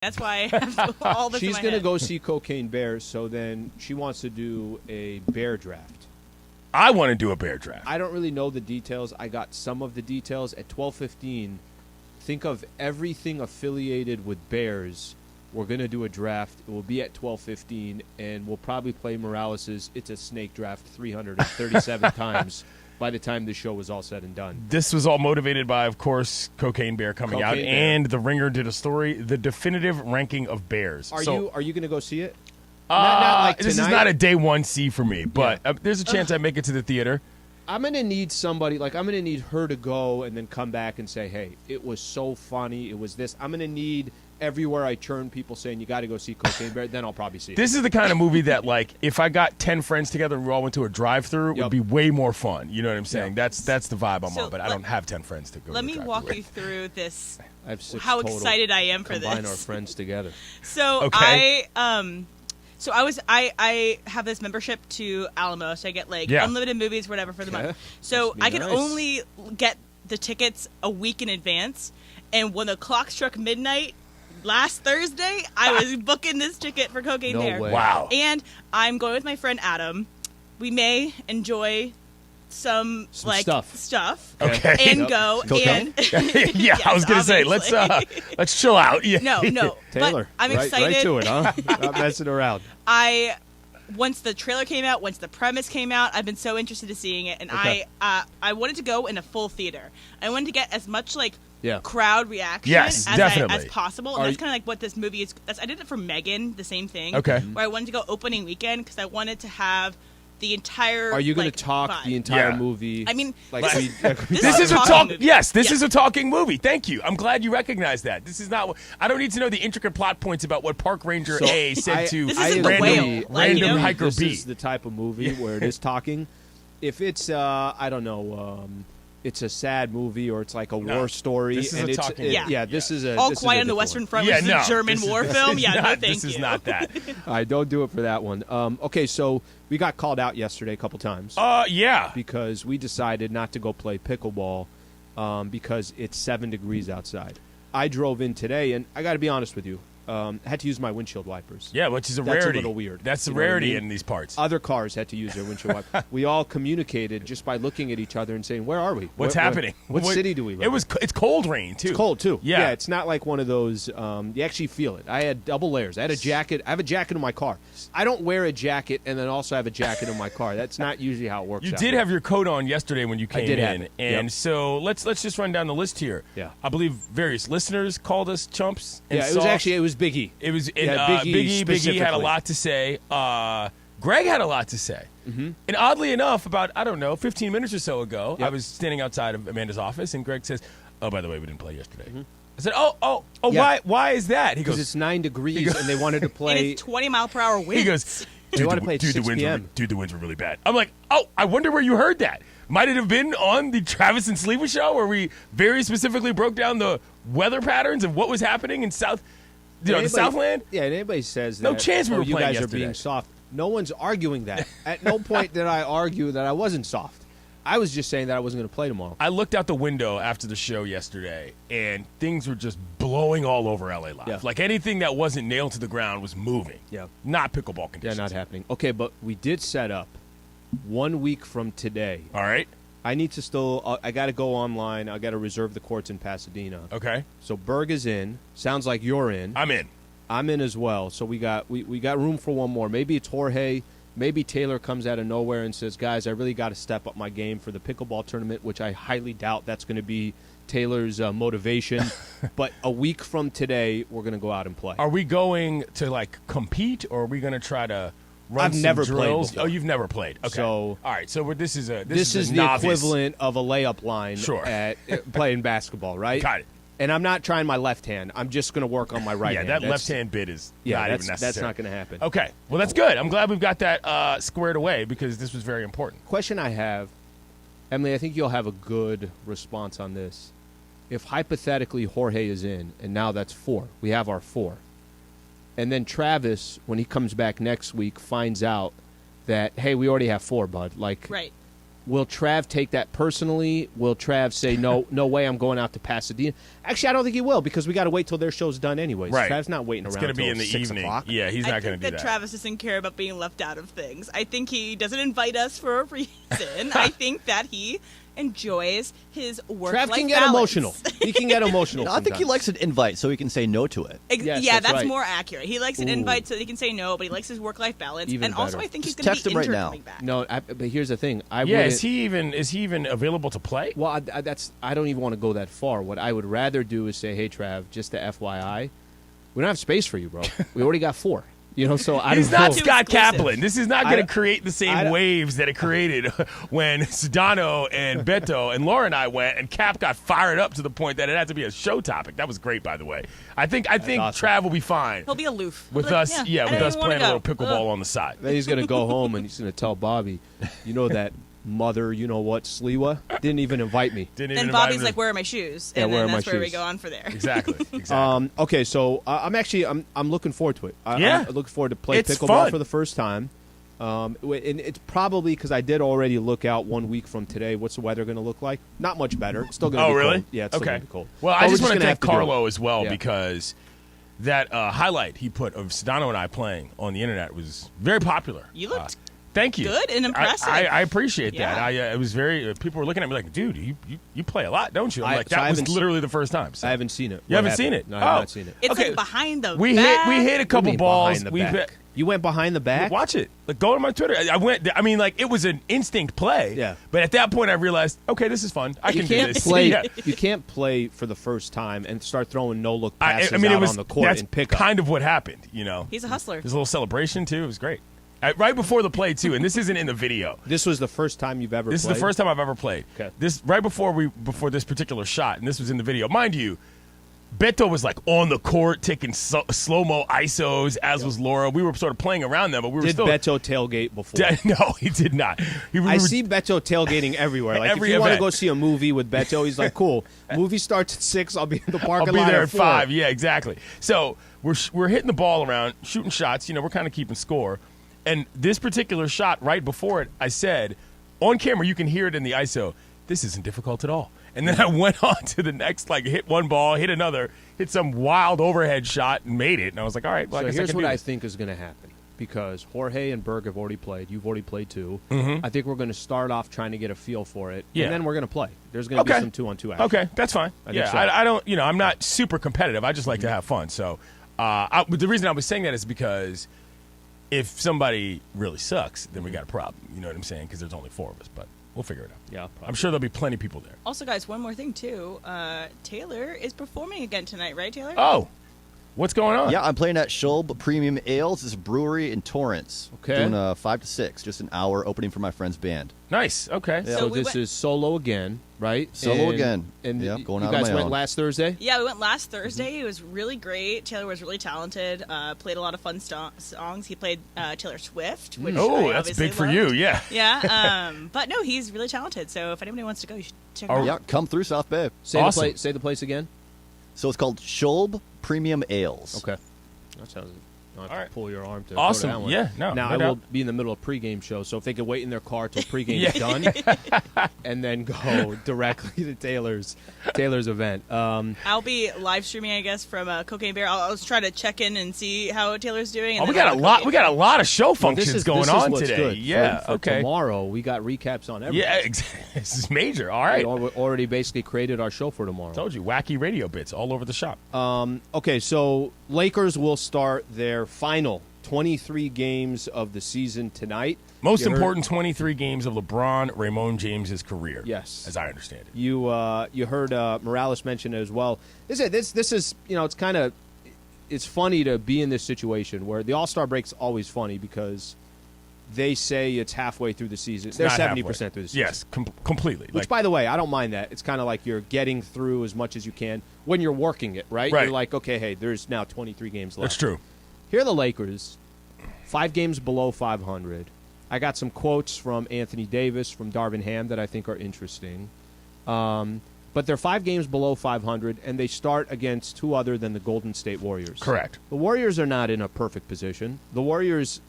That's why I have all this She's in my going to head. go see Cocaine Bear, so then she wants to do a bear draft. I want to do a bear draft. I don't really know the details. I got some of the details at 12:15. Think of everything affiliated with bears. We're going to do a draft. It will be at 12:15, and we'll probably play Morales' It's a Snake draft 337 times by the time the show was all said and done. This was all motivated by, of course, Cocaine Bear coming out, and The Ringer did a story, the definitive ranking of bears. Are you going to go see it? Not like this is tonight? not a day one see for me, but there's a chance I make it to the theater. I'm going to need somebody, I'm going to need her to go and then come back and say, hey, it was so funny, it was this. I'm going to need everywhere I turn people saying, you got to go see Cocaine Bear, then I'll probably see it. This is the kind of movie that, like, if I got 10 friends together and we all went to a drive-through, it would be way more fun. You know what I'm saying? Yep. That's the vibe I'm So on, but I don't have 10 friends to go Let to me the walk drive-through you through this. I have 6 how total. excited I am for Combine this. our friends together. So Okay. I have this membership to Alamo, so I get unlimited movies, whatever, for the month. So Must be I can nice. only get the tickets a week in advance. And when the clock struck midnight last Thursday, I was booking this ticket for Cocaine No Bear. way. Wow. And I'm going with my friend Adam. We may enjoy some stuff. Okay. and Yep. go Cocaine? and Yeah, I was going to say, obviously. let's chill out. Yeah. No. Taylor, but I'm right, excited. right to it, huh? Not messing around. Once the trailer came out, once the premise came out, I've been so interested in seeing it, and Okay. I wanted to go in a full theater. I wanted to get as much Yeah. crowd reaction Yes, as definitely. possible, and that's kind of like what this movie is. I did it for Megan, the same thing. Okay. Where I wanted to go opening weekend because I wanted to have the entire. Are you going to talk vibe. the entire Yeah. movie? I mean, This is a talking talk. movie. Yes, this Yeah. is a talking movie. Thank you. I'm glad you recognize that. This is not. I don't need to know the intricate plot points about what Park Ranger So, A said to This isn't the random, whale, random like, hiker this B. is the type of movie where it is talking. If it's, I don't know, it's a sad movie or it's like a war story. this is and a it's, talking it- movie. Yeah, this is a. All this is Quiet a on the different Western one. Front Yeah, was no, a German this is- war this film. is Yeah, no, not- thank This you. is not that. All right, don't do it for that one. Okay, so we got called out yesterday a couple times. Yeah. Because we decided not to go play pickleball because it's 7 degrees outside. I drove in today, and I got to be honest with you, had to use my windshield wipers. Yeah, which is a That's rarity. a little weird. That's a You know what I rarity mean? in these parts. Other cars had to use their windshield wipers. We all communicated just by looking at each other and saying, where are we? What's Where- happening? What city do we live in? It's cold rain too. It's cold, too. Yeah. It's not like one of those, you actually feel it. I had double layers. I had a jacket. I have a jacket in my car. I don't wear a jacket and then also have a jacket in my car. That's not usually how it works You out did here. have your coat on yesterday when you came did have in, it. and Yep. so let's just run down the list here. Yeah. I believe various listeners called us chumps. And Yeah, it was Big E. It was Yeah, Big E Big E had a specifically. lot to say. Greg had a lot to say. Mm-hmm. And oddly enough, about 15 minutes or so ago, Yep. I was standing outside of Amanda's office, and Greg says, "Oh, by the way, we didn't play yesterday." Mm-hmm. I said, "Oh, Yeah. why is that?" He Because goes, it's 9 degrees and they wanted to And play. it's 20-mile-per-hour winds. He goes, They want to play at 6 the winds p.m. the winds were really bad. I'm like, oh, I wonder where you heard that. Might it have been on the Travis and Sliwa show where we very specifically broke down the weather patterns of what was happening in the Southland? Yeah, and anybody says that. No chance we were you playing guys yesterday. are being soft. No one's arguing that. At no point did I argue that I wasn't soft. I was just saying that I wasn't going to play tomorrow. I looked out the window after the show yesterday, and things were just blowing all over LA Live. Yeah. Like anything that wasn't nailed to the ground was moving. Yeah. Not pickleball Yeah, conditions. not happening. Okay, but we did set up 1 week from today. All right. I need to still. I got to go online. I got to reserve the courts in Pasadena. Okay. So Berg is in. Sounds like you're in. I'm in. I'm in as well. So we got room for one more. Maybe it's Jorge. Maybe Taylor comes out of nowhere and says, guys, I really got to step up my game for the pickleball tournament, which I highly doubt that's going to be Taylor's motivation. But a week from today, we're going to go out and play. Are we going to, compete, or are we going to try to run I've some never played drills? before. Oh, you've never played. Okay. So- all right. So this is a This is a the novice. equivalent of a layup line Sure. at playing basketball, right? Got it. And I'm not trying my left hand. I'm just going to work on my right Yeah, hand. that That's- left-hand bit is Yeah, not that's, even necessary. that's not going to happen. Okay. Well, that's good. I'm glad we've got that squared away because this was very important. Question I have, Emily, I think you'll have a good response on this. If hypothetically Jorge is in, and now that's 4, we have our 4, and then Travis, when he comes back next week, finds out that, hey, we already have 4, bud. Right. will Trav take that personally? Will Trav say, no way, I'm going out to Pasadena? Actually, I don't think he will because we got to wait till their show's done anyways. Right. Trav's not waiting It's around going to be till in the 6 evening. o'clock. Yeah, he's not going to do I think that Travis doesn't care about being left out of things. I think he doesn't invite us for a reason. I think that he enjoys his work-life Trav can get balance. emotional. He can get emotional. I think he likes an invite so he can say no to it. Yes, yeah, that's that's right. more accurate. He likes an invite so that he can say no, but he likes his work-life balance. Even and also, better. I think he's Just going to text be him right injured now. coming back. No, but here's the thing. Yeah, is he even available to play? Well, I don't even want to go that far. What I would rather do is say, hey, Trav, just to FYI, we don't have space for you, bro. We already got 4. So I He's don't not know. Too Scott exclusive. Kaplan. This is not I going to don't- create the I same don't- waves that it created when Sedano and Beto and Laura and I went, and Cap got fired up to the point that it had to be a show topic. That was great, by the way. I think awesome. Trav will be fine He'll be aloof. with He'll be like, us. I Yeah, with didn't us even wanna playing a little go. pickleball Ugh. on the side. Then he's going to go home and he's going to tell Bobby, that mother, Sliwa, didn't even invite me. Didn't Then even Bobby's invite like, him. where are my shoes? Yeah, And where then are my that's where we shoes? go on for there. Exactly. Okay, so I'm looking forward to it. Yeah. I'm looking forward to play It's pickleball fun. for the first time. And it's probably because I did already look out 1 week from today. What's the weather going to look like? Not much better. It's still going to Oh, be really? cold. Yeah, it's still okay. going to be cold. Well, But I we're just want to gonna thank have to do it. Carlo as well Yeah. because that highlight he put of Sedano and I playing on the internet was very popular. You looked Thank you. good and impressive. I appreciate that. Yeah. It was very. People were looking at me like, "Dude, you play a lot, don't you?" I'm like, so I "That was haven't literally the first time." So. I haven't seen it. You What haven't seen happened? it? No, I have Oh. not seen it. It's Okay. like behind the we back. hit a What do couple you mean balls. behind the We back? You went behind the back? watch it. Like, go to my Twitter. I went. I mean, like it was an instinct play. Yeah. But at that point, I realized, okay, this is fun. I You can do can't this. play. Yeah. You can't play for the first time and start throwing no look passes I mean, out it was on the court that's and pick up. kind of what happened. He's a hustler. There's a little celebration too. It was great. Right before the play too, and this isn't in the video. This was the first time you've ever. This played? is the first time I've ever played. Okay. This right before this particular shot, and this was in the video. Mind you, Beto was like on the court taking slow mo ISOs, as was Laura. We were sort of playing around them, but we were Did still. Beto tailgate before? No, he did not. I see Beto tailgating everywhere. Like Every if you want to event. go see a movie with Beto, he's like, "Cool, movie starts at 6. I'll be in the I'll parking be lot there at at 4. 5. Yeah, exactly. So we're hitting the ball around, shooting shots. We're kind of keeping score. And this particular shot right before it, I said, on camera, you can hear it in the ISO. This isn't difficult at all. And then I went on to the next, like hit one ball, hit another, hit some wild overhead shot, and made it. And I was like, all right, well, So I guess here's I can what do I this. think is going to happen because Jorge and Berg have already played. You've already played too. Mm-hmm. I think we're going to start off trying to get a feel for it, Yeah. and then we're going to play. There's going to be Okay. some 2-on-2 action. Okay, that's fine. I think Yeah, so. I don't, I'm not super competitive. I just like to have fun. So but the reason I was saying that is because if somebody really sucks, then we got a problem. You know what I'm saying? Because there's only 4 of us, but we'll figure it out. Yeah, I'm sure there'll be plenty of people there. Also, guys, one more thing, too. Taylor is performing again tonight, right, Taylor? Oh, what's going on? Yeah, I'm playing at Schulb Premium Ales. It's a brewery in Torrance. Okay. Doing 5 to 6, just an hour opening for my friend's band. Nice. Okay. Yeah. So we this went- is solo again, right? Solo again. And Yeah, going you out on guys my went own. last Thursday. Yeah, we went last Thursday. It was really great. Taylor was really talented. Played a lot of fun songs. He played Taylor Swift, which Oh, I that's obviously big for loved. you. Yeah. Yeah, but no, he's really talented. So if anybody wants to go, you should check him Oh. out. Yeah, come through South Bay. Say Awesome. Say the place again. So it's called Schulb Premium Ales. Okay. That sounds. I'll have to All right. pull your arm to Awesome. Go to that one. Yeah, no, Now no I will doubt. be in the middle of pregame show, so if they could wait in their car till pregame Yeah. is done, and then go directly to Taylor's event. I'll be live streaming, I guess, from Cocaine Bear. I'll just try to check in and see how Taylor's doing. And Oh, we then got a I'll lot. Cocaine We got a lot of show Well, functions going this on what's today. good. Yeah. For okay. tomorrow, we got recaps on everything. Yeah. This is major. All right. We already basically created our show for tomorrow. Told you, wacky radio bits all over the shop. Okay, so Lakers will start their final 23 games of the season tonight. Most You heard- important 23 games of LeBron Ramon James' career. Yes. as I understand it. You heard Morales mention it as well. This is it's kind of it's funny to be in this situation where the All-Star break's always funny because they say it's halfway through the season. They're Not 70% halfway. through the season. Yes, completely. Which, Like, by the way, I don't mind that. It's kind of like you're getting through as much as you can when you're working it, right? Right. You're like, okay, hey, there's now 23 games left. that's true. Here are the Lakers, 5 games below 500. I got some quotes from Anthony Davis, from Darvin Ham that I think are interesting. But they're 5 games below 500, and they start against who other than the Golden State Warriors. Correct. The Warriors are not in a perfect position. The Warriors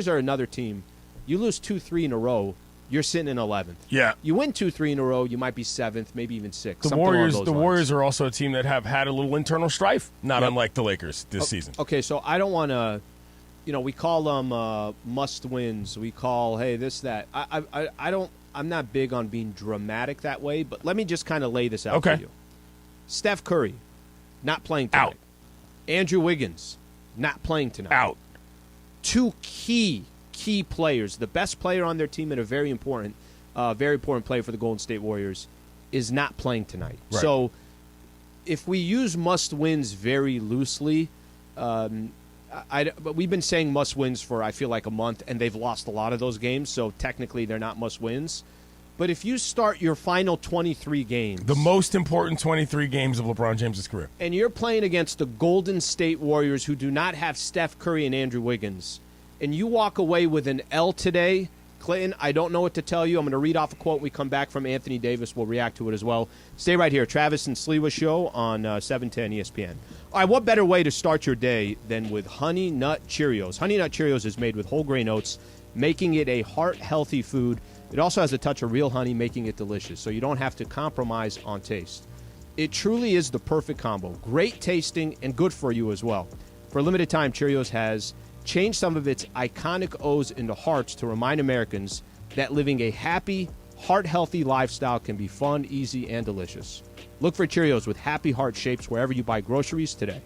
are another team. You lose 2-3 in a row, you're sitting in 11th. Yeah. You win 2-3 in a row, you might be 7th, maybe even 6th. The Warriors are also a team that have had a little internal strife, not unlike the Lakers this season. Okay, so I don't want to, we call them must wins. We call, hey, this, that. I'm not big on being dramatic that way, but let me just kind of lay this out for you. Steph Curry, not playing tonight. Out. Andrew Wiggins, not playing tonight. Out. 2 key players, the best player on their team and a very important player for the Golden State Warriors, is not playing tonight. Right. So if we use must-wins very loosely, but we've been saying must-wins for, I feel like, a month, and they've lost a lot of those games, so technically they're not must-wins. But if you start your final 23 games... The most important 23 games of LeBron James' career. And you're playing against the Golden State Warriors, who do not have Steph Curry and Andrew Wiggins, and you walk away with an L today, Clayton, I don't know what to tell you. I'm going to read off a quote. We come back from Anthony Davis. We'll react to it as well. Stay right here. Travis and Sliwa Show on 710 ESPN. All right, what better way to start your day than with Honey Nut Cheerios? Honey Nut Cheerios is made with whole grain oats, making it a heart-healthy food. It also has a touch of real honey, making it delicious, so you don't have to compromise on taste. It truly is the perfect combo. Great tasting and good for you as well. For a limited time, Cheerios has changed some of its iconic O's into hearts to remind Americans that living a happy, heart-healthy lifestyle can be fun, easy, and delicious. Look for Cheerios with happy heart shapes wherever you buy groceries today.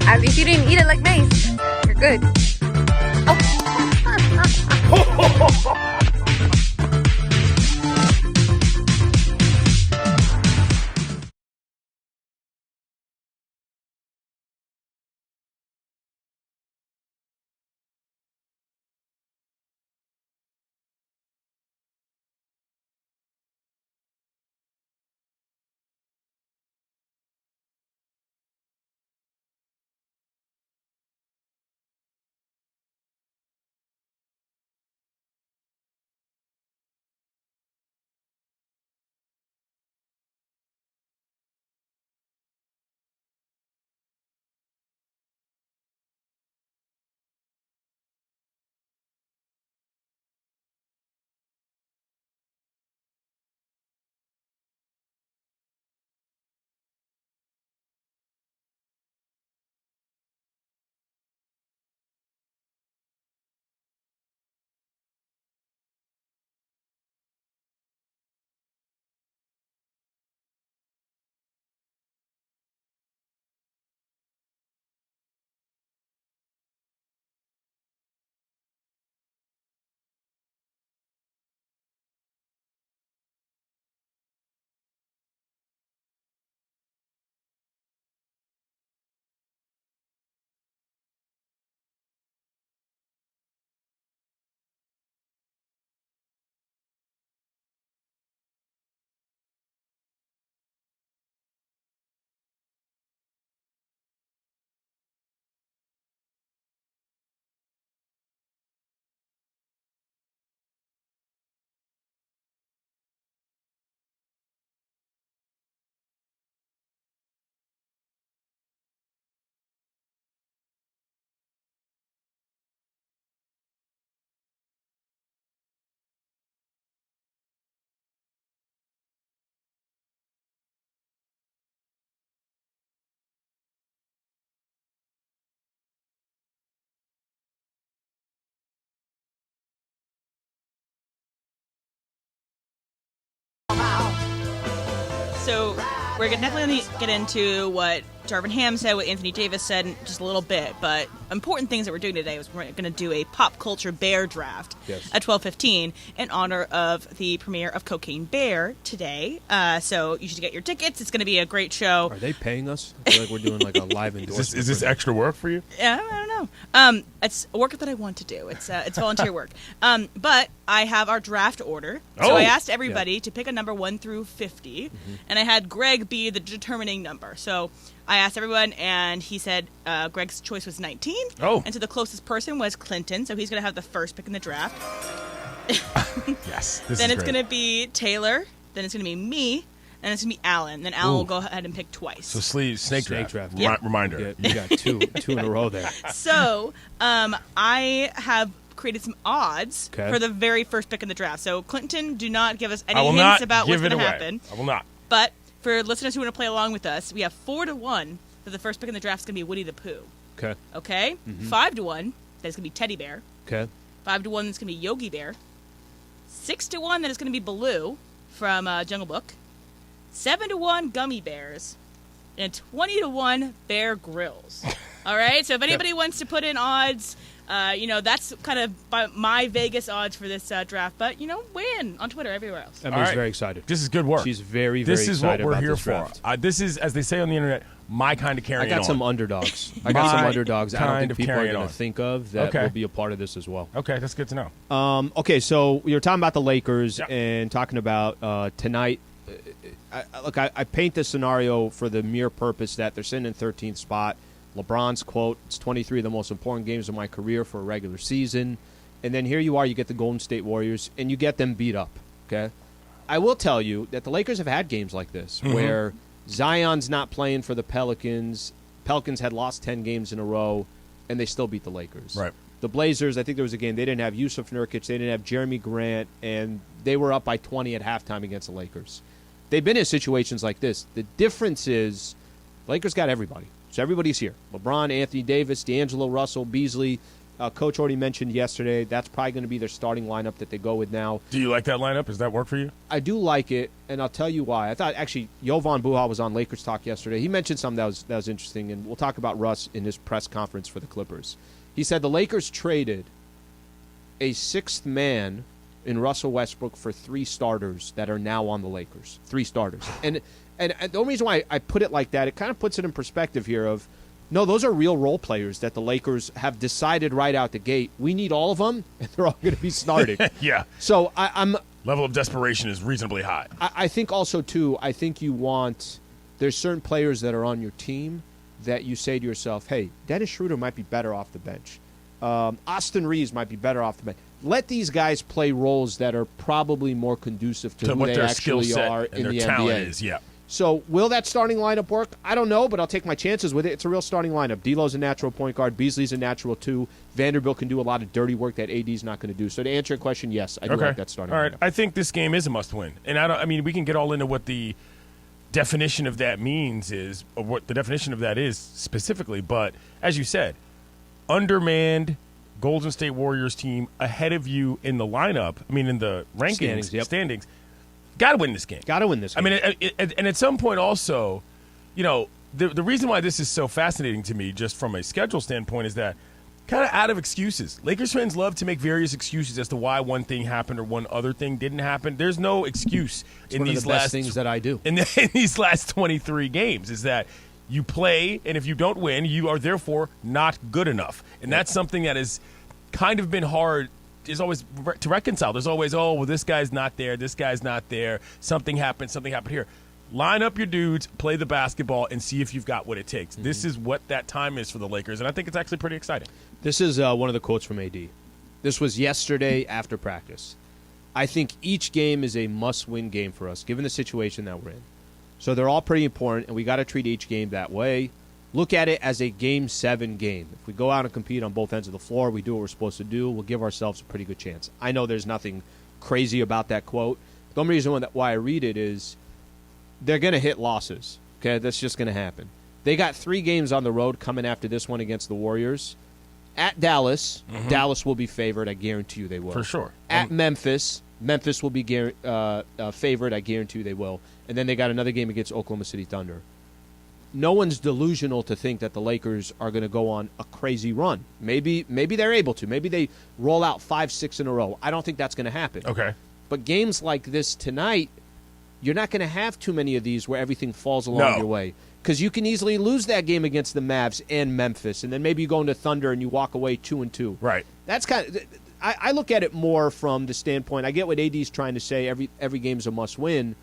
At least you didn't eat it like Mace. You're good. So we're definitely going to get into what Jarvin Ham said, what Anthony Davis said in just a little bit, but important things that we're doing today was we're going to do a pop culture bear draft at 12:15 in honor of the premiere of Cocaine Bear today. So you should get your tickets. It's going to be a great show. Are they paying us? I feel like we're doing like a live endorsement. Is this extra work for you? Yeah, I don't know. It's work that I want to do. It's volunteer work. But I have our draft order. So I asked everybody to pick a number 1 through 50, and I had Greg be the determining number. So I asked everyone, and he said Greg's choice was 19. Oh. And so the closest person was Clinton, so he's going to have the first pick in the draft. Yes. Then it's going to be Taylor. Then it's going to be me. And it's going to be Alan. Then Alan will go ahead and pick twice. So snake draft. Yep. Reminder. You got two in a row there. So I have created some odds Okay. for the very first pick in the draft. So Clinton, do not give us any I will hints not about give what's it going to away. happen. I will not. But for listeners who want to play along with us, we have 4-1 that the first pick in the draft is going to be Woody the Pooh. Okay. Okay? 5-1 that is going to be Teddy Bear. Okay. 5-1 that's going to be Yogi Bear. 6-1 that is going to be Baloo from Jungle Book. 7-1 Gummy Bears. And 20-1 Bear Grylls. All right? So if anybody wants to put in odds, that's kind of my Vegas odds for this draft. But, weigh in on Twitter, everywhere else. Emily's right. very excited. This is good work. She's very, very This is excited what we're about here this for. draft. This is, as they say on the internet, my kind of carrying I got on. some underdogs. I got some My underdogs I don't kind think of people are carrying going on. to think of that Okay. will be a part of this as well. Okay, that's good to know. Okay, so we were talking about the Lakers Yeah. and talking about tonight. I paint this scenario for the mere purpose that they're sitting in 13th spot. LeBron's quote, it's 23 of the most important games of my career for a regular season. And then here you are, you get the Golden State Warriors, and you get them beat up, okay? I will tell you that the Lakers have had games like this where Zion's not playing for the Pelicans. Pelicans had lost 10 games in a row, and they still beat the Lakers. Right. The Blazers, I think there was a game, they didn't have Yusuf Nurkic, they didn't have Jeremy Grant, and they were up by 20 at halftime against the Lakers. They've been in situations like this. The difference is Lakers got everybody. So everybody's here. LeBron, Anthony Davis, D'Angelo Russell, Beasley. Coach already mentioned yesterday that's probably going to be their starting lineup that they go with now. Do you like that lineup? Does that work for you? I do like it, and I'll tell you why. I thought, actually, Jovan Buha was on Lakers Talk yesterday. He mentioned something that was interesting, and we'll talk about Russ in his press conference for the Clippers. He said the Lakers traded a sixth man in Russell Westbrook for 3 starters that are now on the Lakers. 3 starters. And the only reason why I put it like that, it kind of puts it in perspective here of, no, those are real role players that the Lakers have decided right out the gate. We need all of them, and they're all going to be starting. Yeah. So I'm Level of desperation is reasonably high. I think also, too, I think you want – there's certain players that are on your team that you say to yourself, hey, Dennis Schroeder might be better off the bench. Austin Reeves might be better off the bench. Let these guys play roles that are probably more conducive to who what they their skill actually set are and in their the talent NBA. is, yeah. So will that starting lineup work? I don't know, but I'll take my chances with it. It's a real starting lineup. D'Lo's a natural point guard. Beasley's a natural too. Vanderbilt can do a lot of dirty work that AD's not going to do. So to answer your question, yes, I do like that starting All right. lineup. I think this game is a must-win. And we can get all into what the definition of that means is, or what the definition of that is specifically. But as you said, undermanned Golden State Warriors team ahead of you in the lineup. In the rankings, standings. Got to win this game. Got to win this game. And at some point also, the reason why this is so fascinating to me, just from a schedule standpoint, is that kind of out of excuses. Lakers fans love to make various excuses as to why one thing happened or one other thing didn't happen. There's no excuse it's in one these of the best last things that I do. in these last 23 games. Is that you play, and if you don't win, you are therefore not good enough. And that's something that has kind of been hard. Is always to reconcile. There's always, this guy's not there, this guy's not there, something happened here. Line up your dudes, play the basketball, and see if you've got what it takes. Mm-hmm. This is what that time is for the Lakers, and I think it's actually pretty exciting. This is one of the quotes from AD. This was yesterday after practice. I think each game is a must-win game for us, given the situation that we're in. So they're all pretty important, and we got to treat each game that way. Look at it as a Game 7 game. If we go out and compete on both ends of the floor, we do what we're supposed to do, we'll give ourselves a pretty good chance. I know there's nothing crazy about that quote. The only reason why I read it is they're going to hit losses. Okay, that's just going to happen. They got 3 games on the road coming after this one against the Warriors. At Dallas, Dallas will be favored. I guarantee you they will. For sure. At Memphis, Memphis will be favored. I guarantee you they will. And then they got another game against Oklahoma City Thunder. No one's delusional to think that the Lakers are going to go on a crazy run. Maybe they're able to. Maybe they roll out 5-6 in a row. I don't think that's going to happen. Okay. But games like this tonight, you're not going to have too many of these where everything falls along your way. Because you can easily lose that game against the Mavs and Memphis, and then maybe you go into Thunder and you walk away 2-2. Right. That's kind of. I look at it more from the standpoint. I get what AD's trying to say. Every game's a must-win.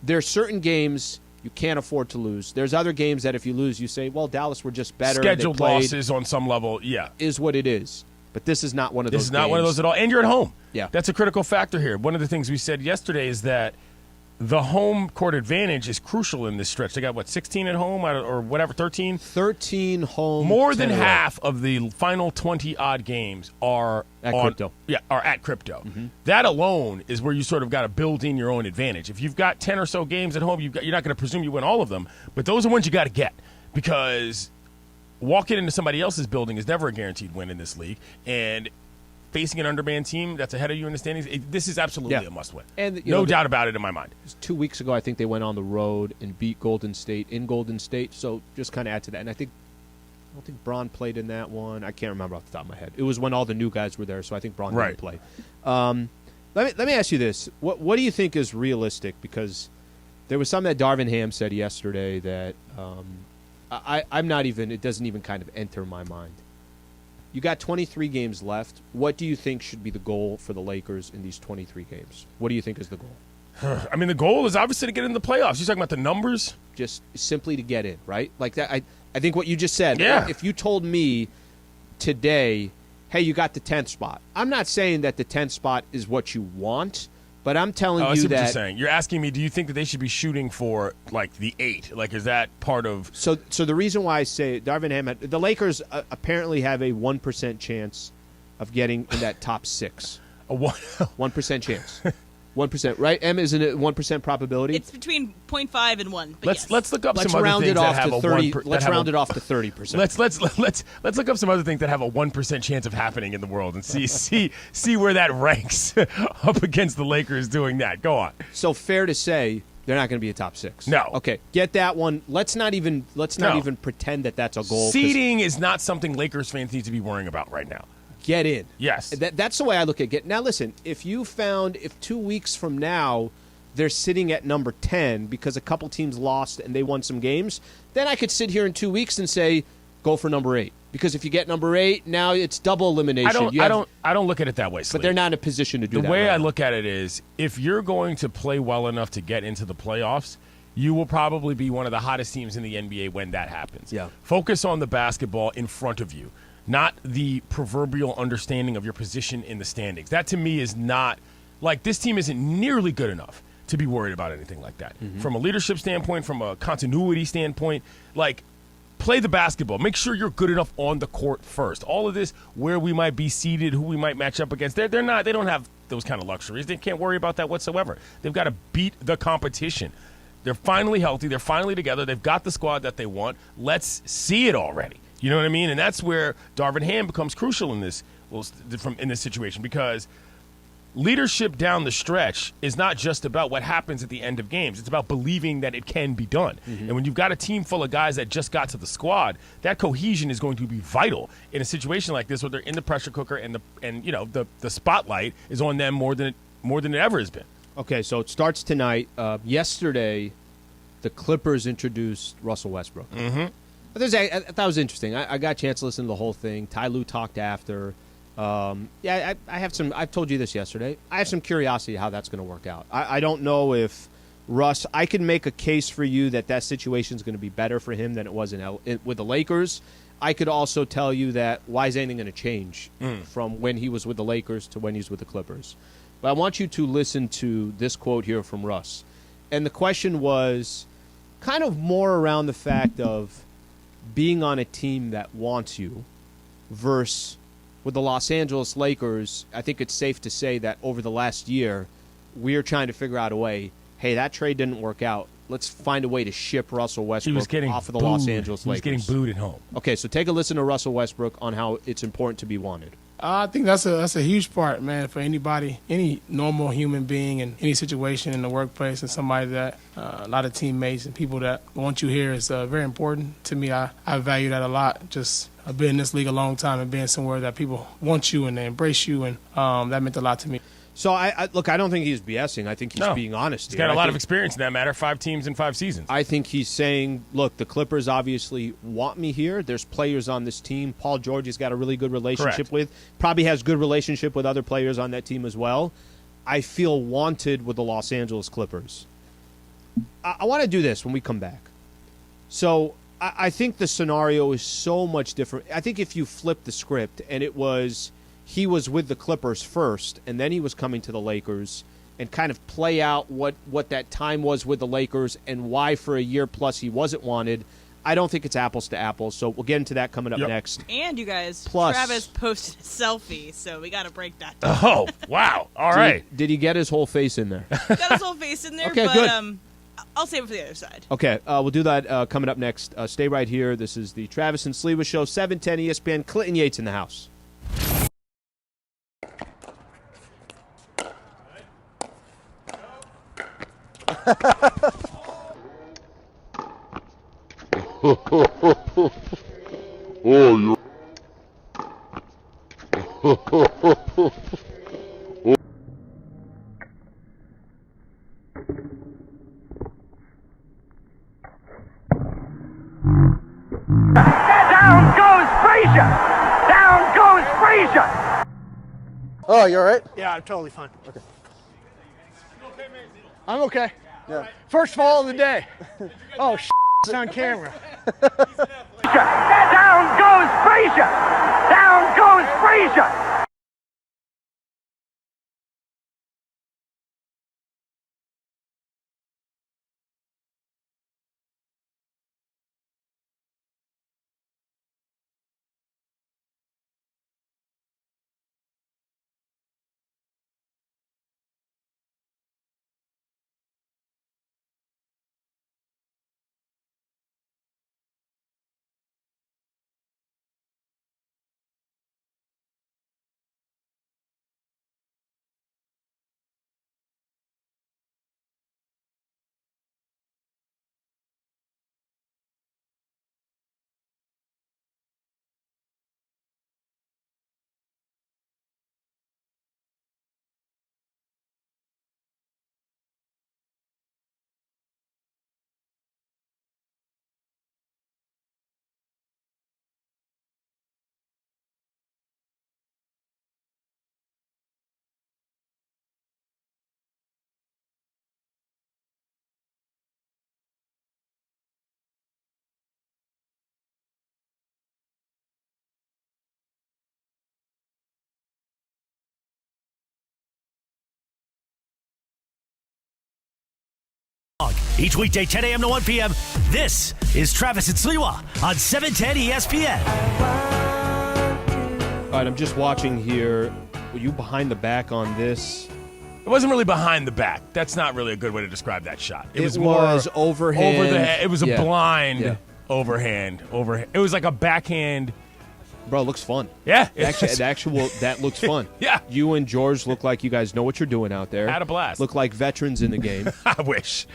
There are certain games you can't afford to lose. There's other games that if you lose, you say, well, Dallas were just better. Scheduled losses on some level, is what it is. But this is not one of those. This is not one of those at all. And you're at home. Yeah. That's a critical factor here. One of the things we said yesterday is that the home court advantage is crucial in this stretch. They got, 16 at home or whatever, 13? 13 home. More than half of the final 20-odd games are at Crypto. Yeah, are at Crypto. Mm-hmm. That alone is where you sort of got to build in your own advantage. If you've got 10 or so games at home, you're not going to presume you win all of them, but those are ones you got to get because walking into somebody else's building is never a guaranteed win in this league, and facing an undermanned team that's ahead of you in the standings, this is absolutely a must-win. And no doubt about it in my mind. 2 weeks ago, I think they went on the road and beat Golden State in Golden State, so just kind of add to that. And I don't think Bron played in that one. I can't remember off the top of my head. It was when all the new guys were there, so I think Bron didn't play. Let me ask you this. What do you think is realistic? Because there was something that Darvin Ham said yesterday that I'm not even – it doesn't even kind of enter my mind. You got 23 games left. What do you think should be the goal for the Lakers in these 23 games? What do you think is the goal? I mean, the goal is obviously to get in the playoffs. You're talking about the numbers? Just simply to get in, right? Like that. I think what you just said. Yeah. If you told me today, hey, you got the 10th spot. I'm not saying that the 10th spot is what you want, but I'm telling I you see that. What you're saying. You're asking me, do you think that they should be shooting for like the 8? Like, is that part of? So the reason why I say Darvin Ham, the Lakers apparently have a 1% chance of getting in that top 6. A 1% chance. 1%, right? M, isn't it 1% probability? It's between 0.5 and 1. But let's look up let's some round other things it off that have to a 30. 1%. Let's round it off to 30%. Let's look up some other things that have a 1% chance of happening in the world and see where that ranks up against the Lakers doing that. Go on. So fair to say they're not going to be a top 6. No. Okay, get that one. Let's not even pretend that that's a goal. Seeding is not something Lakers fans need to be worrying about right now. Get in. Yes. That's the way I look at it. Now, listen, if 2 weeks from now they're sitting at number 10 because a couple teams lost and they won some games, then I could sit here in 2 weeks and say, go for number 8. Because if you get number 8, now it's double elimination. I don't look at it that way, Sliwa. But they're not in a position to do that. The way I look at it is, if you're going to play well enough to get into the playoffs, you will probably be one of the hottest teams in the NBA when that happens. Yeah. Focus on the basketball in front of you, not the proverbial understanding of your position in the standings. That to me is not like this team isn't nearly good enough to be worried about anything like that. Mm-hmm. From a leadership standpoint, from a continuity standpoint, like play the basketball. Make sure you're good enough on the court first. All of this, where we might be seated, who we might match up against, they don't have those kind of luxuries. They can't worry about that whatsoever. They've got to beat the competition. They're finally healthy. They're finally together. They've got the squad that they want. Let's see it already. You know what I mean? And that's where Darvin Ham becomes crucial in this situation, because leadership down the stretch is not just about what happens at the end of games. It's about believing that it can be done. Mm-hmm. And when you've got a team full of guys that just got to the squad, that cohesion is going to be vital in a situation like this where they're in the pressure cooker and the spotlight is on them more than it ever has been. Okay, so it starts tonight. Yesterday, the Clippers introduced Russell Westbrook. Mm-hmm. I thought it was interesting. I got a chance to listen to the whole thing. Ty Lue talked after. I have some. I've told you this yesterday. I have some curiosity how that's going to work out. I don't know if Russ. I can make a case for you that situation is going to be better for him than it was with the Lakers. I could also tell you that why is anything going to change from when he was with the Lakers to when he's with the Clippers. But I want you to listen to this quote here from Russ, and the question was kind of more around the fact of being on a team that wants you versus with the Los Angeles Lakers. I think it's safe to say that over the last year, we're trying to figure out a way, hey, that trade didn't work out. Let's find a way to ship Russell Westbrook off of the Los Angeles Lakers. He was getting booed at home. Okay, so take a listen to Russell Westbrook on how it's important to be wanted. I think that's a huge part, man, for anybody, any normal human being in any situation in the workplace, and somebody that a lot of teammates and people that want you here is very important to me. I value that a lot. Just I've been in this league a long time and being somewhere that people want you and they embrace you, and that meant a lot to me. So, I don't think he's BSing. I think he's being honest. He's got a lot of experience in that matter. 5 teams in 5 seasons. I think he's saying, look, the Clippers obviously want me here. There's players on this team. Paul George has got a really good relationship with. Probably has good relationship with other players on that team as well. I feel wanted with the Los Angeles Clippers. I want to do this when we come back. So I think the scenario is so much different. I think if you flip the script and it was he was with the Clippers first and then he was coming to the Lakers and kind of play out what that time was with the Lakers and why for a year plus he wasn't wanted, I don't think it's apples to apples. So we'll get into that coming up next. And you guys, Plus, Travis posted a selfie, so we got to break that down. Oh, wow. All right. Did he get his whole face in there? Got his whole face in there, Okay, but good. I'll save it for the other side. Okay, we'll do that coming up next. Stay right here. This is the Travis and Sliwa Show, 710 ESPN. Clinton Yates in the house. Down goes Frazier! Down goes Frazier! Oh, you all right? Yeah, I'm totally fine. Okay. I'm okay. Yeah. First fall of the day. Oh, it's on camera. Down goes Frazier! Down goes Frazier! Each weekday, 10 a.m. to 1 p.m., this is Travis and Sliwa on 710 ESPN. All right, I'm just watching here. Were you behind the back on this? It wasn't really behind the back. That's not really a good way to describe that shot. It was more overhand. over the head. It was a blind overhand. It was like a backhand. Bro, it looks fun. Yeah. That looks fun. Yeah. You and George look like you guys know what you're doing out there. Had a blast. Look like veterans in the game. I wish.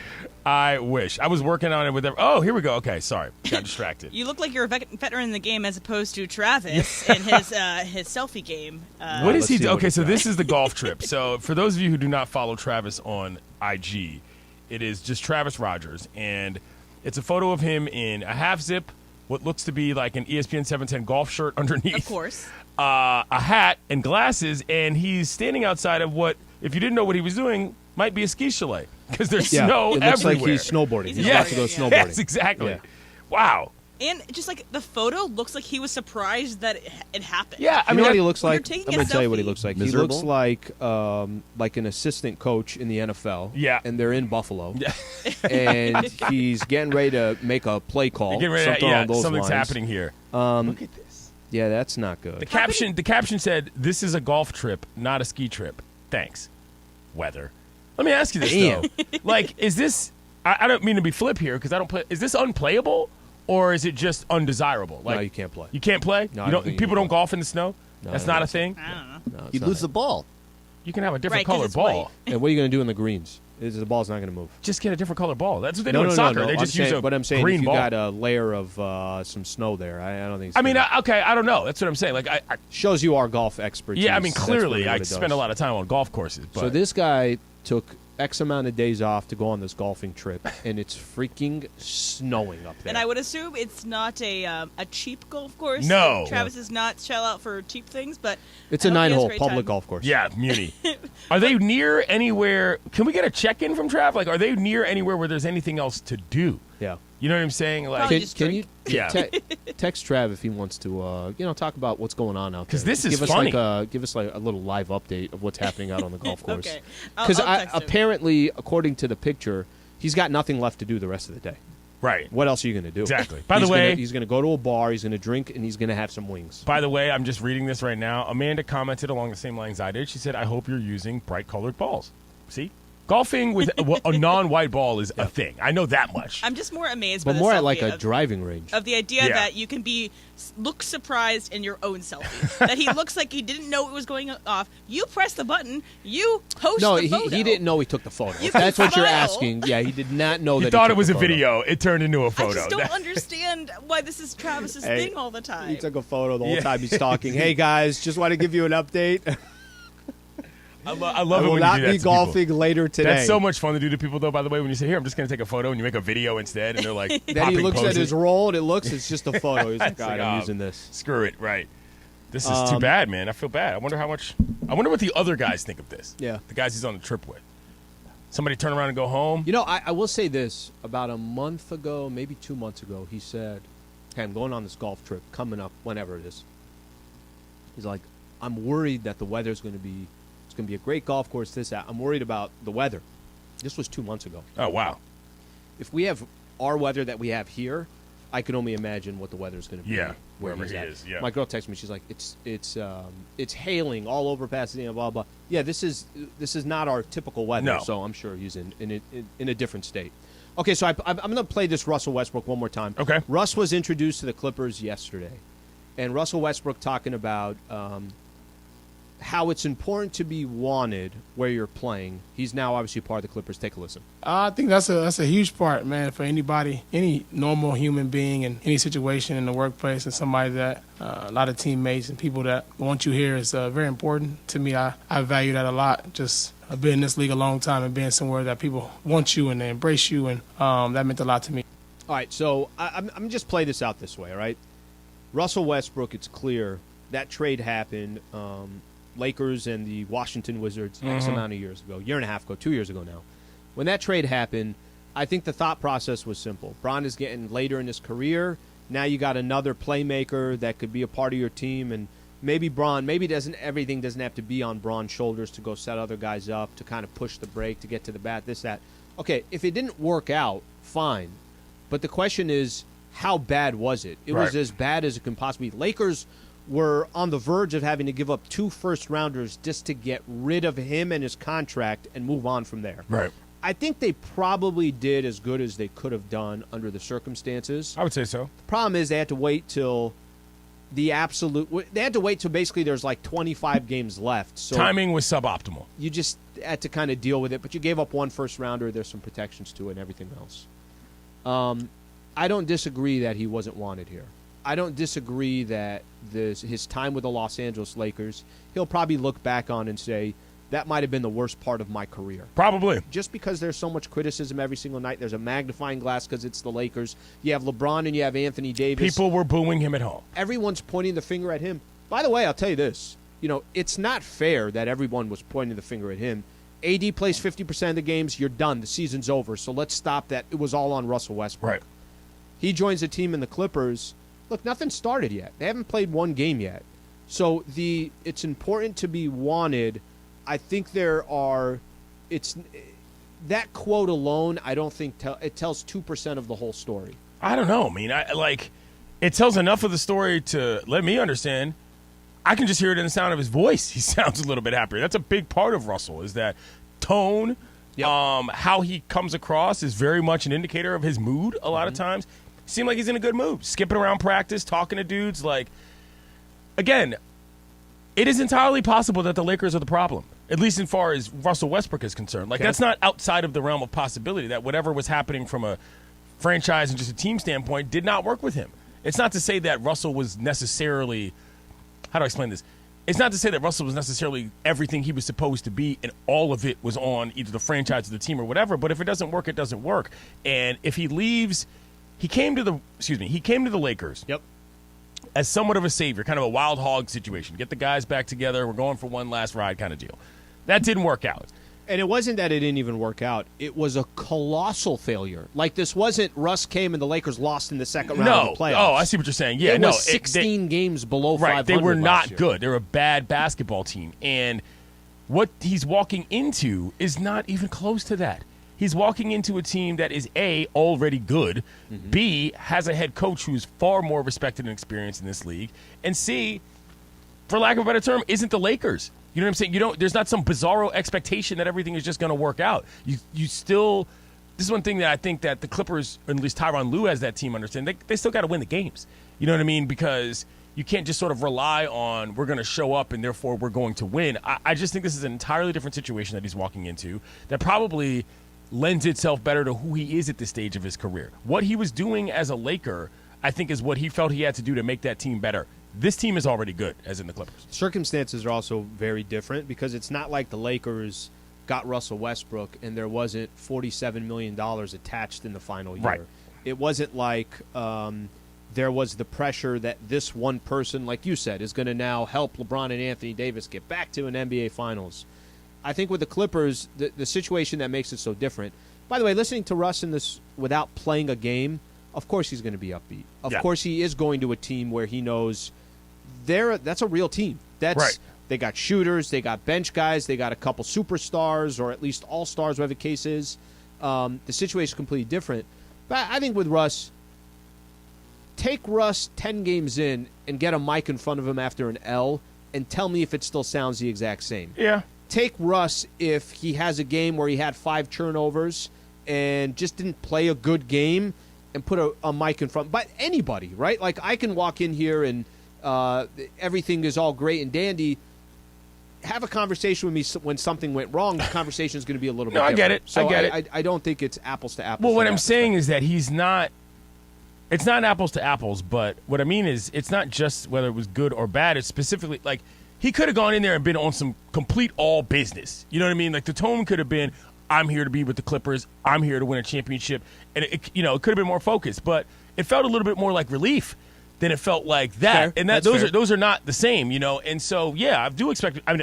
I was working on it with oh, here we go. Okay, sorry. Got distracted. You look like you're a veteran in the game as opposed to Travis and his selfie game. What is he? Okay, so this is the golf trip. So for those of you who do not follow Travis on IG, it is just Travis Rogers, and it's a photo of him in a half zip, what looks to be like an ESPN 710 golf shirt underneath. Of course. A hat and glasses, and he's standing outside of what, if you didn't know what he was doing, might be a ski chalet because there's snow it looks everywhere. like he's snowboarding. He's Yes. about to go snowboarding. Yes, exactly. Yeah. Wow. And just like the photo looks like he was surprised that it happened. Yeah, I You mean, know what he looks You're like? taking I'm a going to tell you what he selfie. looks like. Miserable? He looks like an assistant coach in the NFL. Yeah. And they're in Buffalo. Yeah. And he's getting ready to make a play call. Get ready to- something along those something's lines. happening here. Look at this. Yeah, that's not good. The caption said, "This is a golf trip, not a ski trip. Thanks, weather." Let me ask you this Damn. though: like, is this? I don't mean to be flip here because I don't play. Is this unplayable or is it just undesirable? Like, No, you can't play. You can't play. No, I you don't think you people can don't golf in the snow. That's not a thing? I don't know. No, it's You not. lose the ball. You can have a different Right, 'cause color it's ball. white. And what are you going to do in the greens? The ball's not going to move. Just get a different color ball. That's what they No, do in no, soccer. no. They just use a But I'm saying green if you ball. got a layer of some snow there, I don't think. It's I mean, gonna- okay, I don't know. That's what I'm saying. Like, I shows you our golf expertise. yeah, I mean, That's clearly, really I what it spend does. a lot of time on golf courses. But So this guy took X amount of days off to go on this golfing trip, and it's freaking snowing up there. And I would assume it's not a cheap golf course. No. Travis does not shell out for cheap things, but It's I a hope he has 9-hole great public time. golf course. yeah, Muni. Are they near anywhere? Can we get a check-in from Trav? Like, are they near anywhere where there's anything else to do? Yeah. You know what I'm saying? Like, Probably Can, just can you Yeah. text Trav if he wants to talk about what's going on out there? 'Cause this is give us funny. give us like a little live update of what's happening out on the golf course. Okay. I'll Because text him. apparently, according to the picture, he's got nothing left to do the rest of the day. right. What else are you going to do? Exactly. By the way- he's going to go to a bar, he's going to drink, and he's going to have some wings. By the way, I'm just reading this right now. Amanda commented along the same lines I did. She said, I hope you're using bright-colored balls. See? Golfing with a non-white ball is a thing. I know that much. I'm just more amazed by But the more at selfie like a of, driving range. of the idea Yeah. that you can look surprised in your own selfie. That he looks like he didn't know it was going off. You press the button. You post No, the photo. he didn't know he took the photo. You If that's can what you're smile. asking. Yeah, he did not know He that thought he it was a took the photo. video. It turned into a I photo. just don't understand why this is Travis's Hey, thing all the time. He took a photo the whole Yeah. time he's talking. Hey guys, just want to give you an update. I love I it will when you not do that be to people. golfing later today. That's so much fun to do to people, though, by the way, when you say, here, I'm just going to take a photo, and you make a video instead, and they're like, Then he popping looks at poses. his roll, and it's just a photo. He's like, It's God, like, I'm oh, using this. Screw it, right. This is too bad, man. I feel bad. I wonder what the other guys think of this. Yeah. The guys he's on the trip with. Somebody turn around and go home. You know, I will say this. About a month ago, maybe 2 months ago, he said, hey, I'm going on this golf trip coming up, whenever it is. He's like, I'm worried that the weather's going to be, it's going to be a great golf course, this, that. I'm worried about the weather. This was 2 months ago. Oh, wow. If we have our weather that we have here, I can only imagine what the weather's going to be. Yeah, where wherever he's he at. is, yeah. My girl texted me. She's like, it's hailing all over Pasadena. Blah blah. Yeah, this is not our typical weather. No. So I'm sure he's in a different state. Okay, so I'm going to play this Russell Westbrook one more time. Okay. Russ was introduced to the Clippers yesterday, and Russell Westbrook talking about how it's important to be wanted where you're playing. He's now obviously part of the Clippers. Take a listen. I think that's a huge part, man, for anybody, any normal human being in any situation in the workplace, and somebody that a lot of teammates and people that want you here is very important to me. I value that a lot. Just I've been in this league a long time and being somewhere that people want you and they embrace you, and that meant a lot to me. All right, so I'm just play this out this way, all right? Russell Westbrook, it's clear that trade happened. Lakers and the Washington Wizards X amount of years ago, year and a half ago, 2 years ago now. When that trade happened, I think the thought process was simple. Bron is getting later in his career. Now you got another playmaker that could be a part of your team, and maybe Bron, everything doesn't have to be on Bron's shoulders to go set other guys up, to kind of push the break, to get to the bat, this, that. Okay, if it didn't work out, fine. But the question is, how bad was it? It was Right. as bad as it can possibly be. Lakers were on the verge of having to give up 2 first-rounders just to get rid of him and his contract and move on from there. Right. I think they probably did as good as they could have done under the circumstances. I would say so. The problem is they had to wait till they had to wait till basically there's like 25 games left. So Timing was suboptimal. you just had to kind of deal with it, but you gave up 1 first-rounder. There's some protections to it and everything else. I don't disagree that he wasn't wanted here. I don't disagree that his time with the Los Angeles Lakers, he'll probably look back on and say, that might have been the worst part of my career. Probably. Just because there's so much criticism every single night, there's a magnifying glass because it's the Lakers. You have LeBron and you have Anthony Davis. People were booing him at home. Everyone's pointing the finger at him. By the way, I'll tell you this. It's not fair that everyone was pointing the finger at him. AD plays 50% of the games. You're done. The season's over. So let's stop that. It was all on Russell Westbrook. Right. He joins the team in the Clippers. Look, nothing started yet. They haven't played 1 game yet. So it's important to be wanted. I think that quote alone, I don't think it tells 2% of the whole story. I don't know. I mean, it tells enough of the story to let me understand. I can just hear it in the sound of his voice. He sounds a little bit happier. That's a big part of Russell, is that tone. Yep. How he comes across is very much an indicator of his mood a lot of times. Seemed like he's in a good mood. Skipping around practice, talking to dudes. Like, again, it is entirely possible that the Lakers are the problem, at least as far as Russell Westbrook is concerned. Like, that's not outside of the realm of possibility, that whatever was happening from a franchise and just a team standpoint did not work with him. It's not to say that Russell was necessarily – how do I explain this? It's not to say that Russell was necessarily everything he was supposed to be and all of it was on either the franchise or the team or whatever, but if it doesn't work, it doesn't work. And if he leaves – he came to the Lakers. Yep. As somewhat of a savior, kind of a wild hog situation. Get the guys back together. We're going for one last ride kind of deal. That didn't work out. And it wasn't that it didn't even work out. It was a colossal failure. Like, this wasn't Russ came and the Lakers lost in the second round of the playoffs. Oh, I see what you're saying. Yeah, it was 16 games below 500. Right, they were not good. They were a bad basketball team. And what he's walking into is not even close to that. He's walking into a team that is, A, already good, B, has a head coach who's far more respected and experienced in this league, and C, for lack of a better term, isn't the Lakers. You know what I'm saying? There's not some bizarro expectation that everything is just going to work out. You still – this is one thing that I think that the Clippers, or at least Tyronn Lue has that team understand. They still got to win the games. You know what I mean? Because you can't just sort of rely on we're going to show up and therefore we're going to win. I just think this is an entirely different situation that he's walking into that probably – lends itself better to who he is at this stage of his career. What he was doing as a Laker, I think, is what he felt he had to do to make that team better. This team is already good, as in the Clippers. Circumstances are also very different because it's not like the Lakers got Russell Westbrook and there wasn't $47 million attached in the final year. Right. It wasn't like there was the pressure that this one person, like you said, is going to now help LeBron and Anthony Davis get back to an NBA Finals. I think with the Clippers, the situation that makes it so different. By the way, listening to Russ in this without playing a game, of course he's going to be upbeat. Of course he is going to a team where he knows that's a real team. Right. They got shooters, they got bench guys, they got a couple superstars or at least all-stars, whatever the case is. The situation is completely different. But I think with Russ, take Russ 10 games in and get a mic in front of him after an L and tell me if it still sounds the exact same. Yeah. Take Russ if he has a game where he had 5 turnovers and just didn't play a good game and put a mic in front. But anybody, right? Like, I can walk in here and everything is all great and dandy. Have a conversation with me when something went wrong. The conversation is going to be a little bit different. I get it. So I get it. I don't think it's apples to apples. Well, what I'm saying is that he's not – it's not apples to apples, but what I mean is it's not just whether it was good or bad. It's specifically – like – he could have gone in there and been on some complete all business. You know what I mean? Like, the tone could have been, I'm here to be with the Clippers. I'm here to win a championship. And, it could have been more focused. But it felt a little bit more like relief than it felt like that. Fair. And those are not the same, you know. And so, yeah, I do expect – I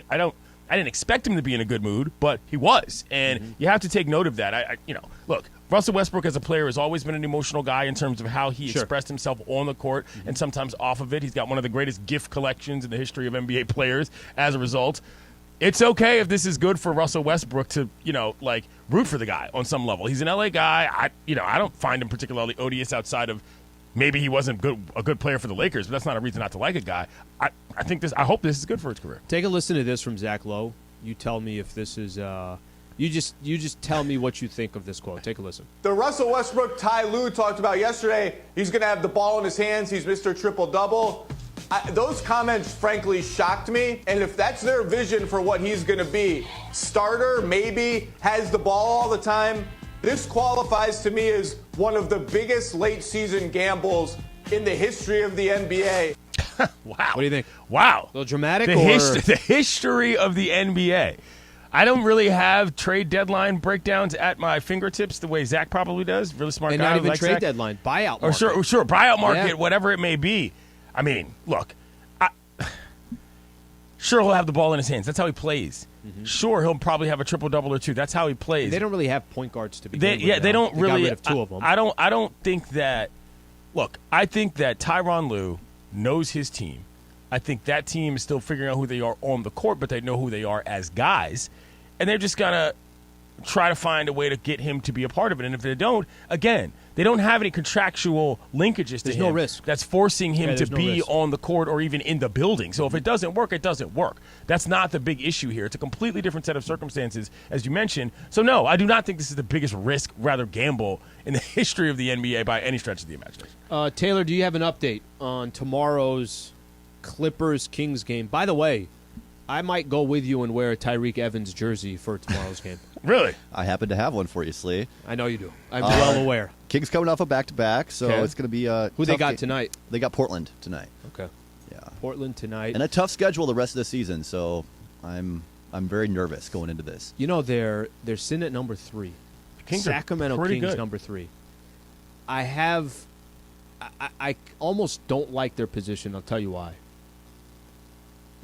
didn't expect him to be in a good mood, but he was. And you have to take note of that. Look, Russell Westbrook as a player has always been an emotional guy in terms of how he expressed himself on the court and sometimes off of it. He's got one of the greatest gift collections in the history of NBA players as a result. It's okay if this is good for Russell Westbrook to, root for the guy on some level. He's an LA guy. I don't find him particularly odious outside of maybe he wasn't a good player for the Lakers, but that's not a reason not to like a guy. I hope this is good for his career. Take a listen to this from Zach Lowe. You tell me if this is you just tell me what you think of this quote. Take a listen. The Russell Westbrook Ty Lue talked about yesterday, he's going to have the ball in his hands. He's Mr. Triple-Double. Those comments, frankly, shocked me. And if that's their vision for what he's going to be, starter, maybe, has the ball all the time, this qualifies to me as one of the biggest late-season gambles in the history of the NBA. Wow. What do you think? Wow. A little dramatic? The history of the NBA. I don't really have trade deadline breakdowns at my fingertips the way Zach probably does. Really smart and guy. And not even like trade Zach. Deadline, buyout market. Or sure, buyout market, whatever it may be. I mean, look, sure he'll have the ball in his hands. That's how he plays. Mm-hmm. Sure, he'll probably have a triple-double or two. That's how he plays. They don't really have point guards to begin with. Yeah, they don't really. Got rid of 2 of them. I don't think that. Look, I think that Tyronn Lue knows his team. I think that team is still figuring out who they are on the court, but they know who they are as guys. And they're just going to try to find a way to get him to be a part of it. And if they don't, again, they don't have any contractual linkages to him. There's no risk. That's forcing him to be risk. on the court or even in the building. So if it doesn't work, it doesn't work. That's not the big issue here. It's a completely different set of circumstances, as you mentioned. So, no, I do not think this is the biggest risk, rather gamble, in the history of the NBA by any stretch of the imagination. Taylor, do you have an update on tomorrow's Clippers-Kings game? By the way, I might go with you and wear a Tyreek Evans jersey for tomorrow's game. Really? I happen to have one for you, Slee. I know you do. I'm well aware. Kings coming off a back-to-back, so it's going to be a Who they tough got game. tonight? They got Portland tonight. Okay. Yeah. Portland tonight. And a tough schedule the rest of the season, so I'm very nervous going into this. You know, they're sitting at number 3. Kings Sacramento are pretty Kings good. number 3. I almost don't like their position. I'll tell you why.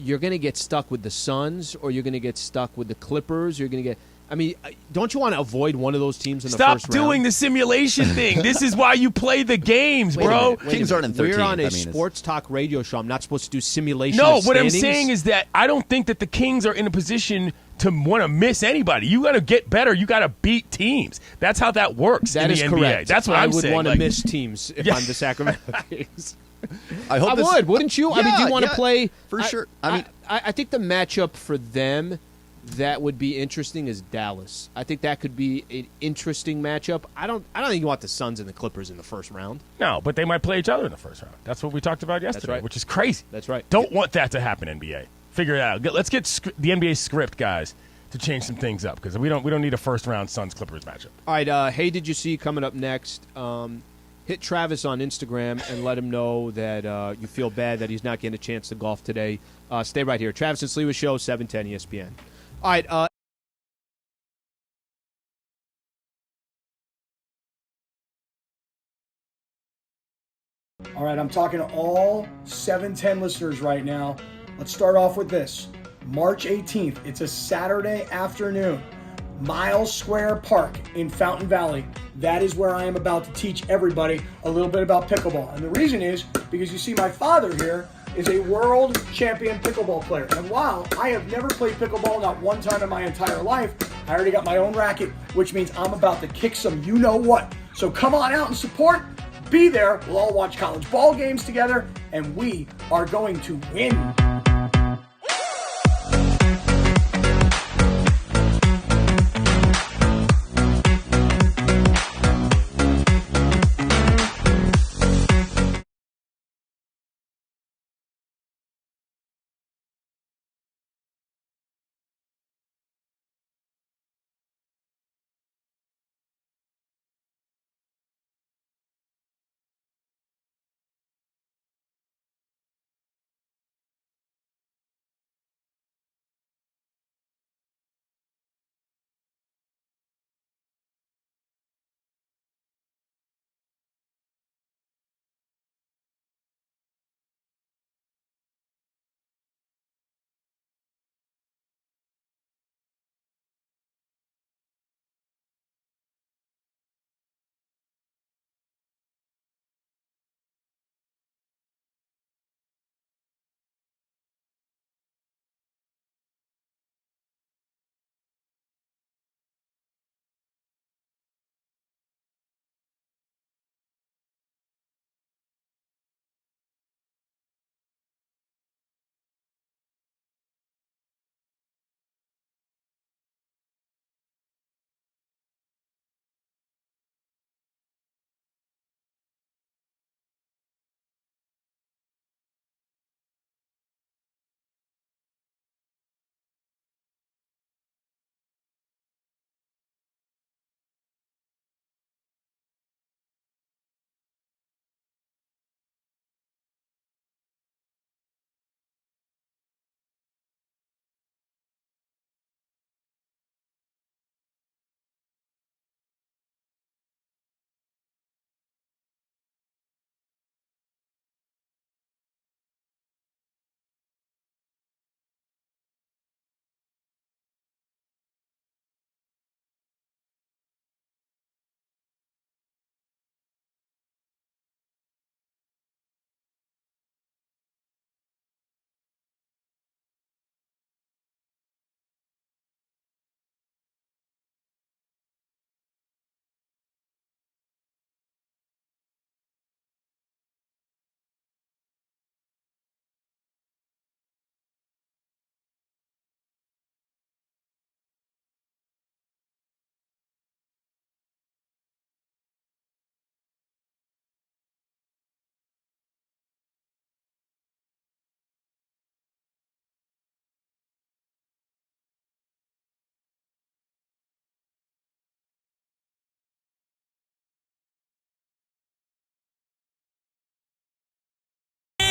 You're going to get stuck with the Suns, or you're going to get stuck with the Clippers. You're going to get. I mean, don't you want to avoid one of those teams in the first round? Stop doing the simulation thing. This is why you play the games, bro. Kings aren't in 13th. We're on a sports talk radio show. I'm not supposed to do simulation. No, of what I'm standings. saying is that I don't think that the Kings are in a position to want to miss anybody. You got to get better. You got to beat teams. That's how that works That in is the NBA. correct. That's what I'm saying. I would want to Like, miss teams if I'm the Sacramento Kings. I hope would, wouldn't you? I mean, do you want to play? For sure. I think the matchup for them that would be interesting is Dallas. I think that could be an interesting matchup. I don't think you want the Suns and the Clippers in the first round. No, but they might play each other in the first round. That's what we talked about yesterday, right. which is crazy. That's right. Don't want that to happen, NBA. Figure it out. Let's get the NBA script, guys, to change some things up because we don't need a first round Suns Clippers matchup. All right. Hey, did you see coming up next? Hit Travis on Instagram and let him know that you feel bad that he's not getting a chance to golf today. Stay right here. Travis and Sliwa Show, 710 ESPN. All right. All right, I'm talking to all 710 listeners right now. Let's start off with this. March 18th, it's a Saturday afternoon. Miles Square Park in Fountain Valley. That is where I am about to teach everybody a little bit about pickleball. And the reason is because you see my father here is a world champion pickleball player. And while I have never played pickleball, not one time in my entire life, I already got my own racket, which means I'm about to kick some you-know-what. So come on out and support. Be there. We'll all watch college ball games together, and we are going to win.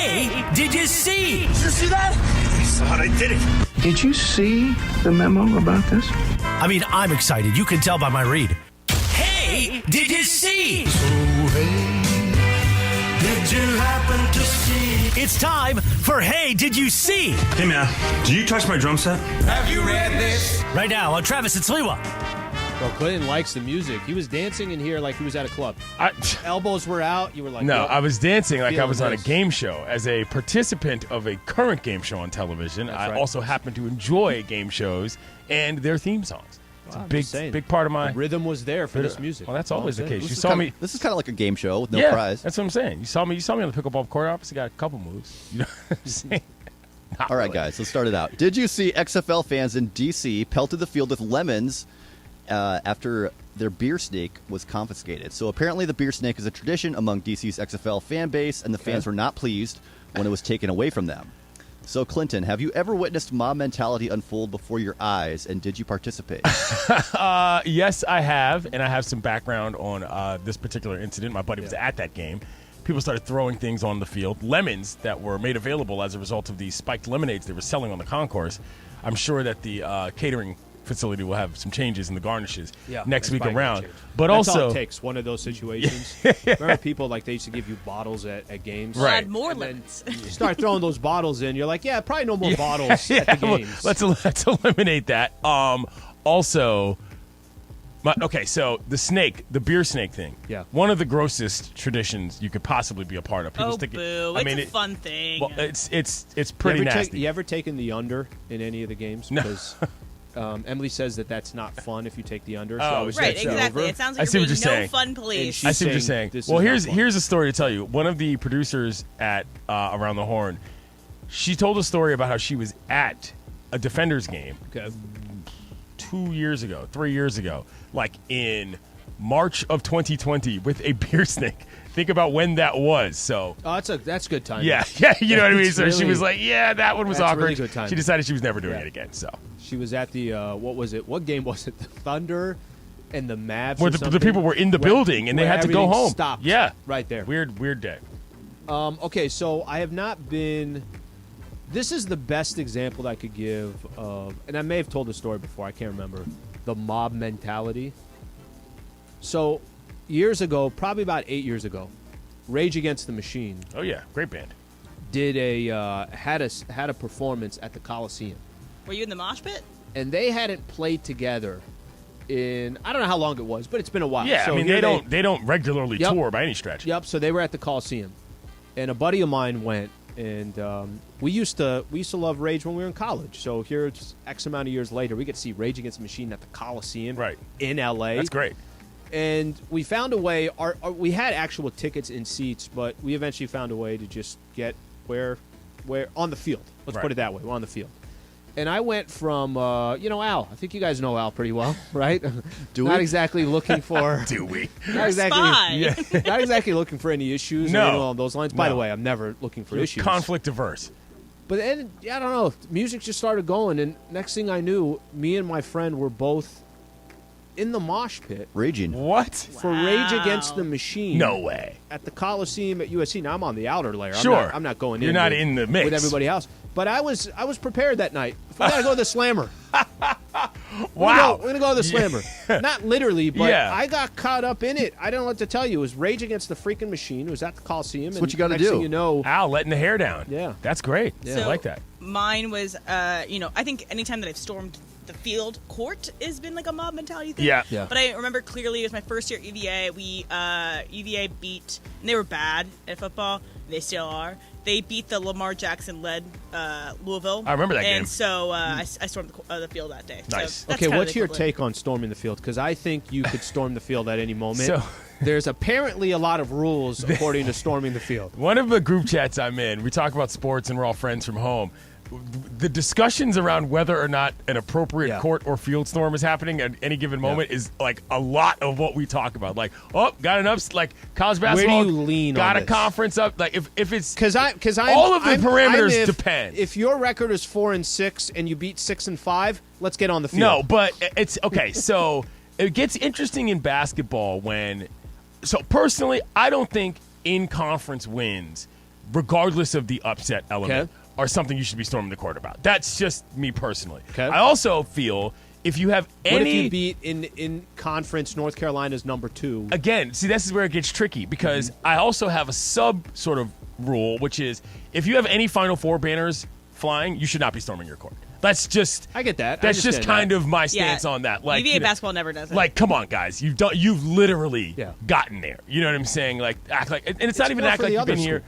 Hey, did you see? Did you see that? I saw it. I did it. Did you see the memo about this? I mean, I'm excited. You can tell by my read. Hey, did you see? Did you happen to see? It's time for Hey, Did You See? Hey, man, did you touch my drum set? Have you read this? Right now on Travis and Sliwa. Well, Clinton likes the music. He was dancing in here like he was at a club. Elbows were out. You were like, No, yep. I was dancing like I Feeling was on a this. game show. As a participant of a current game show on television, That's I right. also happen to enjoy game shows and their theme songs. It's Well, a I'm big, just saying. big part of my The rhythm was there for this music. Well, that's always the case. This You is saw kinda- me. This is kind of like a game show with no Yeah, prize. that's what I'm saying. You saw me on the pickleball court. Obviously, got a couple moves. You know what I'm saying? Not All right, really. guys, let's start it out. Did you see XFL fans in D.C. pelted the field with lemons after their beer snake was confiscated? So apparently the beer snake is a tradition among D.C.'s XFL fan base, and the fans were not pleased when it was taken away from them. So, Clinton, have you ever witnessed mob mentality unfold before your eyes, and did you participate? Yes, I have, and I have some background on this particular incident. My buddy was at that game. People started throwing things on the field, lemons that were made available as a result of the spiked lemonades they were selling on the concourse. I'm sure that the catering facility will have some changes in the garnishes next week around. But That's also, all it takes, one of those situations. Remember people, like, they used to give you bottles at games? Right. Add more And then lemons. you start throwing those bottles in. You're like, yeah, probably no more bottles at the well, games. let's eliminate that. Also, so the beer snake thing. Yeah. One of the grossest traditions you could possibly be a part of. People Oh, stick it- boo. I It's mean, a fun thing. Well, it's pretty nasty. You ever taken the under in any of the games? No. Because Emily says that's not fun if you take the under. So Oh, I was right, like, exactly. over. It sounds I like see you're what being you're no saying. fun police. And I see what you're saying saying. this is Well, not here's fun. a story to tell you. One of the producers at Around the Horn, she told a story about how she was at a Defenders game Okay. 3 years ago, like in March of 2020 with a beer snake. Think about when that was. So Oh, that's good time. yeah, you know what I mean. It's So she really- was like, "Yeah, that one was that's awkward." really good timing. She decided she was never doing Yeah. it again. So She was at the what was it? What game was it? The Thunder and the Mavs. where or the something? people were in the Where- building and they where had to go everything home. Stopped. Yeah, right there. weird day. Okay, so I have not been. This is the best example that I could give of, and I may have told the story before. I can't remember the mob mentality. So, years ago, probably about 8 years ago, Rage Against the Machine Oh yeah, great band. did had a performance at the Coliseum, Were you in the mosh pit? and they hadn't played together in I don't know how long it was, but it's been a while. Yeah, So I mean here they don't regularly Yep. tour by any stretch. Yep. So they were at the Coliseum, and a buddy of mine went, and we used to love Rage when we were in college. So here, it's X amount of years later, we get to see Rage Against the Machine at the Coliseum, Right. in LA. That's great. And we found a way. We had actual tickets and seats, but we eventually found a way to just get where on the field. Let's Right. put it that way. We're on the field. And I went from, Al. I think you guys know Al pretty well, right? Do Not we? exactly looking for. Do we? Not exactly. Spy. Yeah. Not exactly looking for any issues No. or anything along those lines. By No. the way, I'm never looking for You're issues. conflict averse. But then, I don't know. Music just started going, and next thing I knew, me and my friend were both in the mosh pit Raging. What? for Rage Against the Machine. No way. At the Coliseum at USC. Now I'm on the outer layer. Sure. I'm not going in. You're not with- in the mix. with everybody else. But I was prepared that night. We gotta go to the Slammer. Wow. We're gonna go to the Slammer. Not literally, but Yeah. I got caught up in it. I don't know what to tell you. It was Rage Against the freaking Machine. It was at the Coliseum. That's what you gotta next do. Thing you know, Al letting the hair down. Yeah. That's great. So I like that. Mine was, I think anytime that I've stormed the field court has been like a mob mentality thing. Yeah. Yeah. But I remember clearly it was my first year at UVA. UVA beat, and they were bad at football. They still are. They beat the Lamar Jackson-led Louisville. I remember that game. And so I stormed the field that day. Nice. So that's okay, kinda what's the your equivalent. take on storming the field? Because I think you could storm the field at any moment. So- There's apparently a lot of rules according to storming the field. One of the group chats I'm in, we talk about sports and we're all friends from home. The discussions around whether or not an appropriate Yeah. court or field storm is happening at any given moment is like a lot of what we talk about. Like, oh, got enough, like college Where do basketball. you lean got on a this? conference up. Like if it's Because all of the parameters depend. If your record is 4-6 and you beat 6-5, let's get on the field. No, but it's okay. So it gets interesting in basketball when. So personally, I don't think in conference wins regardless of the upset element, are something you should be storming the court about. That's just me personally. I also feel if you have any... What if you beat in conference North Carolina's number 2? Again, see, this is where it gets tricky because I also have a sub sort of rule, which is if you have any Final Four banners flying, you should not be storming your court. That's just... I get that. That's just kind of my stance on that. Like, UVA basketball never does it. Like, come on, guys. You've literally gotten there. You know what I'm saying? Like, act like... And it's not even act like you've been here...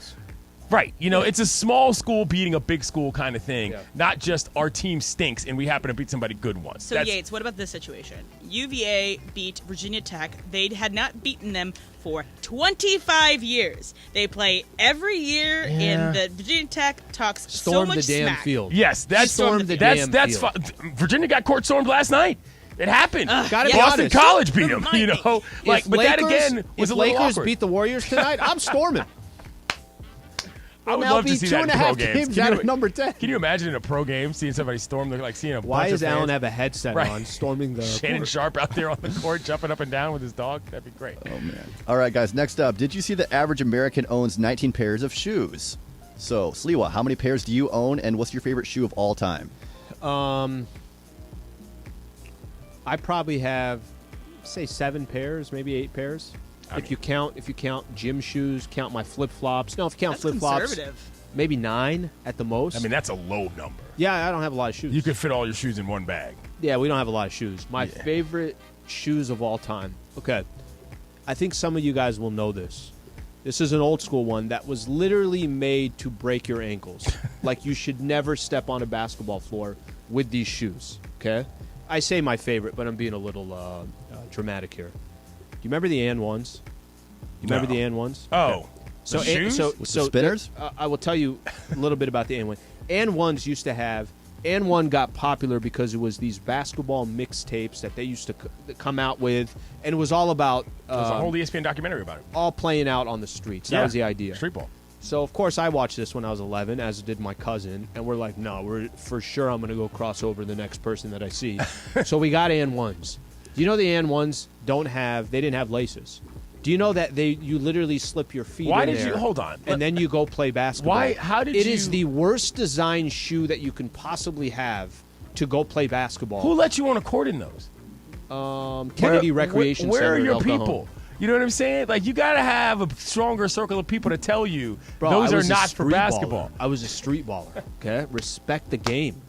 Right. You know, it's a small school beating a big school kind of thing, not just our team stinks and we happen to beat somebody good once. So, Yates, what about this situation? UVA beat Virginia Tech. They had not beaten them for 25 years. They play every year, and the Virginia Tech talks so much the damn smack. field. Yes, that's field. Virginia got court stormed last night. It happened. Boston College beat them. You know, like, but that again was a little Lakers awkward. beat the Warriors tonight, I'm storming. I would now love be to see 2.5 that in pro games. games out of number 10. Can you imagine in a pro game seeing somebody storm, like seeing a Why bunch does of Allen fans? have a headset on, storming the Shannon court? Sharp out there on the court, jumping up and down with his dog? That'd be great. Oh, man. All right, guys, next up. Did you see the average American owns 19 pairs of shoes? So, Sliwa, how many pairs do you own, and what's your favorite shoe of all time? I probably have, say, 7 pairs, maybe 8 pairs. If you count gym shoes, count my flip-flops. No, if you count flip-flops, conservative. maybe 9 at the most. I mean, that's a low number. Yeah, I don't have a lot of shoes. You could fit all your shoes in one bag. Yeah, we don't have a lot of shoes. My favorite shoes of all time. Okay. I think some of you guys will know this. This is an old school one that was literally made to break your ankles. Like, you should never step on a basketball floor with these shoes, okay? I say my favorite, but I'm being a little dramatic here. Do you remember the AN ones? You remember the AN ones? Oh. Okay. So, shoes? so With the spinners? I will tell you a little bit about the AN one. AN ones used to have... AN one got popular because it was these basketball mixtapes that they used to come out with, and it was all about... There's a whole ESPN documentary about it. All playing out on the streets. That was the idea. Street ball. So, of course, I watched this when I was 11, as did my cousin, and we're like, no, for sure I'm going to go cross over the next person that I see. So we got AN ones. Do you know the AN ones didn't have laces? Do you know that you literally slip your feet Why in did there you hold on? and then you go play basketball? Why? How did It you? is the worst design shoe that you can possibly have to go play basketball. Who let you on a court in those? Kennedy Recreation Where Center are in your El people? Cajon. You know what I'm saying? Like, you got to have a stronger circle of people to tell you Bro, those I are was a not for street basketball. baller. I was a street baller. Okay, respect the game.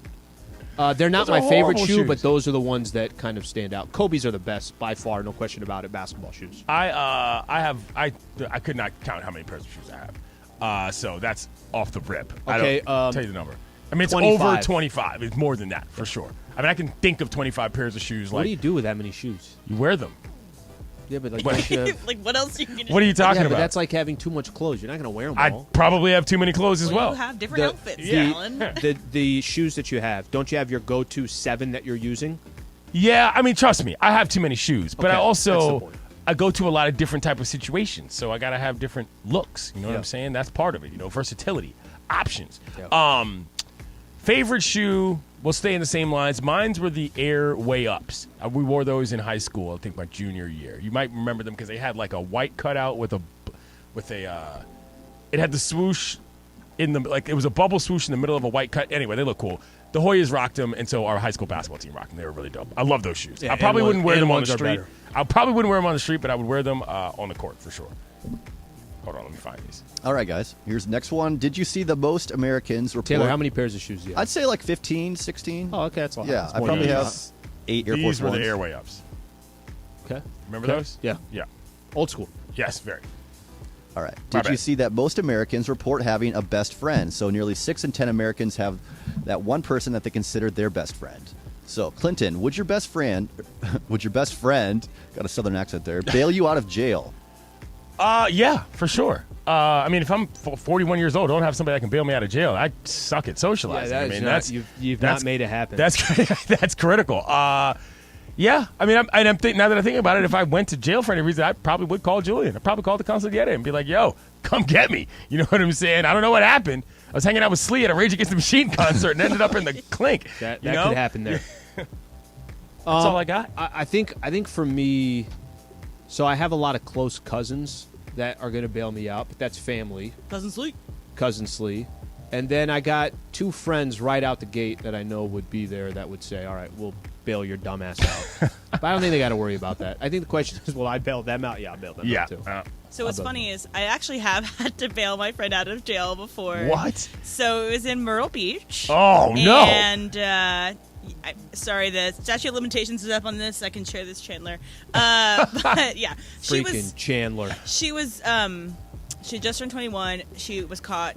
They're not Those are my favorite horrible shoe, shoes. but those are the ones that kind of stand out. Kobe's are the best by far, no question about it. Basketball shoes. I could not count how many pairs of shoes I have. So that's off the rip. Okay, I don't tell you the number. I mean, it's 25. over 25. It's more than that for sure. I mean, I can think of 25 pairs of shoes. What Like, do you do with that many shoes? you wear them. Yeah, but like, What- you have, Like, what else you can do? What are you talking yeah, about? but that's like having too much clothes. You're not going to wear them I all. probably have too many clothes as well. You have different outfits, the, Alan. the shoes that you have, don't you have your go-to 7 that you're using? Yeah, I mean, trust me, I have too many shoes, but Okay, I that's the also point. I go to a lot of different type of situations, so I gotta have different looks. You know what Yeah. I'm saying? That's part of it. You know, versatility, options. Yeah. Favorite shoe. We'll stay in the same lines. Mine's were the Air Way Ups. We wore those in high school. I think my junior year. You might remember them because they had like a white cutout with a. It had the swoosh in the it was a bubble swoosh in the middle of a white cut. Anyway, they look cool. The Hoyas rocked them, and so our high school basketball team rocked them. They were really dope. I love those shoes. Yeah, I probably N1 wouldn't wear them on the N1s are street. better. I probably wouldn't wear them on the street, but I would wear them on the court for sure. Hold on, let me find these. All right, guys. Here's the next one. Did you see the most Americans report? Taylor, how many pairs of shoes do you have? I'd say like 15, 16. Oh, okay, that's all. Yeah, That's I more probably than have enough. 8 Air These Force were Ones. the Air Way Ups. Okay. Remember those? Yeah. Yeah. Old school. Yes, very. All right. My Did you bad. see that most Americans report having a best friend? So nearly 6 in 10 Americans have that one person that they consider their best friend. So, Clinton, would your best friend, got a southern accent there, bail you out of jail? Yeah, for sure. I mean, if I'm 41 years old, I don't have somebody that can bail me out of jail. I suck at socializing. Yeah, I mean, you've not made it happen. That's critical. Yeah, I mean, now that I think about it, if I went to jail for any reason, I probably would call Julian. I'd probably call the consigliere and be like, "Yo, come get me." You know what I'm saying? I don't know what happened. I was hanging out with Sliwa at a Rage Against the Machine concert and ended up in the clink. that you know? could happen there. That's all I got. I think for me, so I have a lot of close cousins that are going to bail me out, but that's family. Doesn't sleep. cousin Slee. And then I got 2 friends right out the gate that I know would be there that would say, all right, we'll bail your dumb ass out. But I don't think they got to worry about that. I think the question is, will I bail them out? Yeah, I'll bail them out, too. So what's funny is I actually have had to bail my friend out of jail before. What? So it was in Myrtle Beach. Oh, no. And, sorry, the statute of limitations is up on this. I can share this, Chandler. But, yeah. Chandler. She was... She had just turned 21. She was caught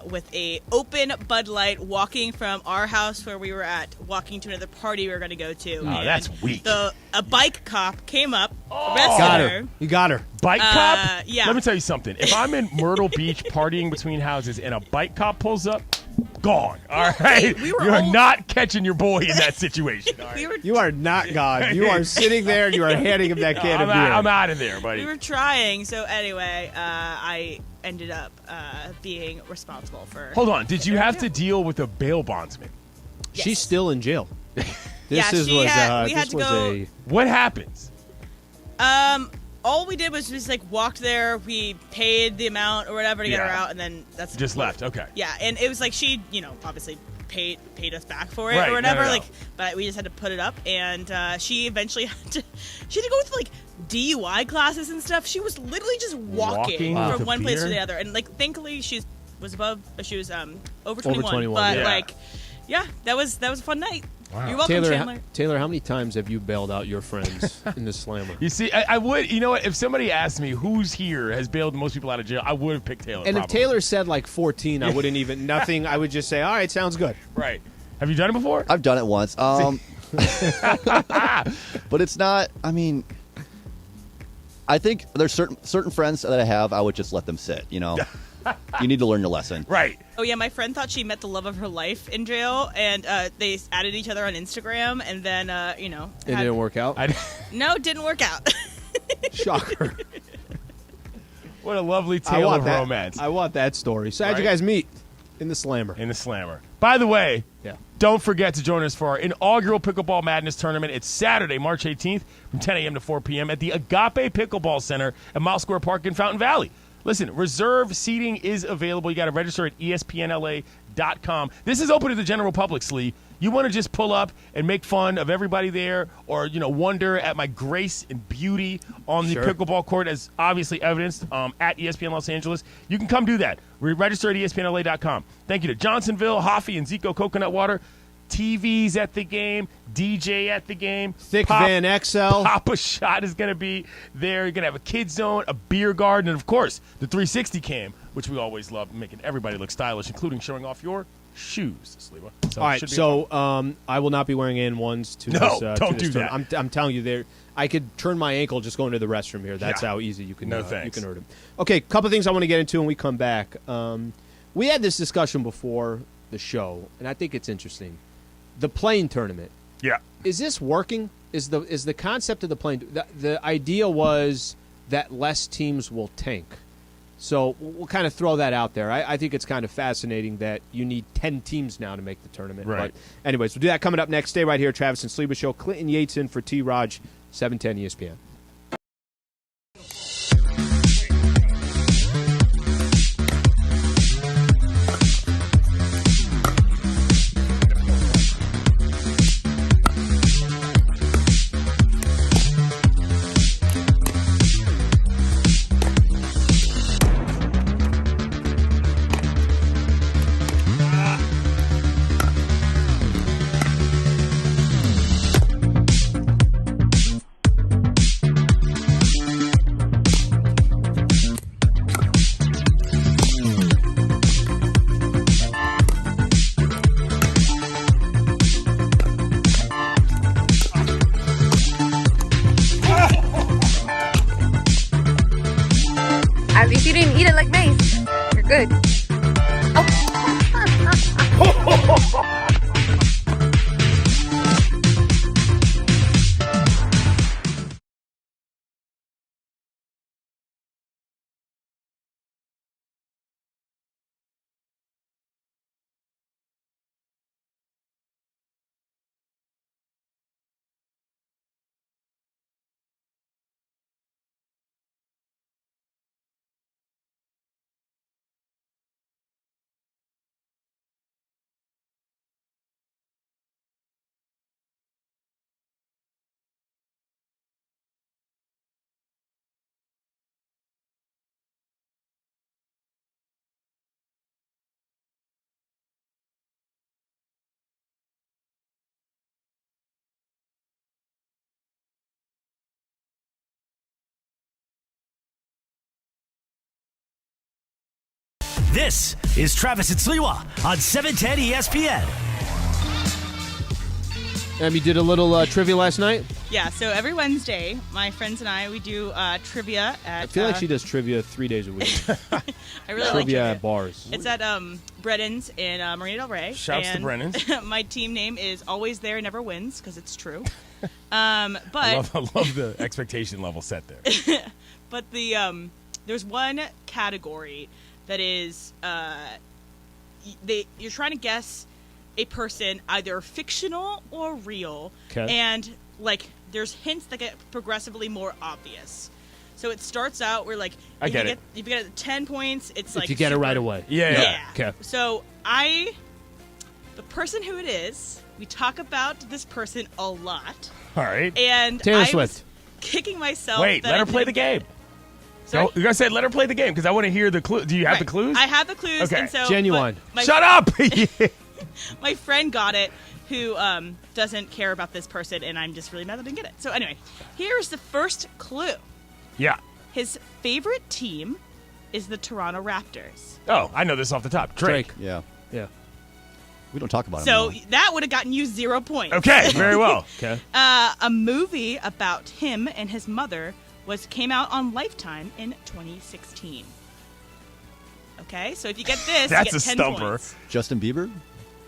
with a open Bud Light walking from our house where we were at, walking to another party we were going to go to. Oh, that's weak. A bike cop came up, Got her. You got her. Bike cop? Yeah. Let me tell you something. If I'm in Myrtle Beach partying between houses and a bike cop pulls up, gone. All right? You're not catching your boy in that situation. All right? You are not God. You are sitting there and you are handing him that can of beer. I'm out of there, buddy. We were trying. So anyway, I ended up being responsible for... Hold on. Did you have to deal with a bail bondsman? Yes. She's still in jail. We had to go... What happens? All we did was just walked there. We paid the amount or whatever to get her out, and then that's just left. Okay. Yeah, and it was she, obviously paid us back for it Right, or whatever. no. But we just had to put it up, and she eventually had to. She had to go through DUI classes and stuff. She was literally just walking from one place to the other, and thankfully she was over 21. But yeah, that was a fun night. Wow. You're welcome, Chandler. Taylor, how many times have you bailed out your friends in the slammer? You see, I would. You know what? If somebody asked me who's here has bailed most people out of jail, I would have picked Taylor. And probably. if Taylor said 14, I wouldn't even nothing. I would just say, all right, sounds good. Right. Have you done it before? I've done it once. But it's not. I mean, I think there's certain friends that I have. I would just let them sit. You need to learn your lesson. Right. Oh, yeah, my friend thought she met the love of her life in jail, and they added each other on Instagram, and then, It didn't work out? No, it didn't work out. Shocker. What a lovely tale of romance. I want that story. So how'd you guys meet? In the slammer. In the slammer. By the way, don't forget to join us for our inaugural Pickleball Madness tournament. It's Saturday, March 18th from 10 a.m. to 4 p.m. at the Agape Pickleball Center at Mile Square Park in Fountain Valley. Listen, reserve seating is available. You got to register at ESPNLA.com. This is open to the general public, Slee. You want to just pull up and make fun of everybody there or, wonder at my grace and beauty on the pickleball court as obviously evidenced at ESPN Los Angeles. You can come do that. Register at ESPNLA.com. Thank you to Johnsonville, Hoffy, and Zico Coconut Water. TVs at the game, DJ at the game. Thick Van XL. Papa Shot is going to be there. You're going to have a kid zone, a beer garden, and, of course, the 360 cam, which we always love, making everybody look stylish, including showing off your shoes, Sliwa. All right, so I will not be wearing A1s to this. Don't do that. I'm telling you, I could turn my ankle just going to the restroom here. That's how easy you can. No thanks. You can hurt him. Okay, a couple of things I want to get into when we come back. We had this discussion before the show, and I think it's interesting. The plane tournament. Yeah. Is this working? Is the concept of the plane? The idea was that less teams will tank. So we'll kind of throw that out there. I think it's kind of fascinating that you need 10 teams now to make the tournament. Right. But anyways, we'll do that coming up next. Stay right here, Travis and Sliwa Show. Clinton Yates in for T-Raj, 710 ESPN. At least you didn't eat it like Mace. You're good. Oh. This is Travis and Sliwa on 710 ESPN. You did a little trivia last night? Yeah, so every Wednesday, my friends and I, we do trivia at... I feel like she does trivia 3 days a week. I really like trivia trivia. at bars. It's at Brennan's in Marina Del Rey. Shouts to Brennan's. My team name is Always There, Never Wins, because it's true. But I love the expectation level set there. But there's one category that is you're trying to guess a person, either fictional or real, and there's hints that get progressively more obvious. So it starts out where if you get 10 points, it's if you get it right away. Yeah. Okay. So the person who it is, we talk about this person a lot. All right. And Taylor I Swift. was kicking myself. Wait, let her play the game. Sorry? So, you gotta say let her play the game because I want to hear the clue. Do you have the clues? I have the clues. Okay. And so, Genuine. Shut up! My friend got it, who doesn't care about this person, and I'm just really mad that I didn't get it. So anyway, here's the first clue. Yeah. His favorite team is the Toronto Raptors. Oh, I know this off the top. Drake. Yeah. Yeah. We don't talk about him. So that would have gotten you 0 points. Okay, very well. Okay. A movie about him and his mother came out on Lifetime in 2016. Okay, so if you get this, that's you get a 10 stumper. points. Justin Bieber?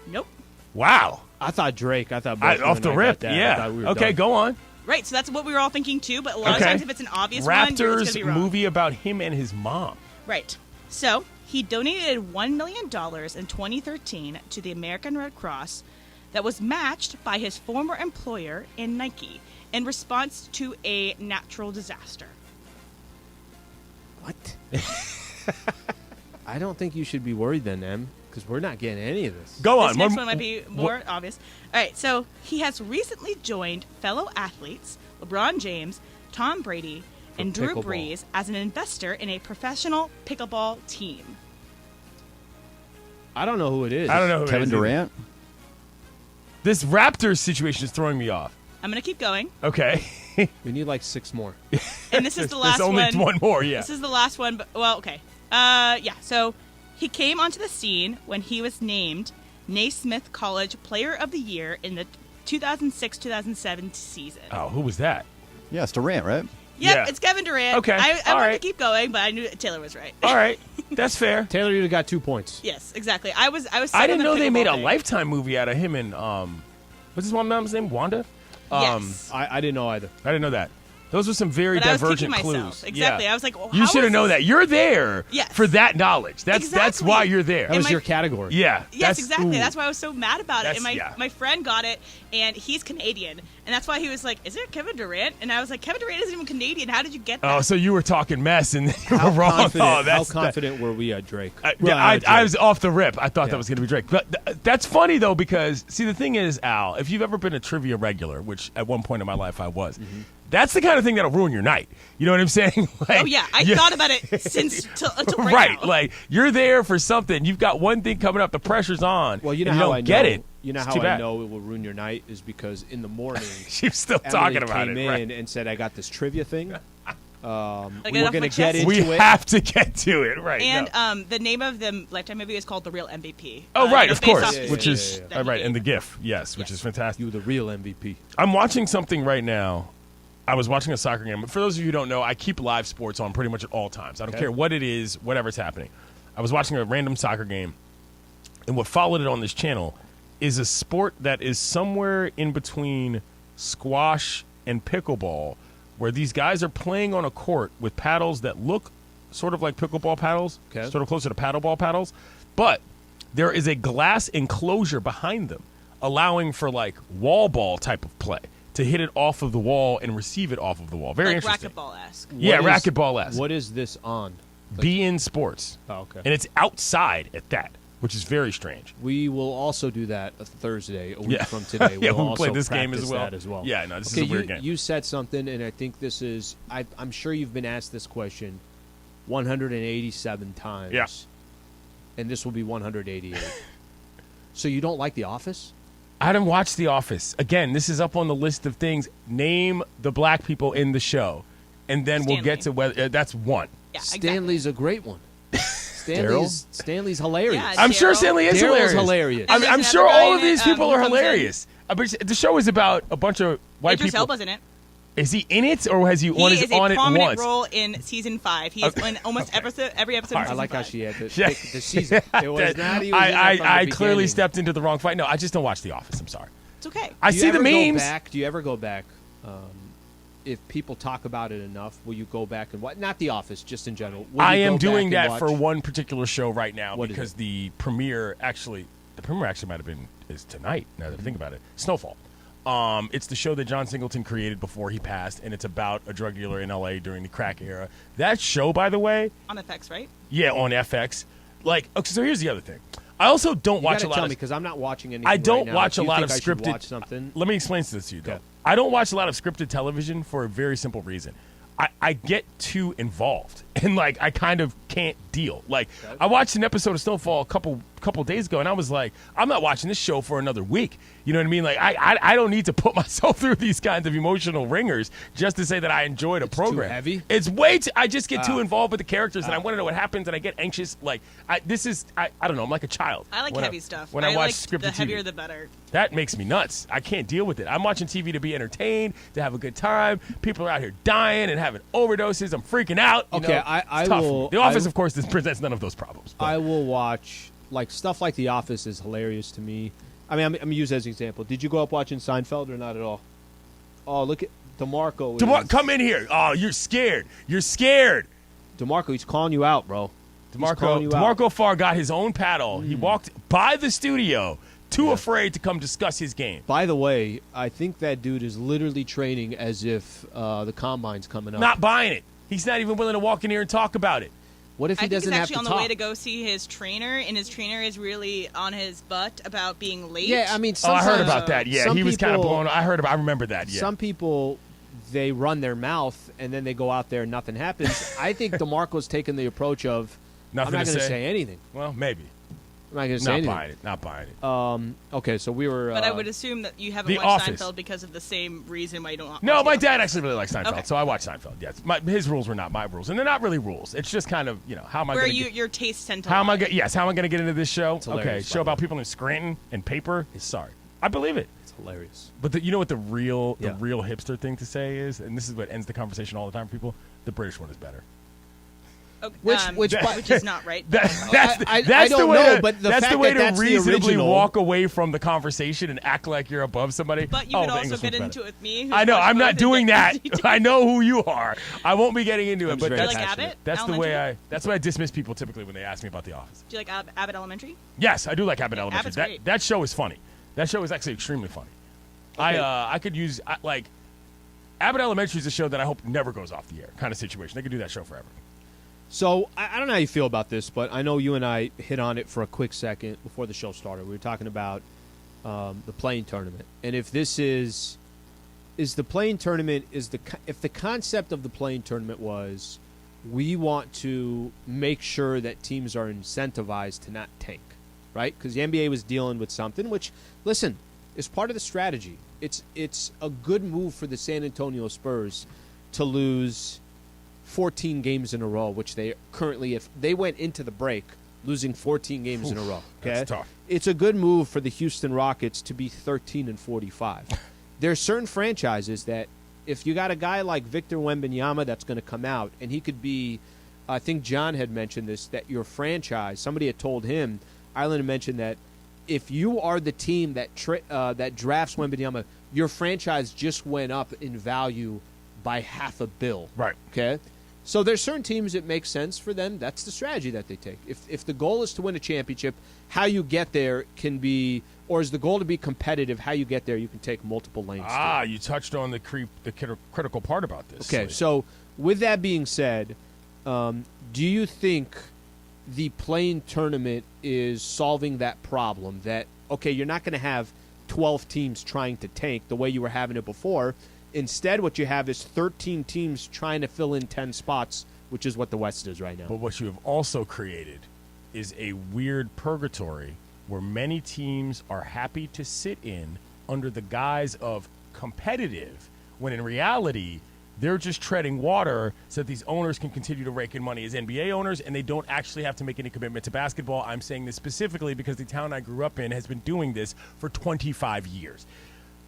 Nope. Wow. I thought Drake. I thought Off the rip. I thought we were Okay, done. go on. Right, so that's what we were all thinking too, but a lot of times if it's an obvious one, it's going to be Raptors wrong. movie about him and his mom. Right. So he donated $1 million in 2013 to the American Red Cross that was matched by his former employer in Nike in response to a natural disaster. What? I don't think you should be worried then, Em, because we're not getting any of this. Go on. This next one might be more obvious. All right, so he has recently joined fellow athletes LeBron James, Tom Brady, and Drew pickleball. Brees as an investor in a professional pickleball team. I don't know who it is. I don't know who Kevin it is. Durant? This Raptors situation is throwing me off. I'm going to keep going. Okay. We need 6 more. And this is the last There's only one more, yeah. This is the last one, but, well, okay. Yeah, so he came onto the scene when he was named Naismith College Player of the Year in the 2006-2007 season. Oh, who was that? Yeah, it's Durant, right? Yep, Yeah. it's Kevin Durant. Okay, I all wanted right. to keep going, but I knew Taylor was right. All right. That's fair. Taylor, you got 2 points. Yes, exactly. I was. I didn't know they made a thing. Lifetime movie out of him and, what's his mom's name? Wanda? Yes. I didn't know either. I didn't know that. Those were some very But I was divergent kicking clues. myself. Exactly. Yeah. I was like, well, you how should have is known this- that. You're there Yes. for that knowledge. That's Exactly. why you're there. That was my- your category. Yeah. Yes, that's- exactly. ooh. That's why I was so mad about it. And That's- my friend got it, and he's Canadian, and that's why he was like, "Is it Kevin Durant?" And I was like, "Kevin Durant isn't even Canadian. How did you get that?" Oh, so you were talking mess and you were wrong. Confident, Oh, how that's confident were we at Drake? I was off the rip. I thought Yeah. that was going to be Drake. But that's funny, though, because, see, the thing is, Al, if you've ever been a trivia regular, which at one point in my life I was, that's the kind of thing that'll ruin your night. You know what I'm saying? Oh yeah, I thought about it since until right now. Like, you're there for something. You've got one thing coming up. The pressure's on. Well, you know and how don't I get know. it. You know It's how too I bad. know it will ruin your night is because in the morning She's still Emily talking about came it. in Right. and said, "I got this trivia thing." get We it were off going my to get chest? into We it. have to get to it, right? And no. the name of the Lifetime movie is called The Real MVP. Oh, right, of based course. off the Which speech is, that he right, gave. and the GIF, yes, which is fantastic. You the real MVP. I'm watching something right now. I was watching a soccer game. For those of you who don't know, I keep live sports on pretty much at all times. I don't care what it is, whatever's happening. I was watching a random soccer game, and what followed it on this channel is a sport that is somewhere in between squash and pickleball, where these guys are playing on a court with paddles that look sort of like pickleball paddles, sort of closer to paddleball paddles, but there is a glass enclosure behind them, allowing for like wall ball type of play to hit it off of the wall and receive it off of the wall. Very like interesting. racquetball-esque. Yeah, What is- racquetball-esque. What is this on? Be in sports. Oh, okay. And it's outside at that, which is very strange. We will also do that a Thursday, a week Yeah. from today. Yeah, we'll we'll play also this game as practice well. that as well. Yeah, no, this is Okay, a weird game. You said something, and I think this is. I'm sure you've been asked this question 187 times. Yeah. And this will be 188. So you don't like The Office? I didn't watch The Office. Again, this is up on the list of things. Name the black people in the show, and then we'll get to whether that's one. Yeah, Stanley's a great one. Stanley's hilarious. Yeah, I'm sure Daryl. Stanley is Daryl's hilarious. hilarious. And I'm there's sure another guy all in of these it, people who are comes in. hilarious. But the show is about a bunch of white Idris people. Elba's in it. Is he in it, or has he He on, is his, a on it prominent once? role in season 5. He is in almost every episode. All right, of I season like how 5. she had to Yeah. pick the season. It was not he was in I there from the clearly beginning. stepped into the wrong fight. No, I just don't watch The Office. I'm sorry. It's okay. I Do you see the ever go memes. back? Do you ever go back? If people talk about it enough, will you go back and watch? Not The Office, just in general. Will I you am go doing back and that for watch? one particular show right now What is because it? the premiere actually might have been is tonight. Now that I think about it, Snowfall. It's the show that John Singleton created before he passed, and it's about a drug dealer in L.A. during the crack era. That show, by the way, On FX, right? yeah, on FX. Like, okay, so here's the other thing. I also don't You watch gotta a lot tell of me because I'm not watching anything. I don't right now. watch Do a you lot of think I should scripted. Watch something. Let me explain this to you, though. Okay. I don't watch a lot of scripted television for a very simple reason. I get too involved, and like I kind of can't deal. Like I watched an episode of Snowfall a couple days ago, and I was like, I'm not watching this show for another week. You know what I mean? Like I don't need to put myself through these kinds of emotional ringers just to say that I enjoyed a program. Too heavy? It's way too. I just get too involved with the characters, and I want to know what happens, and I get anxious. Like I don't know. I'm like a child. I like when heavy stuff. When I watch like scripted the heavier TV. the better. That makes me nuts. I can't deal with it. I'm watching TV to be entertained, to have a good time. People are out here dying and having overdoses. I'm freaking out. You Okay, know? I It's tough. will- The Office, I- of course, presents none of those problems. But I will watch like stuff like The Office is hilarious to me. I mean, I'm gonna use as an example. Did you grow up watching Seinfeld or not at all? Oh, look at DeMarco. Come in here. Oh, you're scared. You're scared. DeMarco, he's calling you out, bro. He's calling you out. DeMarco Farr got his own paddle. He walked by the studio, too afraid to come discuss his game. By the way, I think that dude is literally training as if the combine's coming up. Not buying it. He's not even willing to walk in here and talk about it. What if he I think doesn't he's have actually to on talk? the way to go see his trainer, and his trainer is really on his butt about being late. Yeah, I mean, Oh, I heard sometimes- about that. Yeah, some he was kind of people- blown. I remember that. Yeah. Some people, they run their mouth and then they go out there and nothing happens. I think DeMarco's taking the approach of Nothing I'm not to going to say? say anything. Well, maybe. I'm not going to say Not anything. buying it. Not buying it. Okay, so we were. But I would assume that you haven't The watched Office. Seinfeld because of the same reason why you don't watch No, The my Office. dad actually really likes Seinfeld, Okay. so I watch Seinfeld. Yes, his rules were not my rules, and they're not really rules. It's just kind of how am I Where going to your tastes tend to how am I lie. how am I going to get into this show? It's hilarious, Okay, by show the about way. people in Scranton and paper. Sorry, I believe it. It's hilarious. But you know what the real Yeah. hipster thing to say is, and this is what ends the conversation all the time for people: the British one is better. Okay, Which is not right. That's I the don't way know, to, but the that's fact the way that to that's the reasonably original- walk away from the conversation and act like you're above somebody. But you Oh, could the also English get one's into better. it with me. who's I know. much I'm more not doing that. than- I know who you are. I won't be getting into it. I'm But very that's, like passionate. Abbott? that's the way Elementary? that's why I dismiss people typically when they ask me about The Office. Do you like Abbott Elementary? Yes, I do like Abbott Elementary. Abbott's That great. that show is funny. That show is actually extremely funny. I could use like Abbott Elementary is a show that I hope never goes off the air. Kind of situation. They could do that show forever. So I don't know how you feel about this, but I know you and I hit on it for a quick second before the show started. We were talking about the playing tournament, and if this is the playing tournament if the concept of the playing tournament was we want to make sure that teams are incentivized to not tank, right? Because the NBA was dealing with something which, listen, is part of the strategy. It's a good move for the San Antonio Spurs to lose 14 games in a row, which they currently, if they went into the break losing 14 games in a row. Okay, that's tough. It's a good move for the Houston Rockets to be 13-45. There are certain franchises that if you got a guy like Victor Wembanyama that's going to come out and he could be, I think John had mentioned this, that your franchise, somebody had told him, Ireland had mentioned that if you are the team that that drafts Wembanyama, your franchise just went up in value by $500 million. Right. Okay. So there's certain teams it makes sense for them. That's the strategy that they take. If the goal is to win a championship, how you get there can be, or is the goal to be competitive? How you get there, you can take multiple lanes. to. You touched on the critical part about this. Okay, so with that being said, do you think the playing tournament is solving that problem? That, okay, you're not going to have 12 teams trying to tank the way you were having it before. Instead, what you have is 13 teams trying to fill in 10 spots, which is what the West is right now. But what you have also created is a weird purgatory where many teams are happy to sit in under the guise of competitive, when in reality, they're just treading water so that these owners can continue to rake in money as NBA owners, and they don't actually have to make any commitment to basketball. I'm saying this specifically because the town I grew up in has been doing this for 25 years.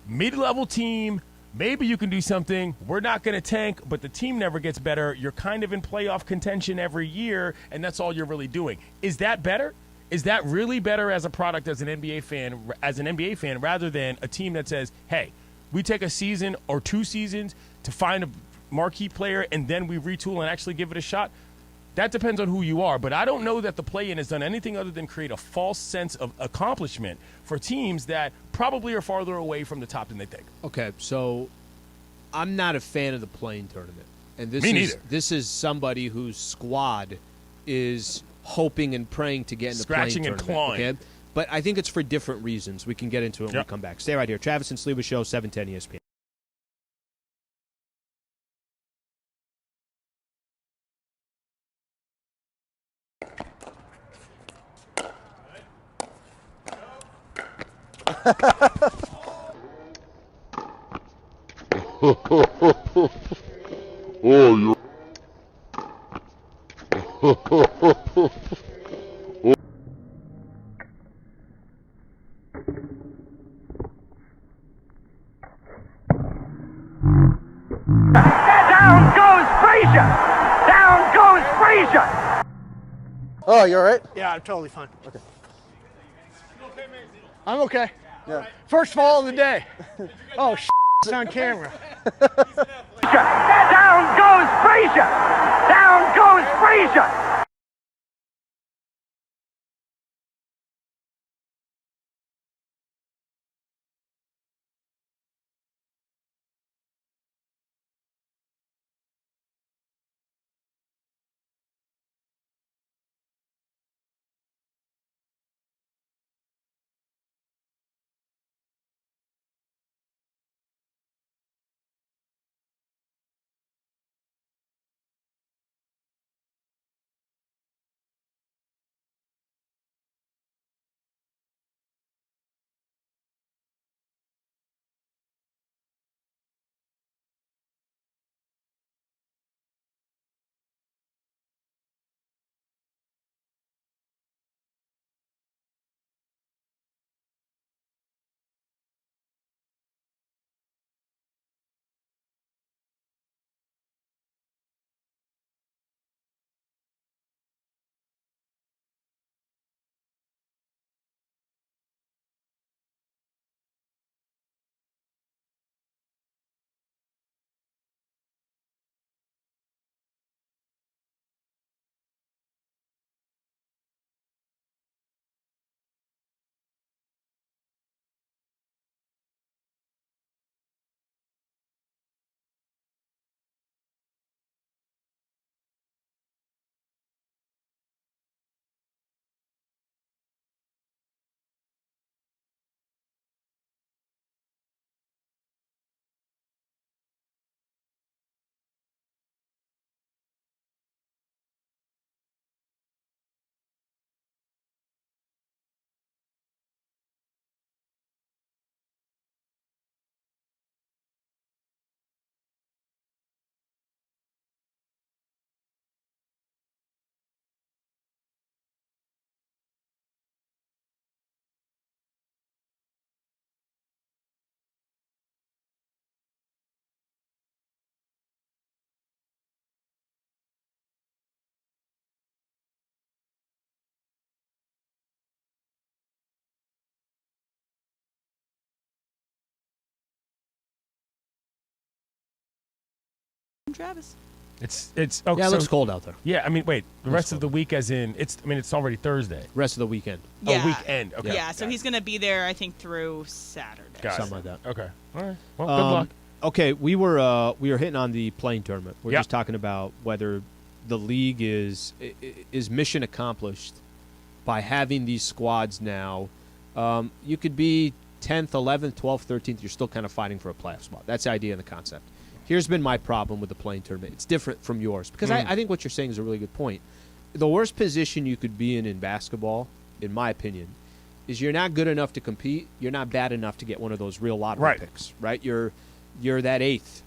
Mid-level team, maybe you can do something. We're not going to tank, but the team never gets better. You're kind of in playoff contention every year, and that's all you're really doing. Is that better? Is that really better as a product as an NBA fan, rather than a team that says, hey, we take a season or 2 seasons to find a marquee player and then we retool and actually give it a shot? That depends on who you are, but I don't know that the play-in has done anything other than create a false sense of accomplishment for teams that probably are farther away from the top than they think. Okay, so I'm not a fan of the play-in tournament. And Me neither. This is somebody whose squad is hoping and praying to get in the play-in Scratching and tournament. clawing. Okay? But I think it's for different reasons. We can get into it when we come back. Stay right here. Travis and Sliwa Show, 710 ESPN. Down goes Frazier! Down goes Frazier! Oh, you all right? Yeah, I'm totally fine. Okay. I'm okay. Yeah. First fall of the day. Oh, it's on camera. Down goes Frazier! Down goes Frazier! Travis. It's Yeah, it looks cold out there. Yeah, I mean, wait, the rest of the week, as in it's already Thursday. Rest of the weekend. Yeah. Oh, weekend. Okay. Yeah, so he's going to be there, I think, through Saturday. Something like that. Okay. All right. Well, good luck. Okay, we were hitting on the play-in tournament. We're Yep. just talking about whether the league is mission accomplished by having these squads now. You could be 10th, 11th, 12th, 13th. You're still kind of fighting for a playoff spot. That's the idea and the concept. Here's been my problem with the play-in tournament. It's different from yours because I think what you're saying is a really good point. The worst position you could be in basketball, in my opinion, is you're not good enough to compete. You're not bad enough to get one of those real lottery picks, right? You're that 8th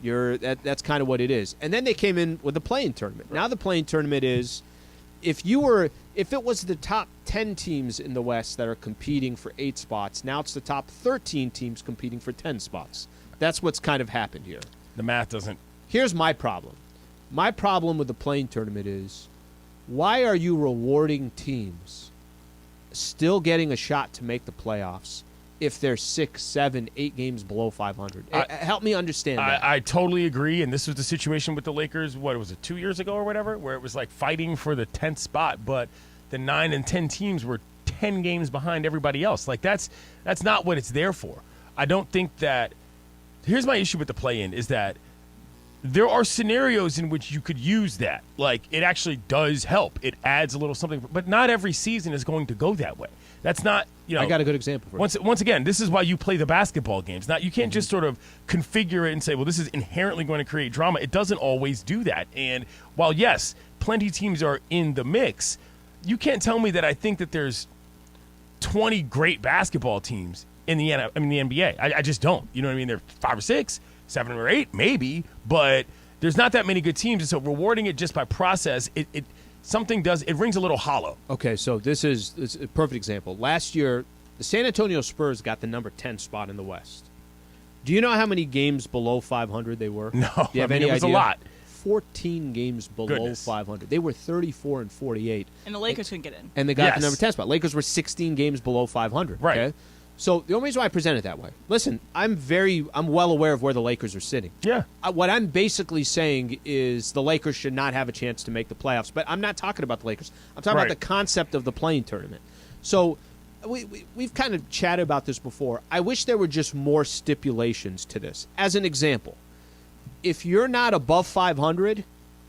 That's kind of what it is. And then they came in with the play-in tournament. Now the play-in tournament is if it was the top 10 teams in the West that are competing for 8 spots, now it's the top 13 teams competing for 10 spots. That's what's kind of happened here. The math doesn't. Here's my problem. My problem with the play-in tournament is, why are you rewarding teams still getting a shot to make the playoffs if they're 6, 7, 8 games below 500? Help me understand that. I totally agree, and this was the situation with the Lakers, what was it, 2 years ago or whatever, where it was like fighting for the 10th spot, but the 9 and 10 teams were 10 games behind everybody else. Like, that's not what it's there for. I don't think that – here's my issue with the play-in is that there are scenarios in which you could use that. Like, it actually does help. It adds a little something. But not every season is going to go that way. That's not, I got a good example for you. Once again, this is why you play the basketball games. You can't just sort of configure it and say, well, this is inherently going to create drama. It doesn't always do that. And while, yes, plenty of teams are in the mix, you can't tell me that I think that there's 20 great basketball teams in the NBA. I just don't. You know what I mean? There are 5 or 6. 7 or 8, maybe, but there's not that many good teams, and so rewarding it just by process, it rings a little hollow. Okay, so this is a perfect example. Last year, the San Antonio Spurs got the number 10 spot in the West. Do you know how many games below 500 they were? No, Do you have any it was idea? a lot. 14 games below 500. They were 34 and 48. And the Lakers couldn't get in. And they got the number 10 spot. Lakers were 16 games below 500. Right. Okay? So the only reason why I present it that way, listen, I'm well aware of where the Lakers are sitting. Yeah. What I'm basically saying is the Lakers should not have a chance to make the playoffs. But I'm not talking about the Lakers. I'm talking about the concept of the play-in tournament. So we've kind of chatted about this before. I wish there were just more stipulations to this. As an example, if you're not above 500,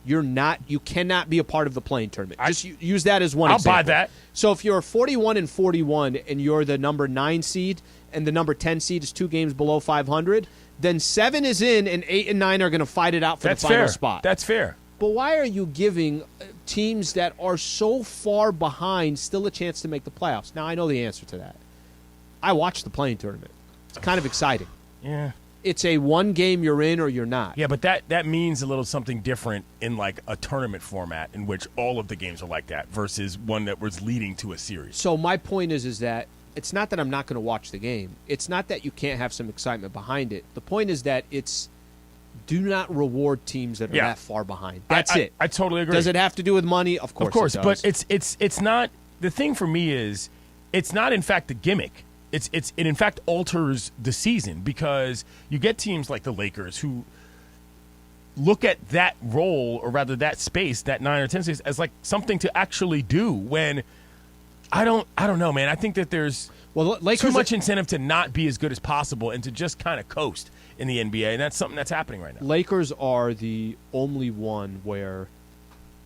you cannot be a part of the play-in tournament. Just use that as one example. I'll buy that. So if you're 41 and 41 and you're the number 9 seed and the number 10 seed is 2 games below 500, then 7 is in and 8 and 9 are going to fight it out for the final spot. That's fair. But why are you giving teams that are so far behind still a chance to make the playoffs? Now, I know the answer to that. I watched the play-in tournament. It's kind of exciting. Yeah. It's a one game you're in or you're not. Yeah, but that means a little something different in like a tournament format in which all of the games are like that versus one that was leading to a series. So my point is that it's not that I'm not going to watch the game. It's not that you can't have some excitement behind it. The point is that do not reward teams that are that far behind. That's it. I totally agree. Does it have to do with money? Of course it does. But it's not. The thing for me is it's not in fact the gimmick. It in fact alters the season because you get teams like the Lakers who look at that role, or rather that space, that 9 or 10 space, as like something to actually do. When I don't know, man. I think that there's too much incentive to not be as good as possible and to just kind of coast in the NBA, and that's something that's happening right now. Lakers are the only one where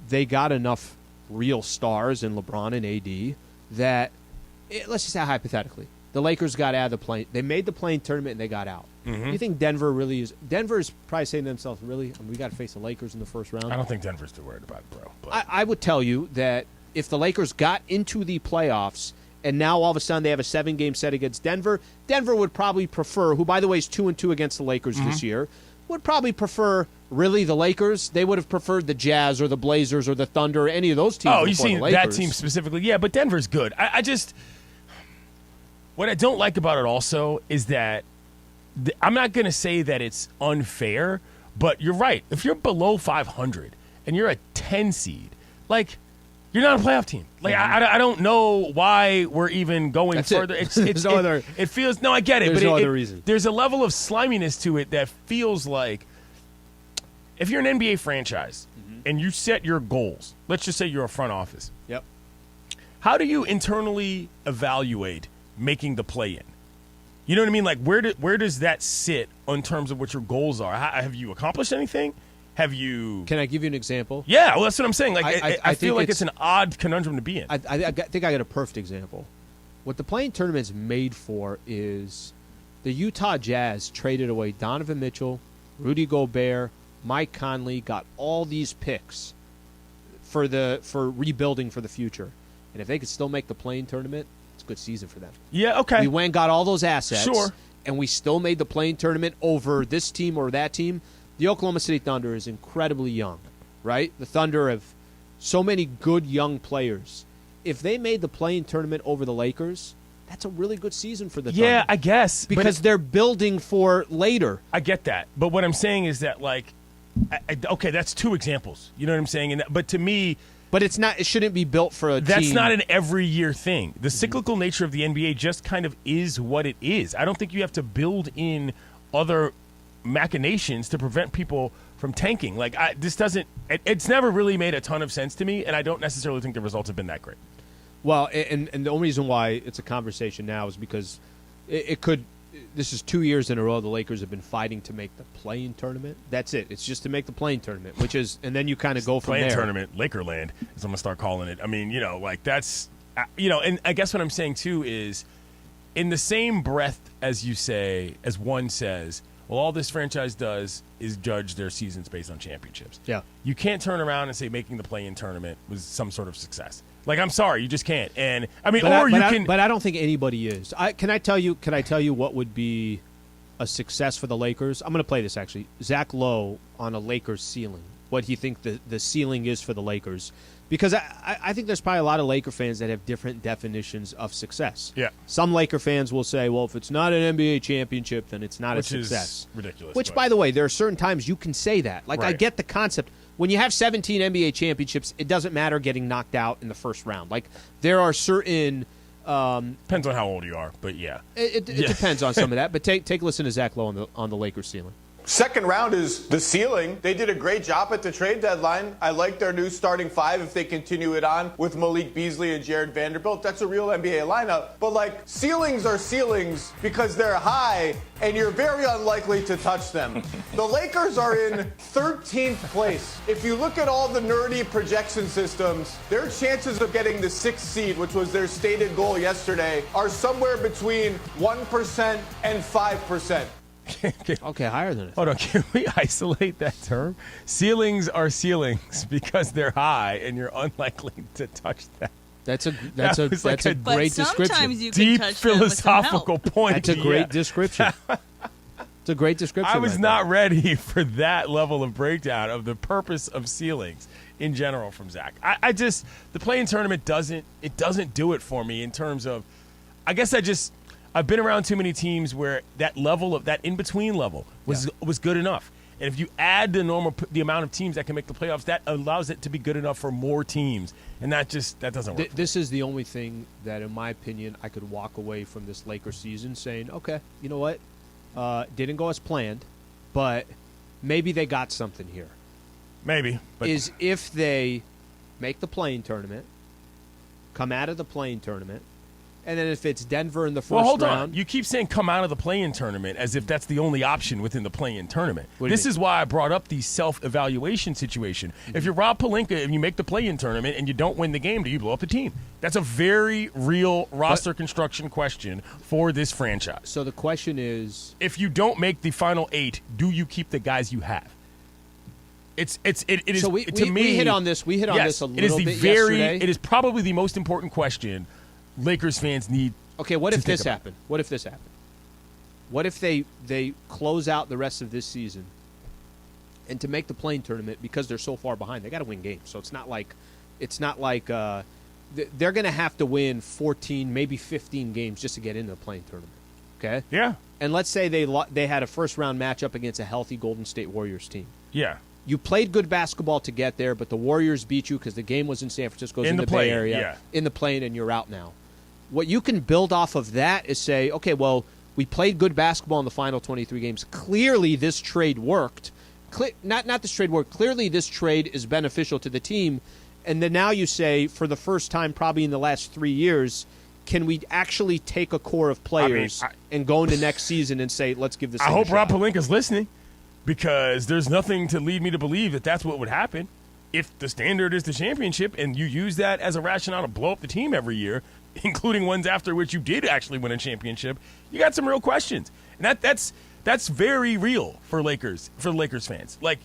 they got enough real stars in LeBron and AD that let's just say hypothetically. The Lakers got out of the play. They made the play-in tournament and they got out. Mm-hmm. You think Denver really is? Denver's probably saying to themselves, "Really, we got to face the Lakers in the first round." I don't think Denver's too worried about it, bro. But I would tell you that if the Lakers got into the playoffs and now all of a sudden they have a 7-game set against Denver, Denver would probably prefer, who by the way is 2-2 against the Lakers this year, would probably prefer really the Lakers. They would have preferred the Jazz or the Blazers or the Thunder or any of those teams. Oh, you see that team specifically? Yeah, but Denver's good. I just. What I don't like about it also is that I'm not going to say that it's unfair, but you're right. If you're below 500 and you're a 10 seed, like, you're not a playoff team. Like, I don't know why we're even going further. It feels, no, I get it. There's but no other reason. There's a level of sliminess to it that feels like if you're an NBA franchise and you set your goals, let's just say you're a front office. Yep. How do you internally evaluate making the play-in? You know what I mean? Like, where does that sit in terms of what your goals are? Have you accomplished anything? Have you? Can I give you an example? Yeah, well, that's what I'm saying. Like, I feel like it's an odd conundrum to be in. I think I got a perfect example. What the play-in tournament's made for is the Utah Jazz traded away Donovan Mitchell, Rudy Gobert, Mike Conley, got all these picks for rebuilding for the future. And if they could still make the play-in tournament, it's a good season for them. Yeah, okay. We went and got all those assets. Sure. And we still made the play-in tournament over this team or that team. the Oklahoma City Thunder is incredibly young, right? The Thunder have so many good young players. If they made the play-in tournament over the Lakers, that's a really good season for the Thunder. Yeah, I guess. Because they're building for later. I get that. But what I'm saying is that, like, okay, that's two examples. You know what I'm saying? But to me... But it's not. It shouldn't be built for a team. That's not an every year thing. The cyclical nature of the NBA just kind of is what it is. I don't think you have to build in other machinations to prevent people from tanking. Like, this doesn't. It's never really made a ton of sense to me, and I don't necessarily think the results have been that great. Well, and the only reason why it's a conversation now is because it could. This is 2 years in a row the Lakers have been fighting to make the play-in tournament. That's it. It's just to make the play-in tournament, which is, and then you kind of go from there. Play-in tournament, Lakerland, is what I'm going to start calling it. I mean, like that's, and I guess what I'm saying too is, in the same breath as you say, as one says, well, all this franchise does is judge their seasons based on championships. Yeah. You can't turn around and say making the play-in tournament was some sort of success. Like, I'm sorry, you just can't. And I mean, but But I don't think anybody is. Can I tell you what would be a success for the Lakers? I'm going to play this actually. Zach Lowe on a Lakers ceiling. What he think the ceiling is for the Lakers? Because I think there's probably a lot of Laker fans that have different definitions of success. Yeah. Some Laker fans will say, well, if it's not an NBA championship, then it's not a success. Which is ridiculous. Which, by the way, there are certain times you can say that. Like, right. I get the concept. When you have 17 NBA championships, it doesn't matter getting knocked out in the first round. Like, there are certain... depends on how old you are, but yeah. It depends on some of that. But take a listen to Zach Lowe on the Lakers ceiling. Second round is the ceiling. They did a great job at the trade deadline. I like their new starting five if they continue it on with Malik Beasley and Jared Vanderbilt. That's a real NBA lineup. But, like, ceilings are ceilings because they're high and you're very unlikely to touch them. The Lakers are in 13th place. If you look at all the nerdy projection systems, their chances of getting the 6th seed, which was their stated goal yesterday, are somewhere between 1% and 5%. Okay, higher than it. Hold on, can we isolate that term? Ceilings are ceilings because they're high and you're unlikely to touch them. That's a great description. Sometimes you can Deep touch them with some philosophical help. point. That's a great description. It's a great description. I was not ready for that level of breakdown of the purpose of ceilings in general from Zach. I just, the play-in tournament doesn't do it for me in terms of, I guess I've been around too many teams where that level of that in-between level was good enough. And if you add the amount of teams that can make the playoffs, that allows it to be good enough for more teams. And that doesn't work. This is the only thing that, in my opinion, I could walk away from this Lakers season saying, okay, you know what? Didn't go as planned, but maybe they got something here. Maybe. But is if they make the play-in tournament, come out of the play-in tournament, and then if it's Denver in the first round. Well, hold on. You keep saying come out of the play-in tournament as if that's the only option within the play-in tournament. This is why I brought up the self-evaluation situation. Mm-hmm. If you're Rob Pelinka and you make the play-in tournament and you don't win the game, do you blow up the team? That's a very real roster construction question for this franchise. So the question is, if you don't make the final 8, do you keep the guys you have? It is so we hit on this. We hit on this a little bit yesterday. It is probably the most important question Lakers fans need. Okay, what if this happened? What if this happened? What if they close out the rest of this season, and to make the play-in tournament, because they're so far behind, they got to win games. So it's not like they're going to have to win 14, maybe 15 games just to get into the play-in tournament. Okay. Yeah. And let's say they had a first-round matchup against a healthy Golden State Warriors team. Yeah. You played good basketball to get there, but the Warriors beat you because the game was in San Francisco, in the Bay Area, in the play-in, and you're out now. What you can build off of that is say, okay, well, we played good basketball in the final 23 games. Clearly, this trade worked. Not this trade worked. Clearly, this trade is beneficial to the team. And then now you say, for the first time probably in the last 3 years, can we actually take a core of players and go into next season and say, let's give this a shot? I hope Rob Pelinka's listening, because there's nothing to lead me to believe that that's what would happen. If the standard is the championship and you use that as a rationale to blow up the team every year, including ones after which you did actually win a championship, you got some real questions. And that's very real for Lakers fans. Like,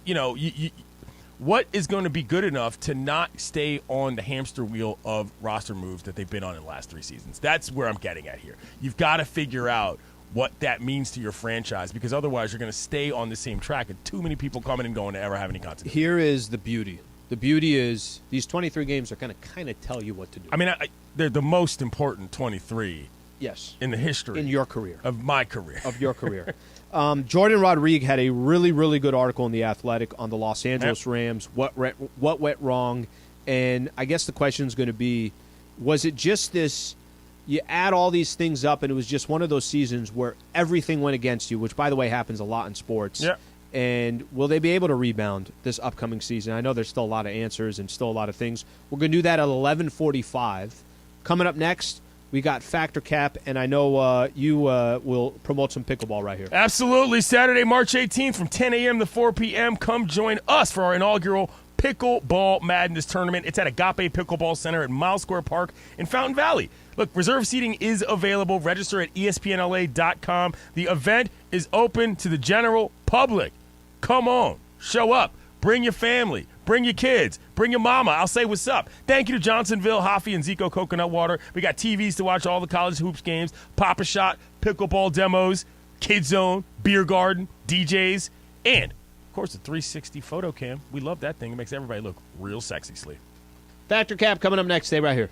what is going to be good enough to not stay on the hamster wheel of roster moves that they've been on in the last 3 seasons? That's where I'm getting at here. You've got to figure out what that means to your franchise, because otherwise you're going to stay on the same track and too many people coming and going to ever have any continuity. Here is the beauty. The beauty is these 23 games are going to kind of tell you what to do. I mean, they're the most important 23 in the history. In your career. Of my career. Of your career. Jordan Rodriguez had a really, really good article in The Athletic on the Los Angeles Rams, what went wrong. And I guess the question is going to be, was it just this, you add all these things up and it was just one of those seasons where everything went against you, which, by the way, happens a lot in sports. Yeah. And will they be able to rebound this upcoming season? I know there's still a lot of answers and still a lot of things. We're going to do that at 11:45. Coming up next, we got Factor Cap, and I know you will promote some pickleball right here. Absolutely. Saturday, March 18th from 10 a.m. to 4 p.m. Come join us for our inaugural Pickleball Madness tournament. It's at Agape Pickleball Center at Miles Square Park in Fountain Valley. Look, reserve seating is available. Register at ESPNLA.com. The event is open to the general public. Come on. Show up. Bring your family. Bring your kids. Bring your mama. I'll say what's up. Thank you to Johnsonville, Hoffy, and Zico Coconut Water. We got TVs to watch all the college hoops games, Pop-A-Shot, pickleball demos, Kids Zone, beer garden, DJs, and, of course, the 360 photo cam. We love that thing. It makes everybody look real sexy, Slee. Factor Cap coming up next. Stay right here.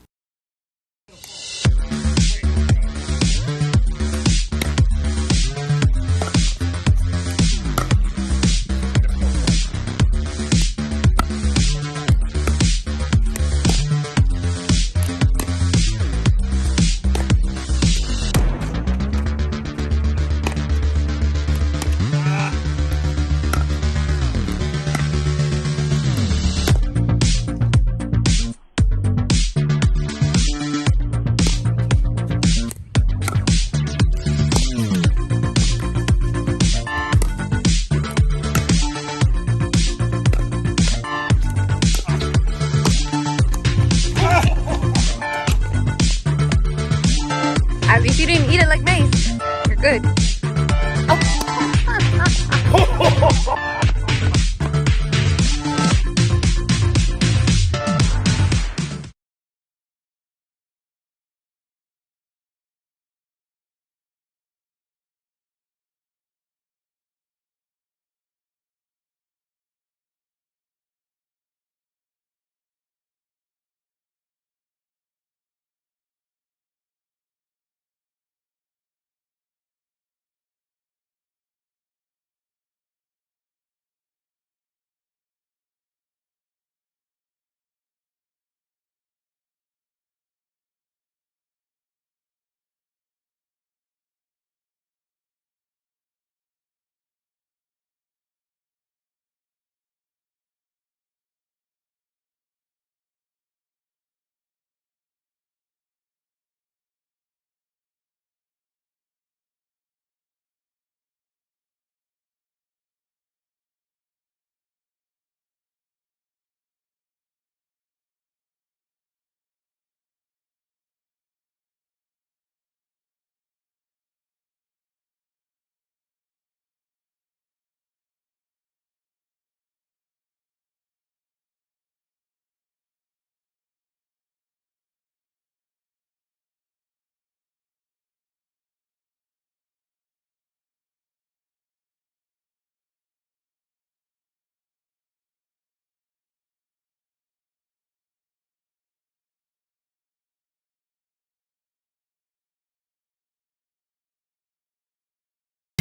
At least you didn't eat it like Mace. You're good.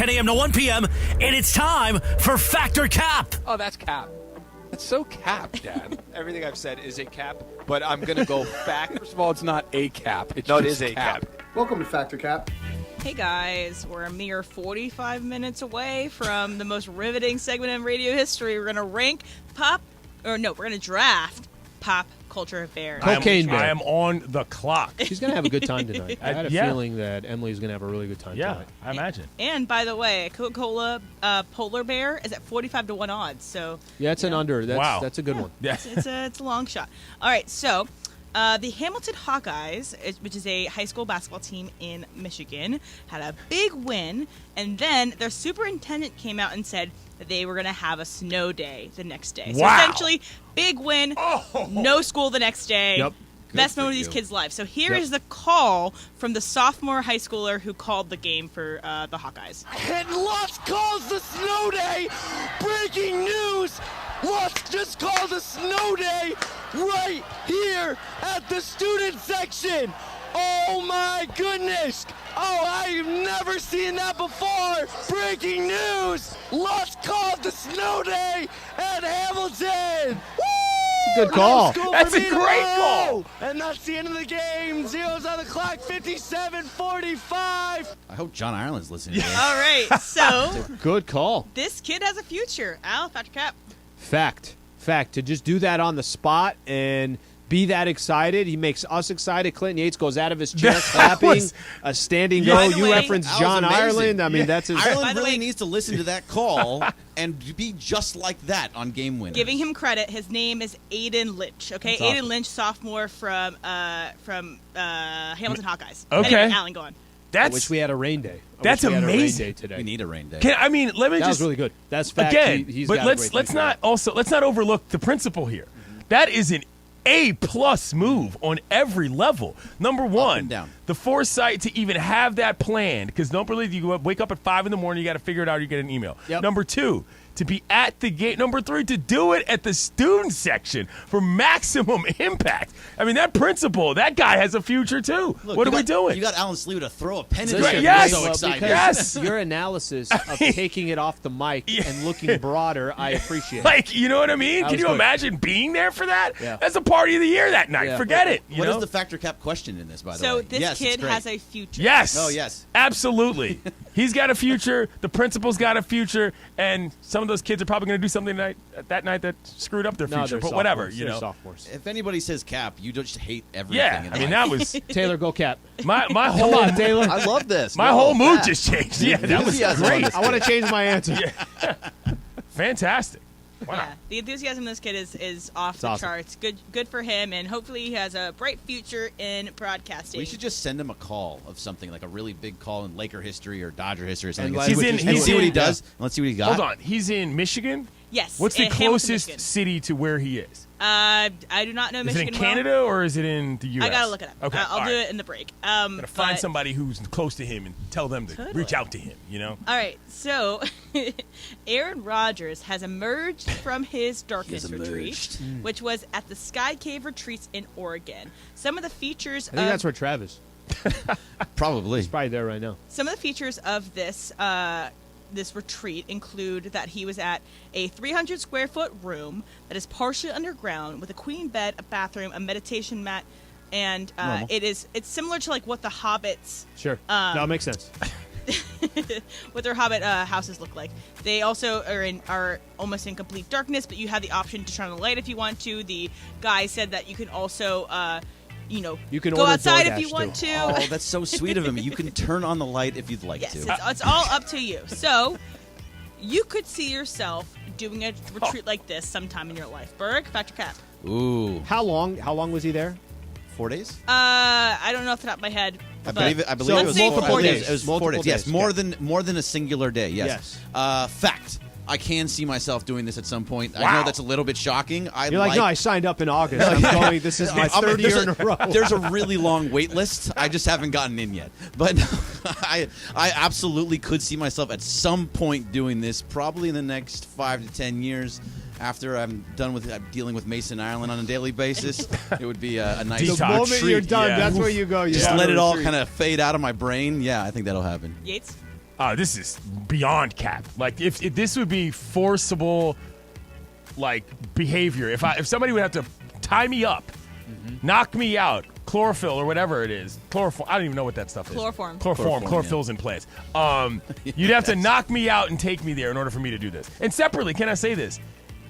A.m. to 1 p.m., and it's time for Factor Cap. Oh, that's cap. That's so cap, Dad. Everything I've said is a cap, but I'm going to go back. First of all, it's not a cap. It is a cap. Welcome to Factor Cap. Hey guys, we're a mere 45 minutes away from the most riveting segment in radio history. We're going to draft pop culture bears. Cocaine bear. I am on the clock. She's going to have a good time tonight. I had a feeling that Emily's going to have a really good time tonight. I imagine. And by the way, Coca-Cola polar bear is at 45-1 odds. So yeah, it's an under. That's a good one. Yeah. It's a long shot. All right, so the Hamilton Hawkeyes, which is a high school basketball team in Michigan, had a big win, and then their superintendent came out and said that they were going to have a snow day the next day. So essentially, big win, no school the next day. Yep. best moment of these kids' lives. So here is the call from the sophomore high schooler who called the game for the Hawkeyes. And Lusk calls the snow day. Breaking news. Lusk just called a snow day right here at the student section. Oh my goodness. Oh, I've never seen that before. Breaking news. Lusk called the snow day at Hamilton. It's a good call. That's a great call. And that's the end of the game. Zeros on the clock, 57-45. I hope John Ireland's listening to this. All right, so Good call. this kid has a future. Al, Patrick Cap. Fact. To just do that on the spot and be that excited. He makes us excited. Clinton Yates goes out of his chair clapping. A standing By go. the You way- referenced That was John amazing. Ireland. I mean, that's his. By Ireland the really way- needs to listen to that call and be just like that on Game Winners. Giving him credit, his name is Aiden Lynch. Okay, That's Aiden awesome. Lynch, sophomore from Hamilton Hawkeyes. Okay. Anyway, Alan, go on. I wish we had a rain day. That's amazing. Day today. We need a rain day. I mean, let me That just was really good. That's fact. again. He's But got a great let's thing let's not overlook the principle here. That is an A+ move on every level. Number one, and down. the foresight to even have that planned, because don't believe you wake up at 5 a.m, you got to figure it out. You get an email. Yep. Number two, to be at the gate. Number three, to do it at the student section for maximum impact. I mean, that principle, that guy has a future too. Look, What you are we got- doing? You got Alan Sliwa to throw a pen in Listen, there. yes. I'm so Well, excited. Yes. Your analysis of taking it off the mic and looking broader, I appreciate. Like, you know what I mean? That Can was you good. imagine being there for that? Yeah. That's a party of the year that night. Yeah. Forget it. You What know? is the factor cap question in this, by the So way? this Yes, it's kid great. has a future. Yes. Oh, yes. Absolutely. He's got a future. The principal's got a future. And some of those kids are probably going to do something that night that screwed up their No, future. they're But whatever, sophomores. you They're know. sophomores. If anybody says cap, you just hate everything. Yeah. in I mean, life. that was Taylor, go Cap. my Come whole on, Taylor. I love this. my No, whole mood that. just changed. Yeah, that was Enthusiasm on great. this I want to change my answer. Fantastic. Wow. Yeah, the enthusiasm of this kid is off the awesome. charts. Good for him, and hopefully he has a bright future in broadcasting. We should just send him a call of something, like a really big call in Laker history or Dodger history or something. And And, he's see what he in- does. And let's see what he got. Hold on. He's in Michigan? Yes. What's the Hamilton, closest Michigan. city to where he is? I do not know Is Michigan it in well. Canada or is it in the U.S.? I gotta look it up. Okay. I'll all do right. it in the break. Gotta find but- somebody who's close to him and tell them to Totally. reach out to him, you know? All right, so Aaron Rodgers has emerged from his darkness retreat, which was at the Sky Cave Retreats in Oregon. Some of the features I think that's where Travis. Probably. He's probably there right now. Some of the features of this this retreat include that he was at a 300 square foot room that is partially underground with a queen bed, a bathroom, a meditation mat, and it's similar to like what the hobbits Sure. That makes sense. what their hobbit houses look like. They also are almost in complete darkness, but you have the option to turn on the light if you want to. The guy said that you can also You can go order outside if DoorDash, you want too. to. Oh, that's so sweet of him. You can turn on the light if you'd like Yes, to. it's all up to you. So, you could see yourself doing a retreat like this sometime in your life. Berg, Factor Cap. Ooh. How long was he there? 4 days? I don't know off the top of my head. I but believe it let's was say multiple 4 days. days. It was Multiple 4 days. Yes, days, more than a singular day. Yes. Yes. Fact. I can see myself doing this at some point. I Wow. know that's a little bit shocking. You're like, no, I signed up in August. I'm going. This is my third year in a row. There's a really long wait list. I just haven't gotten in yet. But I absolutely could see myself at some point doing this, probably in the next 5 to 10 years. After I'm done with dealing with Mason Ireland on a daily basis, it would be a nice Detox. The moment retreat. you're done, yeah. that's where you go. Just Yeah. let it all Retreat. kind of fade out of my brain. Yeah, I think that'll happen. Yates? This is beyond cap. Like if this would be forcible, like behavior. If somebody would have to tie me up, knock me out, chlorophyll or whatever it is, chloroform. I don't even know what that stuff is. Chloroform. Chlorophyl's in place. You'd have to knock me out and take me there in order for me to do this. And separately, can I say this?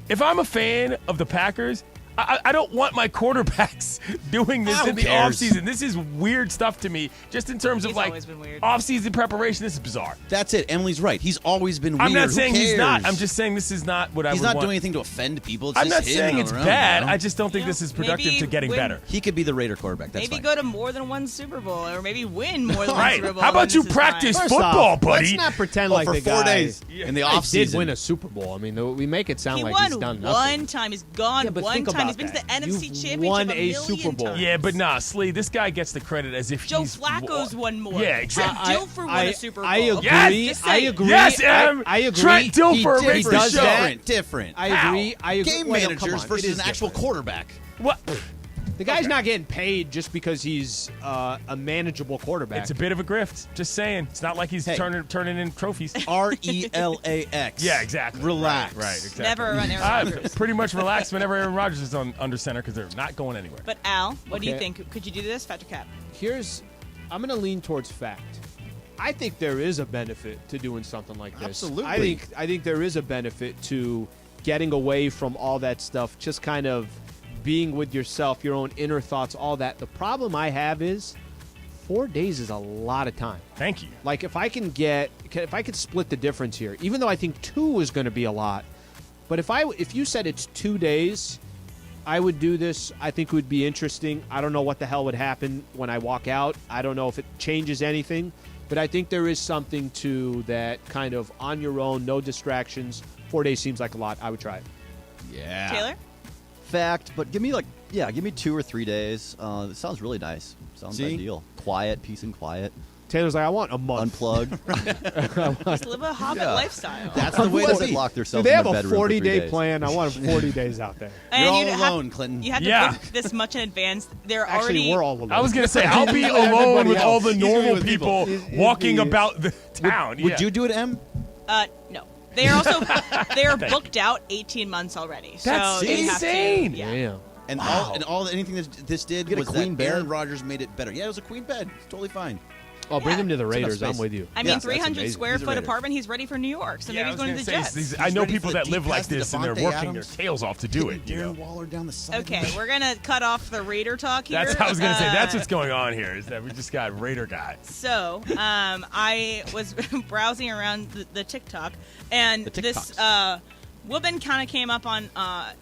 If I'm a fan of the Packers, I don't want my quarterbacks doing this Who in the cares? offseason. This is weird stuff to me, just in terms of He's like always been weird. offseason preparation. This is bizarre. That's it. Emily's right. He's always been weird. I'm not Who saying he's not. cares? I'm just saying this is not what I He's would not want. doing anything to offend people. It's I'm just not him saying on it's their own, bad. you know? I just don't think this is productive maybe to getting win- better. He could be the Raider quarterback. That's Maybe fine. go to more than one Super Bowl, or maybe win more than one Right. Super Bowl. How about and you this is practice fine. First football, off, buddy? Let's not pretend Oh, like for the 4 guy days in the guy offseason. did win a Super Bowl. I mean, we make it sound He like won he's done one nothing. time. He's gone Yeah, but one think time time. about He's been to the that. NFC You've Championship won a a million Super Bowl. times. Yeah, but nah, Slee, this guy gets the credit as if Joe he's Flacco's won more. Yeah, exactly. Trent Dilfer won a Super Bowl. I agree. Okay, just I saying. agree. Yes, Em. I agree. Trent Dilfer he makes the does show. that. Different. I agree. I agree. Game Well, no, come managers on. It versus is an actual different. quarterback. What? The guy's not getting paid just because he's a manageable quarterback. It's a bit of a grift. Just saying. It's not like he's turning in trophies. RELAX. Yeah, exactly. Relax. Right, exactly. Never run Aaron Rodgers. Pretty much relaxed whenever Aaron Rodgers is under center because they're not going anywhere. But Al, what do you Okay. think? Could you do this, Fact or Cap? I'm going to lean towards fact. I think there is a benefit to doing something like this. Absolutely. I think there is a benefit to getting away from all that stuff, just kind of being with yourself, your own inner thoughts, all that. The problem I have is 4 days is a lot of time. Thank you. Like if I could split the difference here, even though I think 2 is going to be a lot, but if you said it's 2 days, I would do this. I think it would be interesting. I don't know what the hell would happen when I walk out. I don't know if it changes anything, but I think there is something to that kind of on your own, no distractions. 4 days seems like a lot. I would try it. Yeah. Taylor? Fact, but give me 2 or 3 days. It sounds really nice. Sounds ideal. Quiet, peace and quiet. Taylor's like, I want a month. Unplug. Just live a hobbit lifestyle. That's the way to lock Do themselves they in have the a bedroom 40-day for 3 days. plan? I want 40 days out there. And You're you'd all alone, Clinton. You have to Yeah. book this much in advance. They're Actually, already. we're all alone. I was going to say, I'll be Everybody alone with all else. the He's gonna be normal with people He's walking the- about the town. Would you do it, Em? No. They are also they are booked out 18 months already. That's so they have to- insane. yeah. Damn. And anything that this did Get a was queen that Aaron bed. Rodgers made it better. Yeah, it was a queen bed. It's totally fine. Oh, bring him to the It's enough Raiders. I'm space. with you. I mean, Yeah, that's 300 amazing. square He's a foot Raider. apartment. He's ready for New York, so maybe he's going to the Jets. I know ready people for the that live deep like pass to this and they're Devontae working Adams. their tails off to do it. You know? Darren Waller down the side. Okay, we're gonna cut off the Raider talk here. That's what I was going to say. That's what's going on here is that we just got Raider guy. So, I was browsing around the TikTok, and this woman kind of came up on,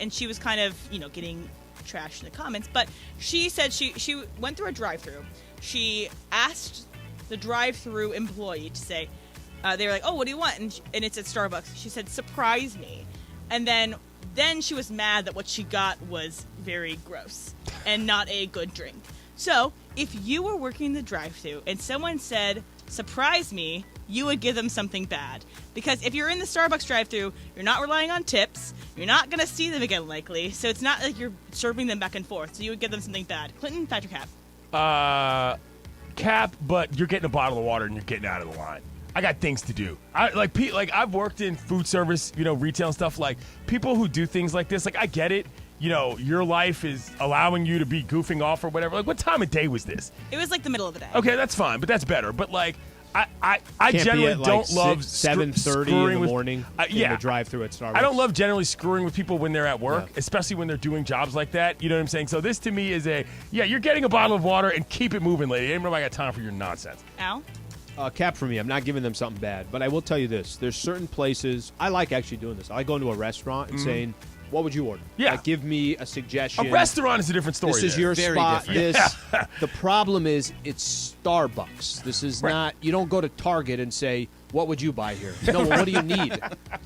and she was kind of, getting trashed in the comments, but she said she went through a drive-thru. She asked the drive-thru employee to say, they were like, oh, what do you want? And it's at Starbucks. She said, surprise me. And then she was mad that what she got was very gross and not a good drink. So, if you were working the drive-thru and someone said, surprise me, you would give them something bad. Because if you're in the Starbucks drive-thru, you're not relying on tips. You're not going to see them again, likely. So it's not like you're serving them back and forth. So you would give them something bad. Clinton, Patrick Cap. Cap, but you're getting a bottle of water and you're getting out of the line. I got things to do. I've worked in food service, retail and stuff. Like, people who do things like this, like, I get it. Your life is allowing you to be goofing off or whatever. Like, what time of day was this? It was like the middle of the day. Okay, that's fine, but that's better. But, like, I Can't generally be at, like, don't love 7:30 in the morning in the drive-thru at Starbucks. I don't love generally screwing with people when they're at work, especially when they're doing jobs like that. You know what I'm saying? So this to me is you're getting a bottle of water and keep it moving, lady. Ain't nobody got time for your nonsense. Al? Cap for me. I'm not giving them something bad, but I will tell you this. There's certain places, I like actually doing this. I like going to a restaurant and saying, what would you order? Yeah. Like, give me a suggestion. A restaurant is a different story. This is there. your Very spot. different. The problem is it's Starbucks. This is not, you don't go to Target and say, what would you buy here? No, well, what do you need?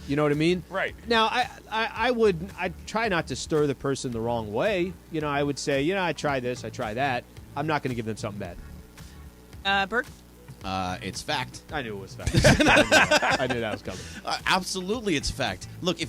You know what I mean? Right. Now, I'd try not to stir the person the wrong way. I would say, I try this, I try that. I'm not going to give them something bad. Bert? It's fact. I knew it was fact. I knew that was coming. Absolutely, it's fact. Look,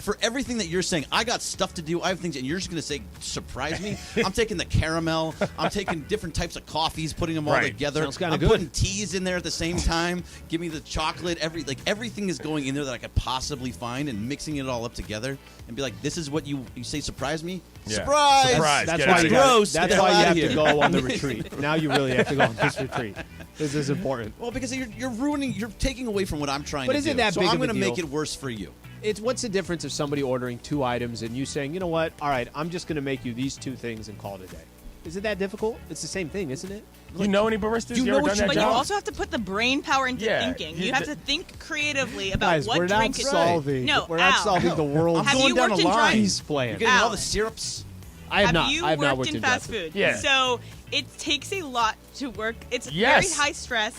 for everything that you're saying, I got stuff to do. I have things, and you're just going to say, surprise me? I'm taking the caramel. I'm taking different types of coffees, putting them all together. Sounds kinda I'm good. putting teas in there at the same time. Give me the chocolate. Everything is going in there that I could possibly find, and mixing it all up together, and be like, this is what you say, surprise me? Yeah. Surprise! Surprise. That's Get why out you of here. gross. That's Get the why hell you outta have here. to go on the retreat. Now you really have to go on this retreat. This is important. Well, because you're taking away from what I'm trying But to isn't do. that so big I'm of a gonna deal? make it worse for you. What's the difference of somebody ordering 2 items and you saying, you know what? All right, I'm just going to make you these 2 things and call it a day. Is it that difficult? It's the same thing, isn't it? You know any baristas? you You know ever what done you- that But you job? also have to put the brain power into Yeah, thinking. you You have d- to think creatively about Guys, what we're not drink is solving. No, we're not Al. solving the world's Have going you down worked a in line. drive? peace plan. You're getting Al. all the syrups. I have not. You I have not worked in in fast drive-thru. food? Yeah. So it takes a lot to work. It's Yes. very high stress,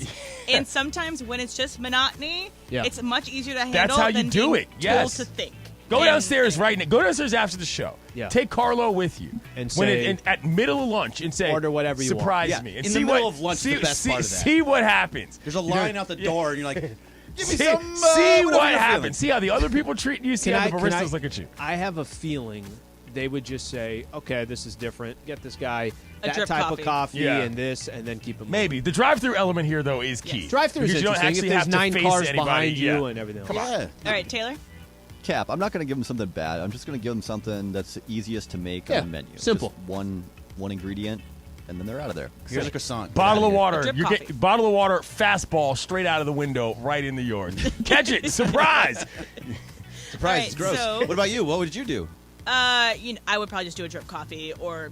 and sometimes when it's just monotony, Yeah. it's much easier to handle That's how you than do being it. Yes. told to think. Go downstairs right now. Go downstairs after the show. Yeah. Take Carlo with you. And when say, at middle of lunch and say, order whatever you surprise want. me. Yeah, And in see the middle what, of lunch, see, the best see, part of that. See what happens. There's a line out the door, and you're like, give me see, some. see whatever what you're happens. feeling. See how the other people treat you. See how the baristas look at you. I have a feeling they would just say, okay, this is different. Get this guy that drip type coffee. of coffee Yeah. and this, and then keep him. Maybe. The drive-through element here, though, is key. Drive-through is Because you don't interesting. actually If have there's to 9 face cars anybody. behind you Yeah. and everything. Come on. Yeah. All right, Taylor. Cap, I'm not going to give them something bad. I'm just going to give them something that's the easiest to make Yeah, on the menu. simple. Just one ingredient, and then they're out of there. Here's a croissant. Bottle of water. drip You coffee. get bottle of water, fastball straight out of the window, right in the yard. Catch it, surprise! Surprise, All right, it's gross. so- What about you? What would you do? I would probably just do a drip coffee or,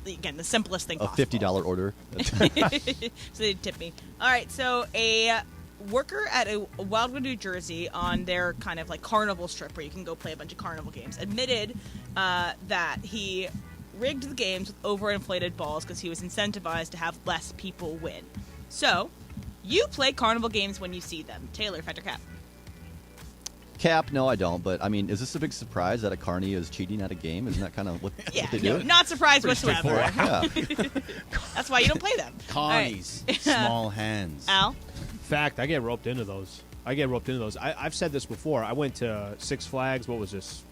again, the simplest thing A possible. $50 order. So they tip me. All right, so a worker at a Wildwood, New Jersey, on their kind of like carnival strip where you can go play a bunch of carnival games, admitted that he rigged the games with overinflated balls because he was incentivized to have less people win. So, you play carnival games when you see them. Taylor, fact or cap? Cap, no, I don't. But, I mean, is this a big surprise that a carny is cheating at a game? Isn't that kind of what they do? Not surprised whatsoever. Yeah. That's why you don't play them. Connies. All right. Small hands. Al? Fact, I get roped into those. I've said this before. I went to Six Flags. What was this?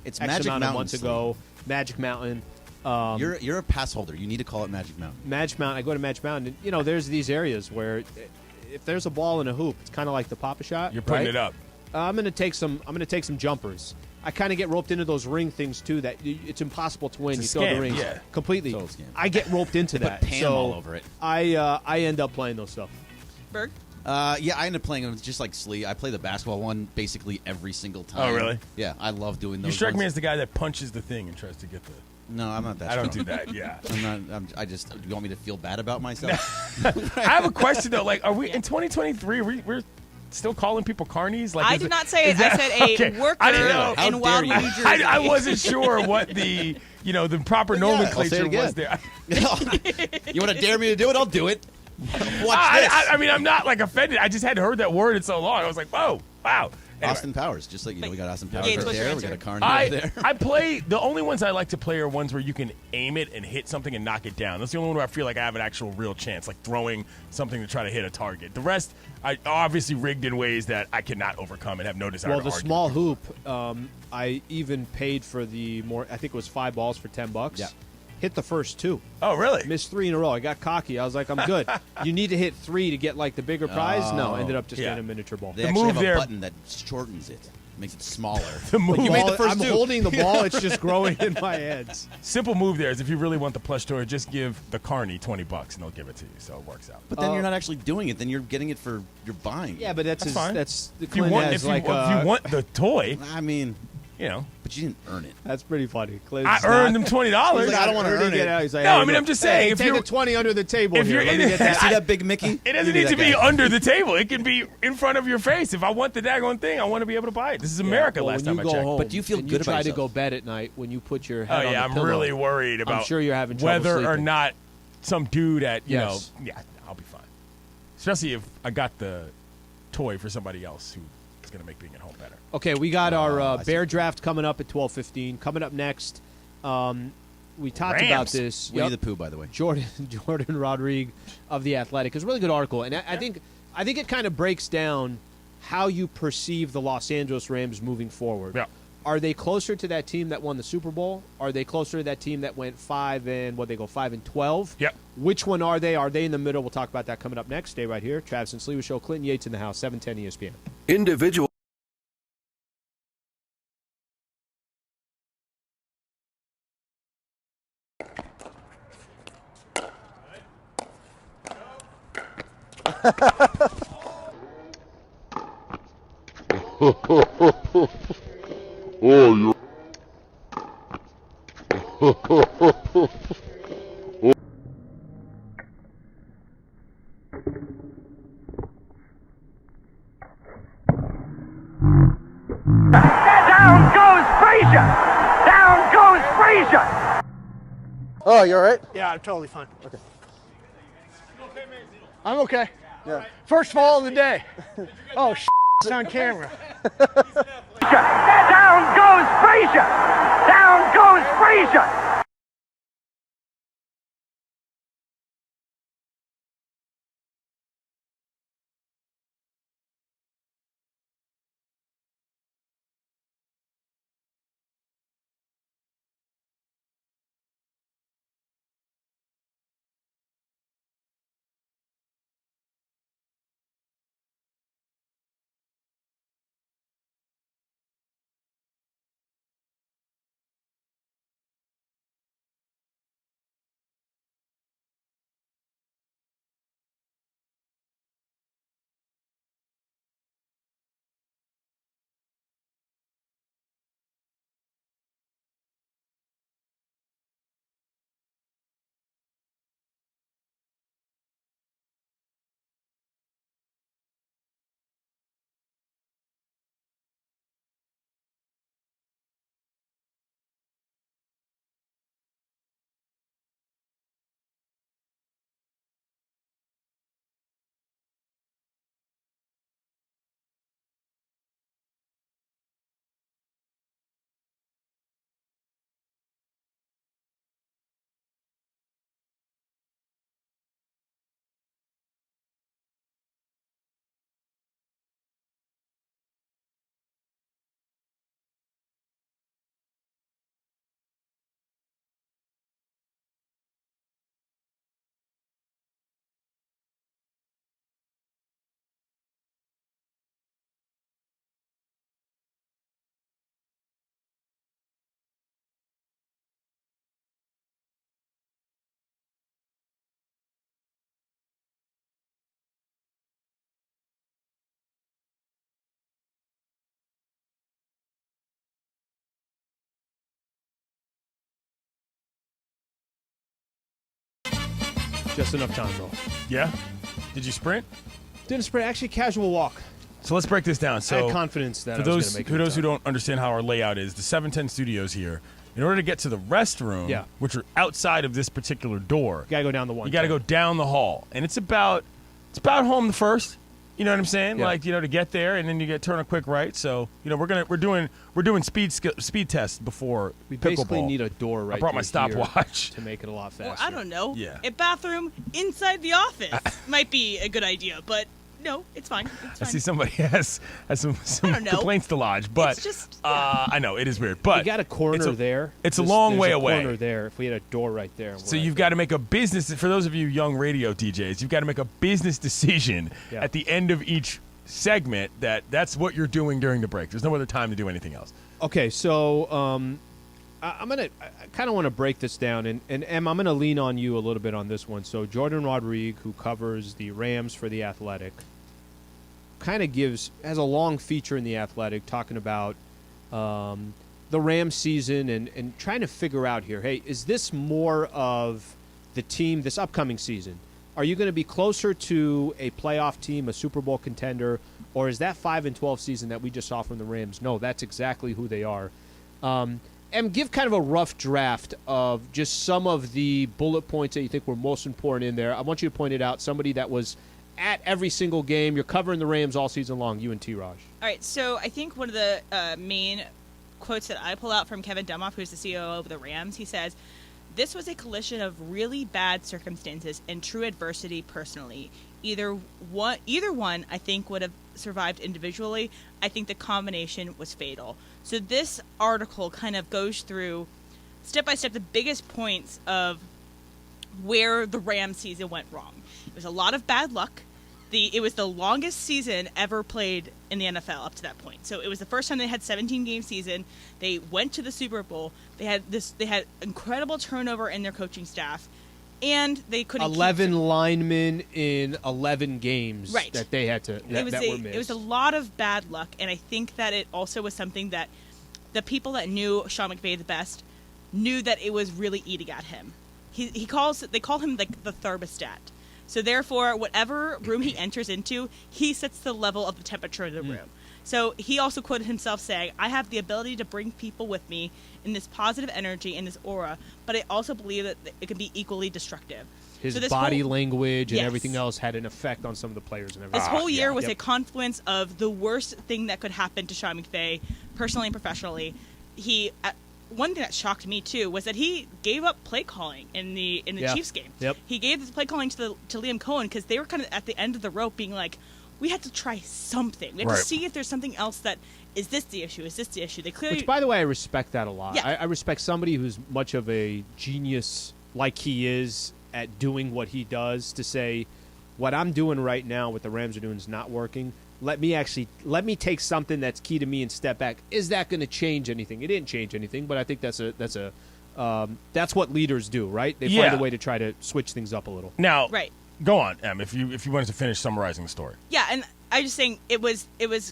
It's X Magic amount of Mountain. months ago. Magic Mountain. You're a pass holder. You need to call it Magic Mountain. Magic Mountain. I go to Magic Mountain. And, there's these areas where if there's a ball in a hoop, it's kind of like the Pop-A-Shot. You're putting right? it up. I'm gonna take some jumpers. I kind of get roped into those ring things too. That it's impossible to win. It's You a throw scam, the rings yeah. completely. Total scam. I get roped into They that. put Pam so all over it. I end up playing those stuff. Berg? Yeah, I end up playing them just like Slee. I play the basketball one basically every single time. Oh, really? Yeah, I love doing those. You strike me ones. as the guy that punches the thing and tries to get the. No, I'm not that. I don't strong. do that. Yeah. I'm not. I just. You want me to feel bad about myself? I have a question though. Like, are we in 2023? We're still calling people carnies? Like, I is did it- not say is it. I that- said a okay. worker I didn't know. How in dare Wildwood, you. New Jersey. I wasn't sure what the the proper Yeah, I'll say it nomenclature again. was there. You want to dare me to do it? I'll do it. Watch this. I mean, I'm not like offended. I just hadn't heard that word in so long. I was like, whoa, wow. Anyway. Austin Powers, just like we got Austin Powers Gates, right what's your there. We got answer? a carny over there. I play the only ones I like to play are ones where you can aim it and hit something and knock it down. That's the only one where I feel like I have an actual real chance, like throwing something to try to hit a target. The rest, I obviously rigged in ways that I cannot overcome and have no desire Well, to the argue. small hoop, I even paid for the more. I think it was $5 for $10. Yeah. Hit the first 2. Oh, really? Missed 3 in a row. I got cocky. I was like, I'm good. You need to hit 3 to get like the bigger prize. No, ended up just Yeah. getting a miniature ball. They The actually move have a there- button that shortens it, makes it smaller. The move- Like you made the Ball- first I'm two. holding the ball. It's just growing in my hands. Simple move there is if you really want the plush toy, just give the carny $20 and they'll give it to you. So it works out. But then you're not actually doing it. Then you're getting it for you're buying. Yeah, but that's fine. that's the If you Clint want, has if you, like if you want the toy, I mean, but you didn't earn it. That's pretty funny. Clint's I earned them $20. He's like, I don't want to earn it. He's like, No, hey, I mean, look, I'm just saying, hey, if take you're- a 20 under the table if here. you're Let in me it- get that. See that big Mickey? It doesn't need to be under the table. It can be in front of your face. If I want the daggone thing, I want to be able to buy it. This is America. Well, last when time you I go checked. home, But do you feel and good you try about to yourself? go bed at night when you put your Oh head on yeah, the I'm pillow. really worried about. I'm sure you're having trouble whether or sleeping. not some dude at Yes. I'll be fine. Especially if I got the toy for somebody else who is going to make being at home better. Okay, we got our I see. bear draft coming up at 12:15. Coming up next, we talked Rams. about this. Winnie the Pooh, by the way. Jordan Rodriguez of the Athletic is a really good article, and I think it kind of breaks down how you perceive the Los Angeles Rams moving forward. Yeah. Are they closer to that team that won the Super Bowl? Are they closer to that team that went 5-12? Yep. Which one are they? Are they in the middle? We'll talk about that coming up next. Stay right here. Travis and Sliwa Show. Clinton Yates in the house. 710 ESPN. Individual. Down goes Frazier! Down goes Frazier! Oh, you all right? Yeah, I'm totally fine. Okay. I'm okay. Yeah. First fall of the day. Oh, it's on camera. Down goes Frazier! Down goes Frazier! Just enough time, bro. Yeah? Did you sprint? Didn't sprint. Actually, casual walk. So let's break this down. So I had confidence that for I was those going to make it. For those who don't understand how our layout is, the 710 studios here, in order to get to the restroom, which are outside of this particular door, you got to go down the one. You got to go down the hall. And it's about home the first. You know what I'm saying? Yeah. Like, to get there, and then you turn a quick right. So, we're doing speed tests before we pickleball. basically need a door right. I brought my through here stopwatch to make it a lot faster. Or, I don't know. Yeah. A bathroom inside the office might be a good idea, but no, it's fine. It's I fine. see somebody has some I don't know. complaints to lodge, but It's just, I know it is weird. But you got a corner there. It's a long way there's a away. Corner there. If we had a door right there. So you've got to make a business. For those of you young radio DJs, you've got to make a business decision at the end of each segment that's what you're doing during the break. There's no other time to do anything else. Okay, so I kind of want to break this down, and Em, I'm going to lean on you a little bit on this one. So Jordan Rodrigue, who covers the Rams for The Athletic, kind of has a long feature in The Athletic talking about the Rams season and trying to figure out here, hey, is this more of the team this upcoming season? Are you going to be closer to a playoff team, a Super Bowl contender, or is that 5-12 season that we just saw from the Rams? No, that's exactly who they are. And give kind of a rough draft of just some of the bullet points that you think were most important in there. I want you to point it out. Somebody that was at every single game. You're covering the Rams all season long, you and T-Raj. All right, so I think one of the main quotes that I pull out from Kevin Demoff, who's the CEO of the Rams, he says, "This was a collision of really bad circumstances and true adversity personally. Either one, I think, would have survived individually. I think the combination was fatal." So this article kind of goes through, step by step, the biggest points of where the Rams season went wrong. It was a lot of bad luck. It was the longest season ever played in the NFL up to that point. So it was the first time they had 17-game season. They went to the Super Bowl. They had incredible turnover in their coaching staff, and they couldn't 11 linemen in 11 games right. that they had to that were missed. It was a lot of bad luck, and I think that it also was something that the people that knew Sean McVay the best knew that it was really eating at him. They call him like the thermostat. So therefore, whatever room he enters into, he sets the level of the temperature of the room. So he also quoted himself saying, "I have the ability to bring people with me in this positive energy and this aura, but I also believe that it can be equally destructive." His so body language and Yes. everything else had an effect on some of the players and everything. This whole year was a confluence of the worst thing that could happen to Sean McVay personally and professionally. One thing that shocked me too was that he gave up play calling in the Chiefs game. Yep. He gave the play calling to Liam Cohen because they were kind of at the end of the rope, being like, "We have to try something. We have to see if there's something else that is this the issue? Is this the issue?" They clearly, which, by the way, I respect that a lot. Yeah. I respect somebody who's much of a genius like he is at doing what he does to say, what I'm doing right now, what the Rams are doing is not working. Let me take something that's key to me and step back. Is that going to change anything? It didn't change anything, but I think that's what leaders do, right? They find a way to try to switch things up a little. Now, right. Go on, Em, if you wanted to finish summarizing the story. Yeah, and I was just saying it was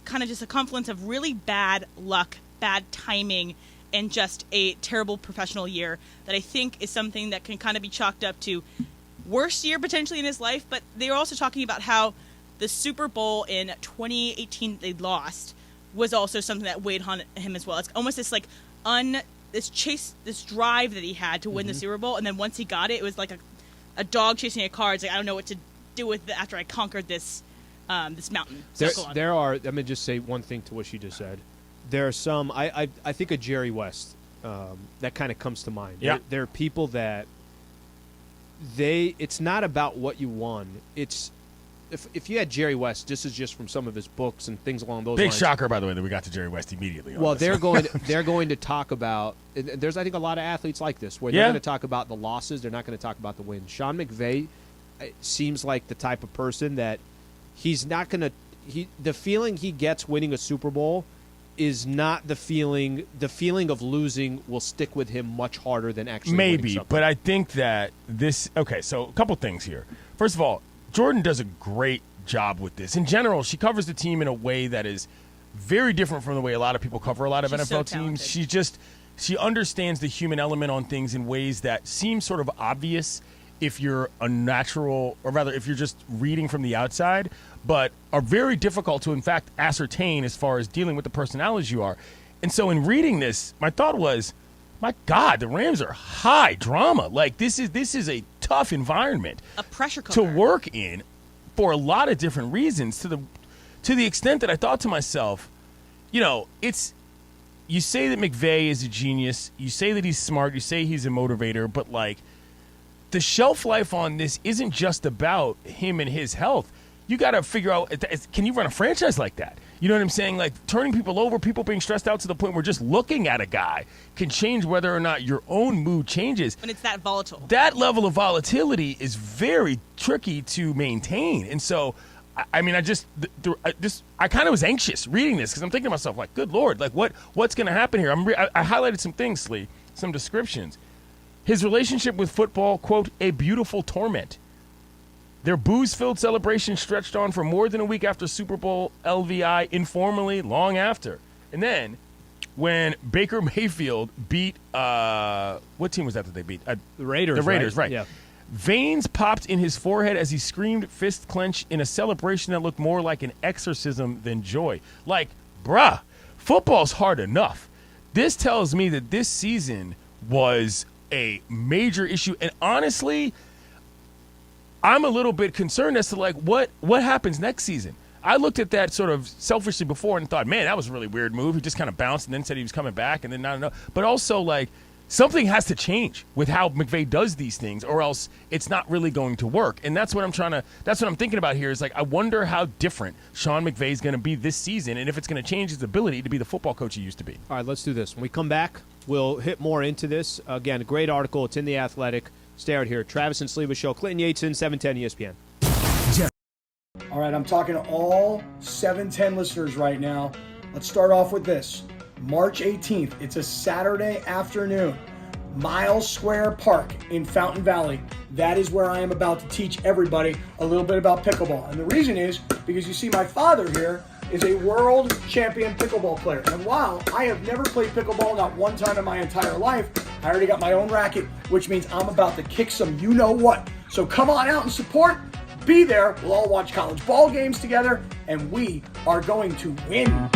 kind of just a confluence of really bad luck, bad timing, and just a terrible professional year that I think is something that can kind of be chalked up to worst year potentially in his life. But they were also talking about how the Super Bowl in 2018 they lost was also something that weighed on him as well. It's almost this this drive that he had to win the Super Bowl, and then once he got it, it was like a dog chasing a car. It's like, I don't know what to do with it after I conquered this mountain. So There are. I'm gonna just say one thing to what she just said. There are some. I think of Jerry West. That kind of comes to mind. Yeah. There are people that it's not about what you won. It's if you had Jerry West, this is just from some of his books and things along those lines. Big shocker, by the way, that we got to Jerry West immediately. Well, they're going to talk about. There's, I think, a lot of athletes like this where they're going to talk about the losses. They're not going to talk about the wins. Sean McVay seems like the type of person that he's not going to. The feeling he gets winning a Super Bowl is not the feeling. The feeling of losing will stick with him much harder than actually winning something. But I think that this. Okay, so a couple things here. First of all, Jordan does a great job with this. In general, she covers the team in a way that is very different from the way a lot of people cover a lot of NFL teams. She understands the human element on things in ways that seem sort of obvious if you're a natural, or rather if you're just reading from the outside, but are very difficult to, in fact, ascertain as far as dealing with the personalities you are. And so in reading this, my thought was, my God, the Rams are high drama. Like, this is a tough environment, a pressure cooker to work in for a lot of different reasons. To the extent that I thought to myself, you say that McVay is a genius, you say that he's smart, you say he's a motivator, but like the shelf life on this isn't just about him and his health. You got to figure out, can you run a franchise like that? You know what I'm saying? Like, turning people over, people being stressed out to the point where just looking at a guy can change whether or not your own mood changes. When it's that volatile. That level of volatility is very tricky to maintain. And so, I mean, I kind of was anxious reading this because I'm thinking to myself, like, good Lord, like, what's going to happen here? I highlighted some things, Slee, some descriptions. His relationship with football, quote, a beautiful torment. Their booze-filled celebration stretched on for more than a week after Super Bowl LVI, informally, long after. And then, when Baker Mayfield beat, what team was that they beat? The Raiders. The Raiders, right. Yeah. Veins popped in his forehead as he screamed fist clench in a celebration that looked more like an exorcism than joy. Like, bruh, football's hard enough. This tells me that this season was a major issue. And honestly, I'm a little bit concerned as to like what happens next season. I looked at that sort of selfishly before and thought, man, that was a really weird move. He just kind of bounced and then said he was coming back and then not enough. But also, like, something has to change with how McVay does these things, or else it's not really going to work. And that's what I'm thinking about here is like, I wonder how different Sean McVay is going to be this season and if it's going to change his ability to be the football coach he used to be. All right, let's do this. When we come back, we'll hit more into this. Again, a great article. It's in The Athletic. Stay out here. Travis and Sliwa Show. Clinton Yateson, 710 ESPN. All right, I'm talking to all 710 listeners right now. Let's start off with this. March 18th, it's a Saturday afternoon. Miles Square Park in Fountain Valley. That is where I am about to teach everybody a little bit about pickleball. And the reason is because you see my father here is a world champion pickleball player. And while I have never played pickleball, not one time in my entire life, I already got my own racket, which means I'm about to kick some you-know-what. So come on out and support. Be there. We'll all watch college ball games together, and we are going to win.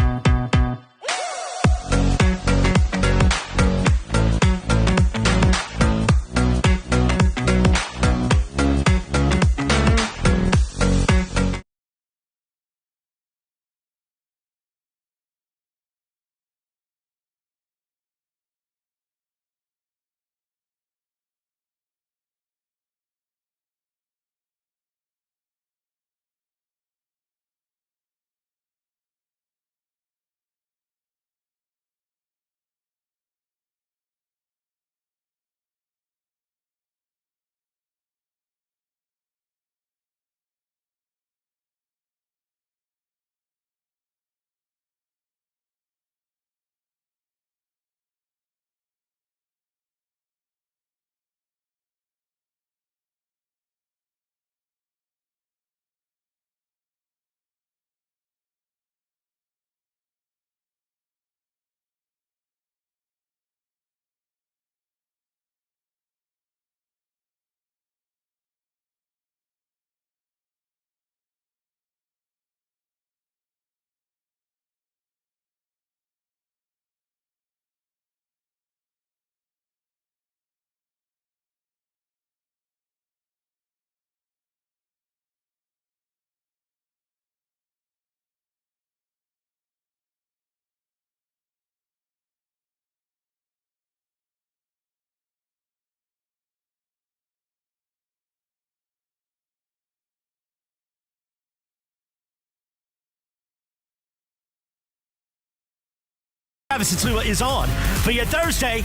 Travis and Sliwa is on for your Thursday.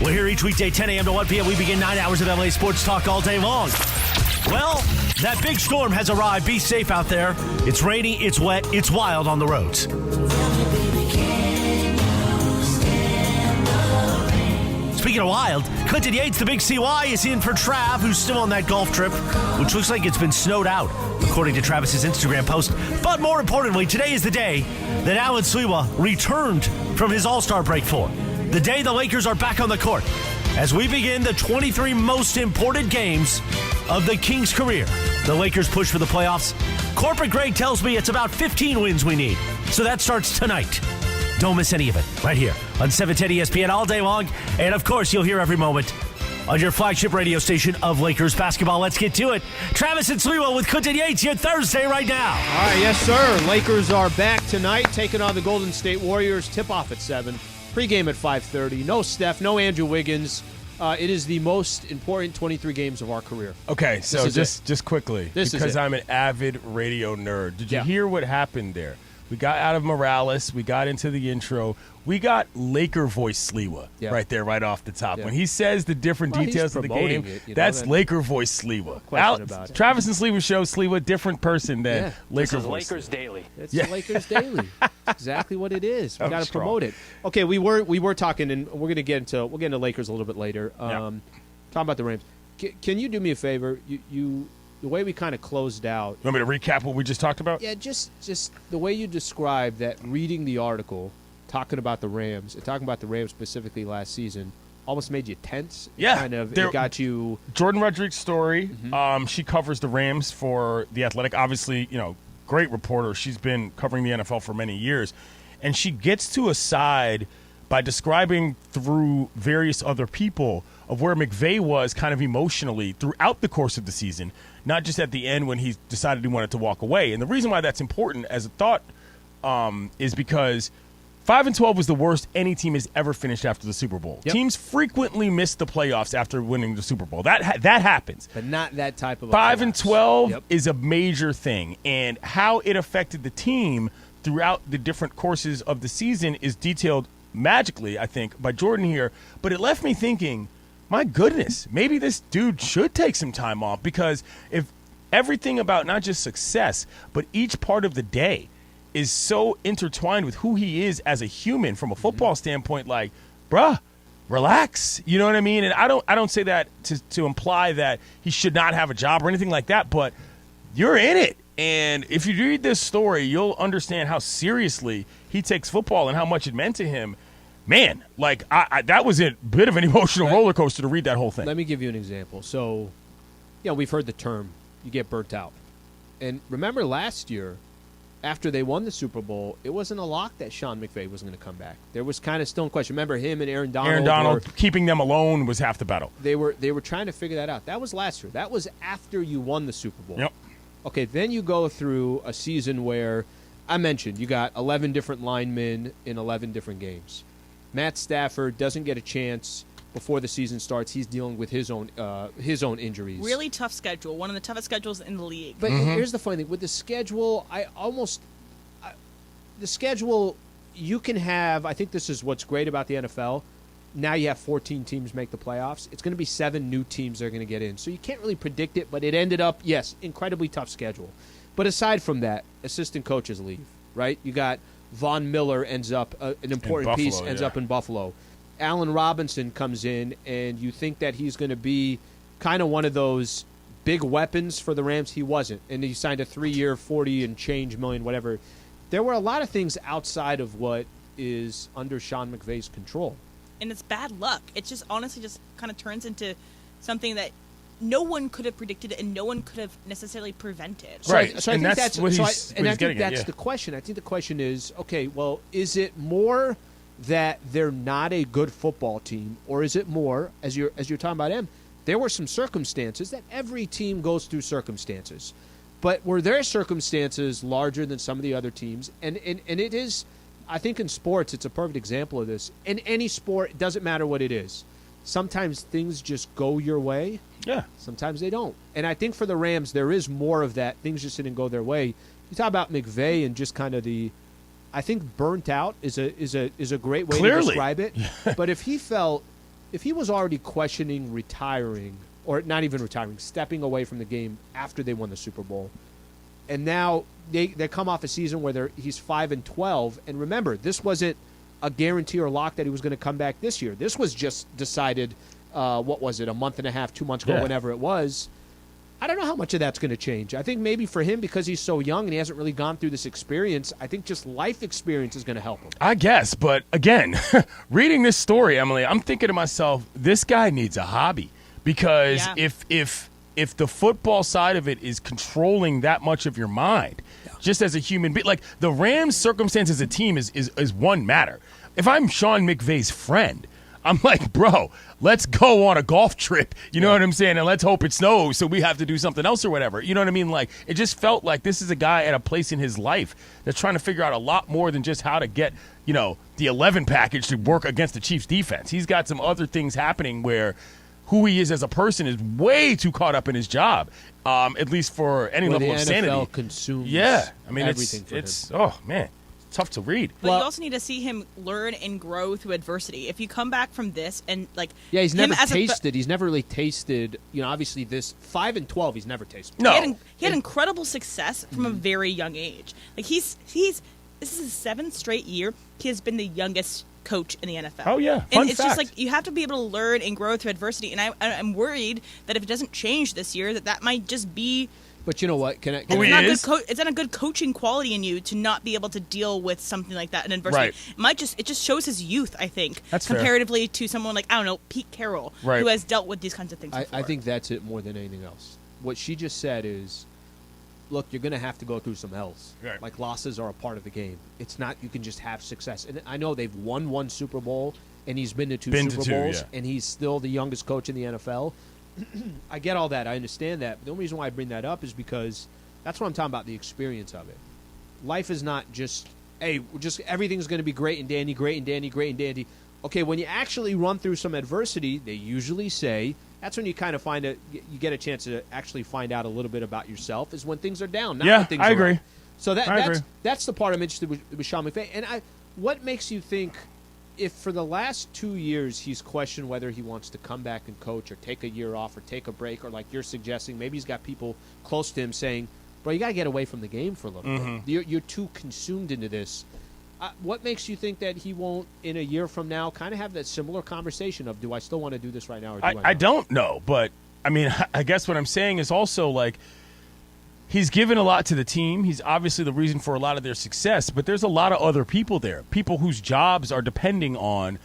We're here each weekday, 10 a.m. to 1 p.m. We begin 9 hours of LA sports talk all day long. Well, that big storm has arrived. Be safe out there. It's rainy, it's wet, it's wild on the roads. Speaking of wild, Clinton Yates, the big CY, is in for Trav, who's still on that golf trip, which looks like it's been snowed out, according to Travis's Instagram post. But more importantly, today is the day that Alan Sliwa returned from his All-Star break for. The day the Lakers are back on the court as we begin the 23 most important games of the Kings' career. The Lakers push for the playoffs. Corporate Greg tells me it's about 15 wins we need. So that starts tonight. Don't miss any of it right here on 710 ESPN all day long. And, of course, you'll hear every moment on your flagship radio station of Lakers basketball. Let's get to it. Travis and Sliwa with Clinton Yates here Thursday right now. All right, yes, sir. Lakers are back tonight, taking on the Golden State Warriors. Tip-off at 7. Pre-game at 5:30. No Steph, no Andrew Wiggins. It is the most important 23 games of our career. Okay, so just quickly, because I'm an avid radio nerd. Did you hear what happened there? We got out of Morales. We got into the intro. We got Laker voice Sliwa right there, right off the top. When he says the different details of the game, that's Laker voice Sliwa. Travis and Sliwa show Sliwa different person than Laker voice. Lakers Daily. It's Lakers Daily. Exactly what it is. We got to promote it. Okay, we were talking, and we're gonna get into Lakers a little bit later. Talking about the Rams. Can you do me a favor? The way we kind of closed out. You want me to recap what we just talked about? Yeah, just the way you described that, reading the article, talking about the Rams, and talking about the Rams specifically last season, almost made you tense. It got you. Jordan Rodriguez's story. She covers the Rams for The Athletic. Obviously, great reporter. She's been covering the NFL for many years. And she gets to a side by describing through various other people of where McVay was kind of emotionally throughout the course of the season, not just at the end when he decided he wanted to walk away. And the reason why that's important as a thought is because 5-12 was the worst any team has ever finished after the Super Bowl. Teams frequently miss the playoffs after winning the Super Bowl. That happens. But not that type of 5-12 is a major thing. And how it affected the team throughout the different courses of the season is detailed magically, I think, by Jordan here. But it left me thinking, my goodness, maybe this dude should take some time off, because if everything about not just success, but each part of the day is so intertwined with who he is as a human from a football standpoint, like, bruh, relax. You know what I mean? And I don't say that to imply that he should not have a job or anything like that, but you're in it. And if you read this story, you'll understand how seriously he takes football and how much it meant to him. Man, like, that was a bit of an emotional roller coaster to read that whole thing. Let me give you an example. So, we've heard the term, you get burnt out. And remember last year, after they won the Super Bowl, it wasn't a lock that Sean McVay was going to come back. There was kind of still in question. Remember him and Aaron Donald? Aaron Donald, keeping them alone was half the battle. They were trying to figure that out. That was last year. That was after you won the Super Bowl. Yep. Okay, then you go through a season where, I mentioned, you got 11 different linemen in 11 different games. Matt Stafford doesn't get a chance before the season starts. He's dealing with his own injuries. Really tough schedule. One of the toughest schedules in the league. But here's the funny thing. With the schedule, the schedule, you can have, I think this is what's great about the NFL. Now you have 14 teams make the playoffs. It's going to be 7 new teams that are going to get in. So you can't really predict it, but it ended up, yes, incredibly tough schedule. But aside from that, assistant coaches leave, right? You got Von Miller ends up, an important piece ends up in Buffalo. Allen Robinson comes in, and you think that he's going to be kind of one of those big weapons for the Rams. He wasn't. And he signed a 3-year, 40 and change million, whatever. There were a lot of things outside of what is under Sean McVay's control. And it's bad luck. It just honestly just kind of turns into something that no one could have predicted and no one could have necessarily prevented. Right. So I think that's what he's getting at. That's the question. I think the question is, okay, well, is it more that they're not a good football team, or is it more, as you're talking about them, there were some circumstances that every team goes through circumstances. But were their circumstances larger than some of the other teams? And it is, I think in sports, it's a perfect example of this. In any sport, it doesn't matter what it is. Sometimes things just go your way. Yeah. Sometimes they don't. And I think for the Rams, there is more of that. Things just didn't go their way. You talk about McVay and just kind of the I think burnt out is a great way Clearly. to describe it. But if he was already questioning retiring, or not even retiring, stepping away from the game after they won the Super Bowl, and now they come off a season where he's 5-12, and remember, this wasn't a guarantee or lock that he was going to come back this year. This was just decided, what was it, a month and a half, 2 months ago, whenever it was. I don't know how much of that's going to change. I think maybe for him, because he's so young and he hasn't really gone through this experience, I think just life experience is going to help him. I guess, but again, reading this story, Emily, I'm thinking to myself, this guy needs a hobby, because if the football side of it is controlling that much of your mind, just as a human being, like the Rams' circumstance as a team is one matter. If I'm Sean McVay's friend, I'm like, bro, let's go on a golf trip. You know what I'm saying? And let's hope it snows so we have to do something else or whatever. You know what I mean? Like, it just felt like this is a guy at a place in his life that's trying to figure out a lot more than just how to get, the 11 package to work against the Chiefs defense. He's got some other things happening where who he is as a person is way too caught up in his job, at least for any level of sanity. The NFL consumes everything it's oh, man. Tough to read. But you also need to see him learn and grow through adversity. If you come back from this and he's never tasted. He's never really tasted. Obviously this 5-12. He's never tasted. No, he had incredible success from a very young age. Like this is his 7th straight year. He has been the youngest coach in the NFL. Oh yeah, and it's just like you have to be able to learn and grow through adversity. And I'm worried that if it doesn't change this year, that might just be. But you know what? It's not a good coaching quality in you to not be able to deal with something like that in adversity. Right. It just shows his youth, I think, that's comparatively to someone like, I don't know, Pete Carroll, who has dealt with these kinds of things before. I think that's it more than anything else. What she just said is, look, you're going to have to go through some hells. Right. Like, losses are a part of the game. It's not you can just have success. And I know they've won 1 Super Bowl, and he's been to 2 Super Bowls, and he's still the youngest coach in the NFL. I get all that. I understand that. But the only reason why I bring that up is because that's what I'm talking about, the experience of it. Life is not just, hey, just everything's going to be great and dandy, great and dandy, great and dandy. Okay, when you actually run through some adversity, they usually say that's when you kind of you get a chance to actually find out a little bit about yourself is when things are down, not when things are agree. up. So that's the part I'm interested with Sean McVay. And what makes you think if for the last 2 years he's questioned whether he wants to come back and coach or take a year off or take a break, or like you're suggesting, maybe he's got people close to him saying, bro, you got to get away from the game for a little bit. You're too consumed into this. What makes you think that he won't, in a year from now, kind of have that similar conversation of, do I still want to do this right now or do I not? I don't know, but, I mean, I guess what I'm saying is also, like, he's given a lot to the team. He's obviously the reason for a lot of their success, but there's a lot of other people there, people whose jobs are depending on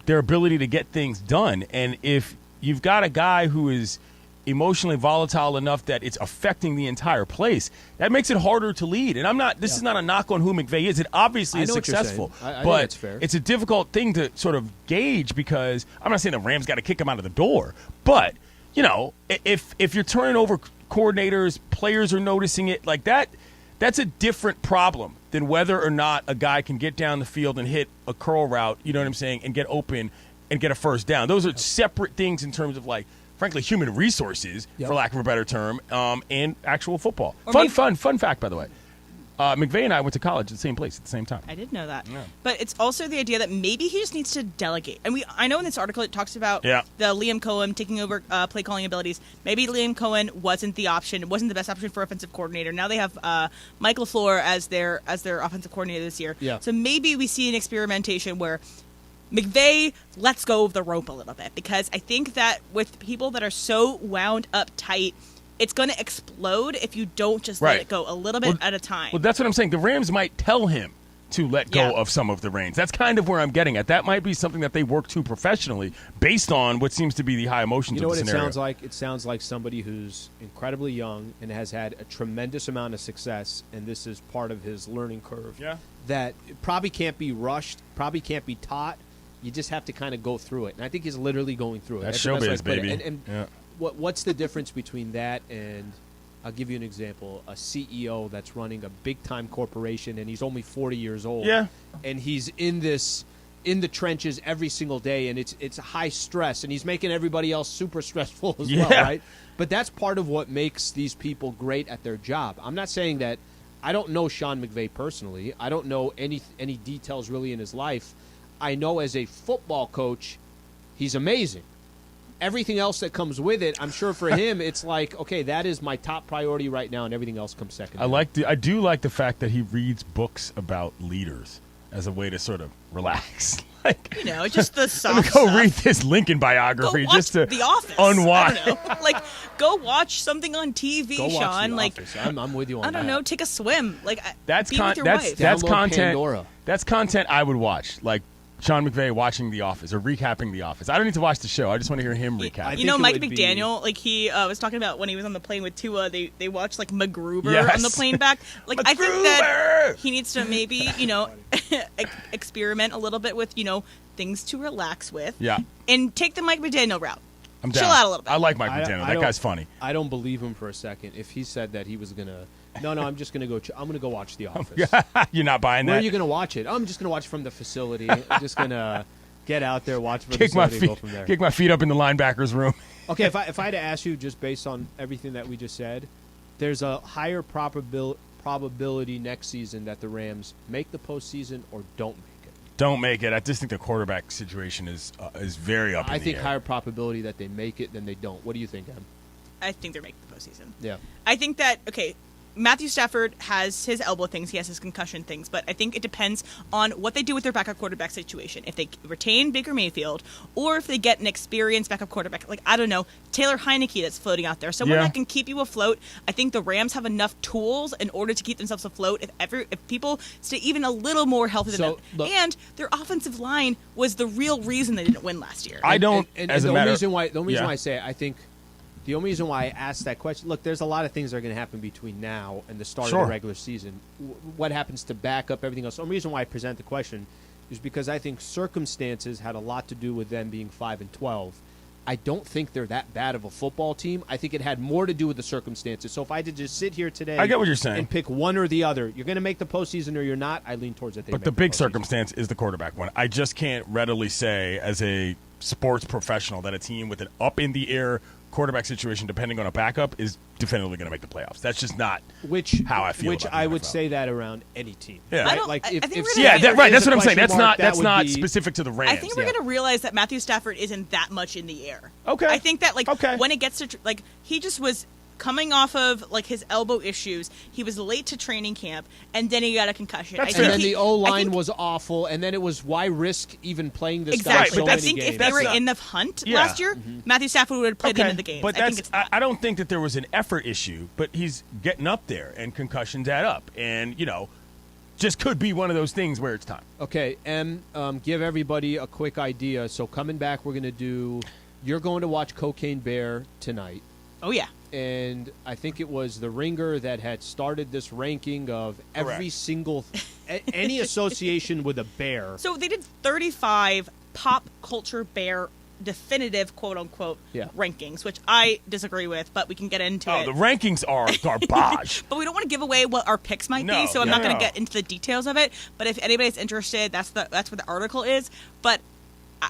their ability to get things done. And if you've got a guy who is emotionally volatile enough that it's affecting the entire place, that makes it harder to lead. And this is not a knock on who McVay is. It obviously is successful, but it's fair. It's a difficult thing to sort of gauge, because I'm not saying the Rams got to kick him out of the door, but if you're turning over coordinators, players are noticing it, like that's a different problem than whether or not a guy can get down the field and hit a curl route, you know what I'm saying, and get open and get a first down. Those are separate things in terms of, like, frankly, human resources, for lack of a better term, and actual football. Fun fact, by the way. McVay and I went to college at the same place at the same time. I did know that. Yeah. But it's also the idea that maybe he just needs to delegate. And I know in this article it talks about the Liam Cohen taking over play calling abilities. Maybe Liam Cohen wasn't the option. It wasn't the best option for offensive coordinator. Now they have Mike LaFleur as their offensive coordinator this year. Yeah. So maybe we see an experimentation where McVay lets go of the rope a little bit, because I think that with people that are so wound up tight, it's going to explode if you don't just let it go a little bit at a time. Well, that's what I'm saying. The Rams might tell him to let go of some of the reins. That's kind of where I'm getting at. That might be something that they work to professionally based on what seems to be the high emotions of the scenario. You know what it sounds like? It sounds like somebody who's incredibly young and has had a tremendous amount of success, and this is part of his learning curve. Yeah. That probably can't be rushed, probably can't be taught. You just have to kind of go through it. And I think he's literally going through it. That's showbiz, baby. And what's the difference between that and, I'll give you an example, a CEO that's running a big-time corporation and he's only 40 years old. Yeah. And he's in the trenches every single day, and it's high stress, and he's making everybody else super stressful as well, right? But that's part of what makes these people great at their job. I'm not saying that I don't know Sean McVay personally. I don't know any details really in his life. I know as a football coach, he's amazing. Everything else that comes with it, I'm sure for him, it's like, okay, that is my top priority right now, and everything else comes second. I do like the fact that he reads books about leaders as a way to sort of relax. Like, just the soft I'm gonna go stuff. read this Lincoln biography Go watch just to The Office. unwind. I don't know. Like, go watch something on TV, Go watch Sean. The like, Office. I'm with you on that. I don't know. Take a swim. Like, That's be with your wife. that's Download content. Pandora. That's content I would watch. Like Sean McVay watching The Office or recapping The Office. I don't need to watch the show. I just want to hear him recap. Mike McDaniel, like he was talking about when he was on the plane with Tua, they watched like MacGruber Yes. on the plane back. Like I think that he needs to maybe experiment a little bit with things to relax with. Yeah. And take the Mike McDaniel route. I'm Chill down. out a little bit. I like Mike McDaniel. That guy's funny. I don't believe him for a second. If he said that he was gonna, no, I'm just gonna go. I'm gonna go watch The Office. You're not buying Where that? are you gonna watch it? I'm just gonna watch from the facility. I'm just gonna get out there, watch from the Kick my facility, and go feet. from there. Kick my feet up in the linebackers room. Okay, if I had to ask you, just based on everything that we just said, there's a higher probability next season that the Rams make the postseason or don't make it. Don't make it. I just think the quarterback situation is very up in I the think air. higher probability that they make it than they don't. What do you think, Em? I think they're making the postseason. Yeah. I think that Matthew Stafford has his elbow things, he has his concussion things, but I think it depends on what they do with their backup quarterback situation. If they retain Baker Mayfield, or if they get an experienced backup quarterback, like, I don't know, Taylor Heineke that's floating out there. Someone that can keep you afloat. I think the Rams have enough tools in order to keep themselves afloat if people stay even a little more healthy than them. And their offensive line was the real reason they didn't win last year. The only reason why I say it, I think the only reason why I asked that question, look, there's a lot of things that are going to happen between now and the start of the regular season. What happens to back up everything else? The only reason why I present the question is because I think circumstances had a lot to do with them being 5-12. I don't think they're that bad of a football team. I think it had more to do with the circumstances. So if I had to just sit here today, I get what you're saying, and pick one or the other, you're going to make the postseason or you're not. I lean towards it. But the big circumstance is the quarterback one. I just can't readily say as a sports professional that a team with an up in the air quarterback situation, depending on a backup, is definitively going to make the playoffs. That's just not how I feel. Which about I the would NFL. say that around any team. Yeah, right? That's what I'm saying. That's not specific to the Rams. I think we're going to realize that Matthew Stafford isn't that much in the air. Okay. I think that when it gets to he just was coming off of his elbow issues. He was late to training camp, and then he got a concussion. And then the O-line was awful, and then it was why risk even playing this guy so many games? If they were in the hunt last year, Matthew Stafford would have played the end of the game. But I don't think that there was an effort issue, but he's getting up there, and concussions add up, and just could be one of those things where it's time. Okay, and give everybody a quick idea. So coming back, we're going to you're going to watch Cocaine Bear tonight. Oh, yeah. And I think it was the Ringer that had started this ranking of every single any association with a bear. So they did 35 pop culture bear definitive quote-unquote rankings, which I disagree with, but we can get into it. The rankings are garbage. But we don't want to give away what our picks might be, so I'm not going to get into the details of it. But if anybody's interested, that's what the article is. But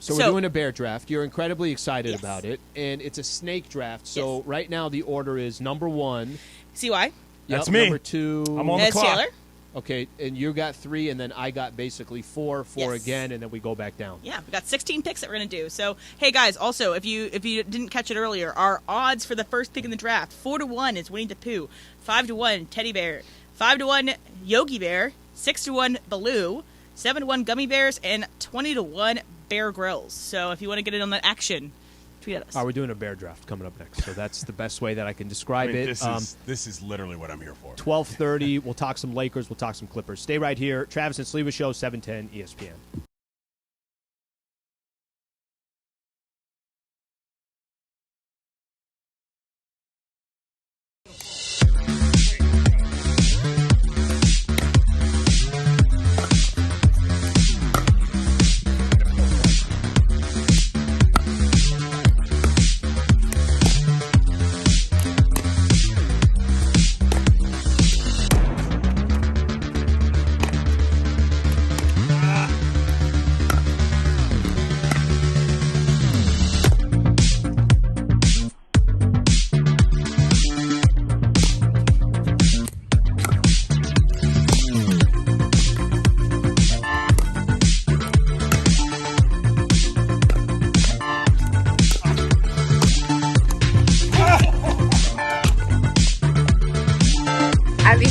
So we're doing a bear draft. You're incredibly excited about it, and it's a snake draft. So right now the order is number 1. CY. That's me. Number 2. I'm on the clock. Taylor. Okay, and you got 3, and then I got basically 4 again, and then we go back down. Yeah, we got 16 picks that we're going to do. So, hey guys, also if you didn't catch it earlier, our odds for the first pick in the draft: 4-1 is Winnie the Pooh, 5-1 Teddy Bear, 5-1 Yogi Bear, 6-1 Baloo, 7-1 Gummy Bears, and 20-1 Bear Grylls. So if you want to get in on that action, tweet at us. We're doing a bear draft coming up next, so that's the best way that I can describe it. This is literally what I'm here for. 12:30, we'll talk some Lakers, we'll talk some Clippers. Stay right here. Travis and Sliwa Show, 710 ESPN.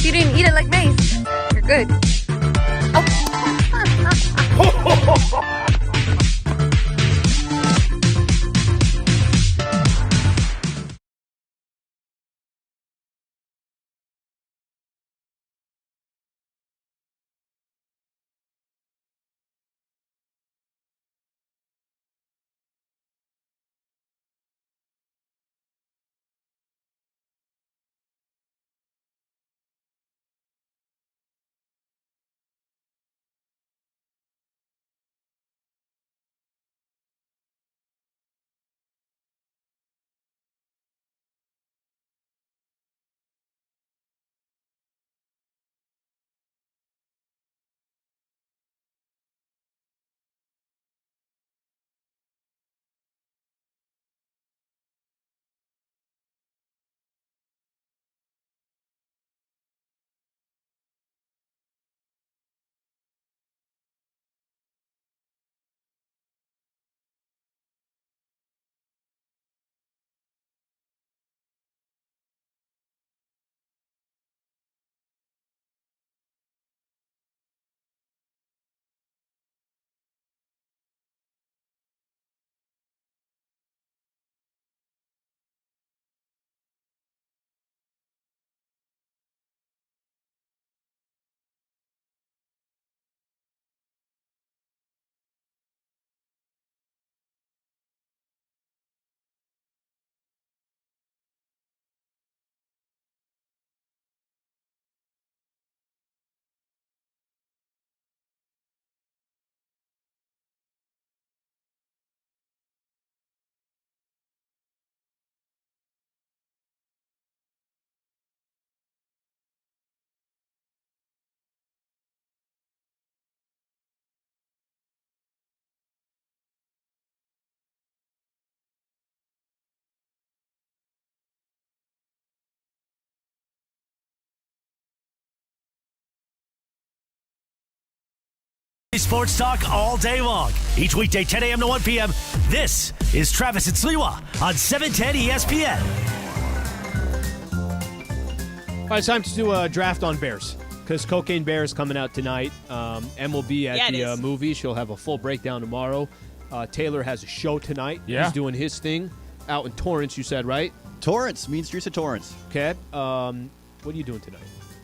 you didn't eat it like Mace, you're good. Sports talk all day long. Each weekday, 10 a.m. to 1 p.m. This is Travis and Sliwa on 710 ESPN. All right, it's time to do a draft on Bears because Cocaine Bear is coming out tonight. Em will be at the movie. She'll have a full breakdown tomorrow. Taylor has a show tonight. Yeah. He's doing his thing out in Torrance, you said, right? Torrance, Mean Streets of Torrance. Okay. What are you doing tonight?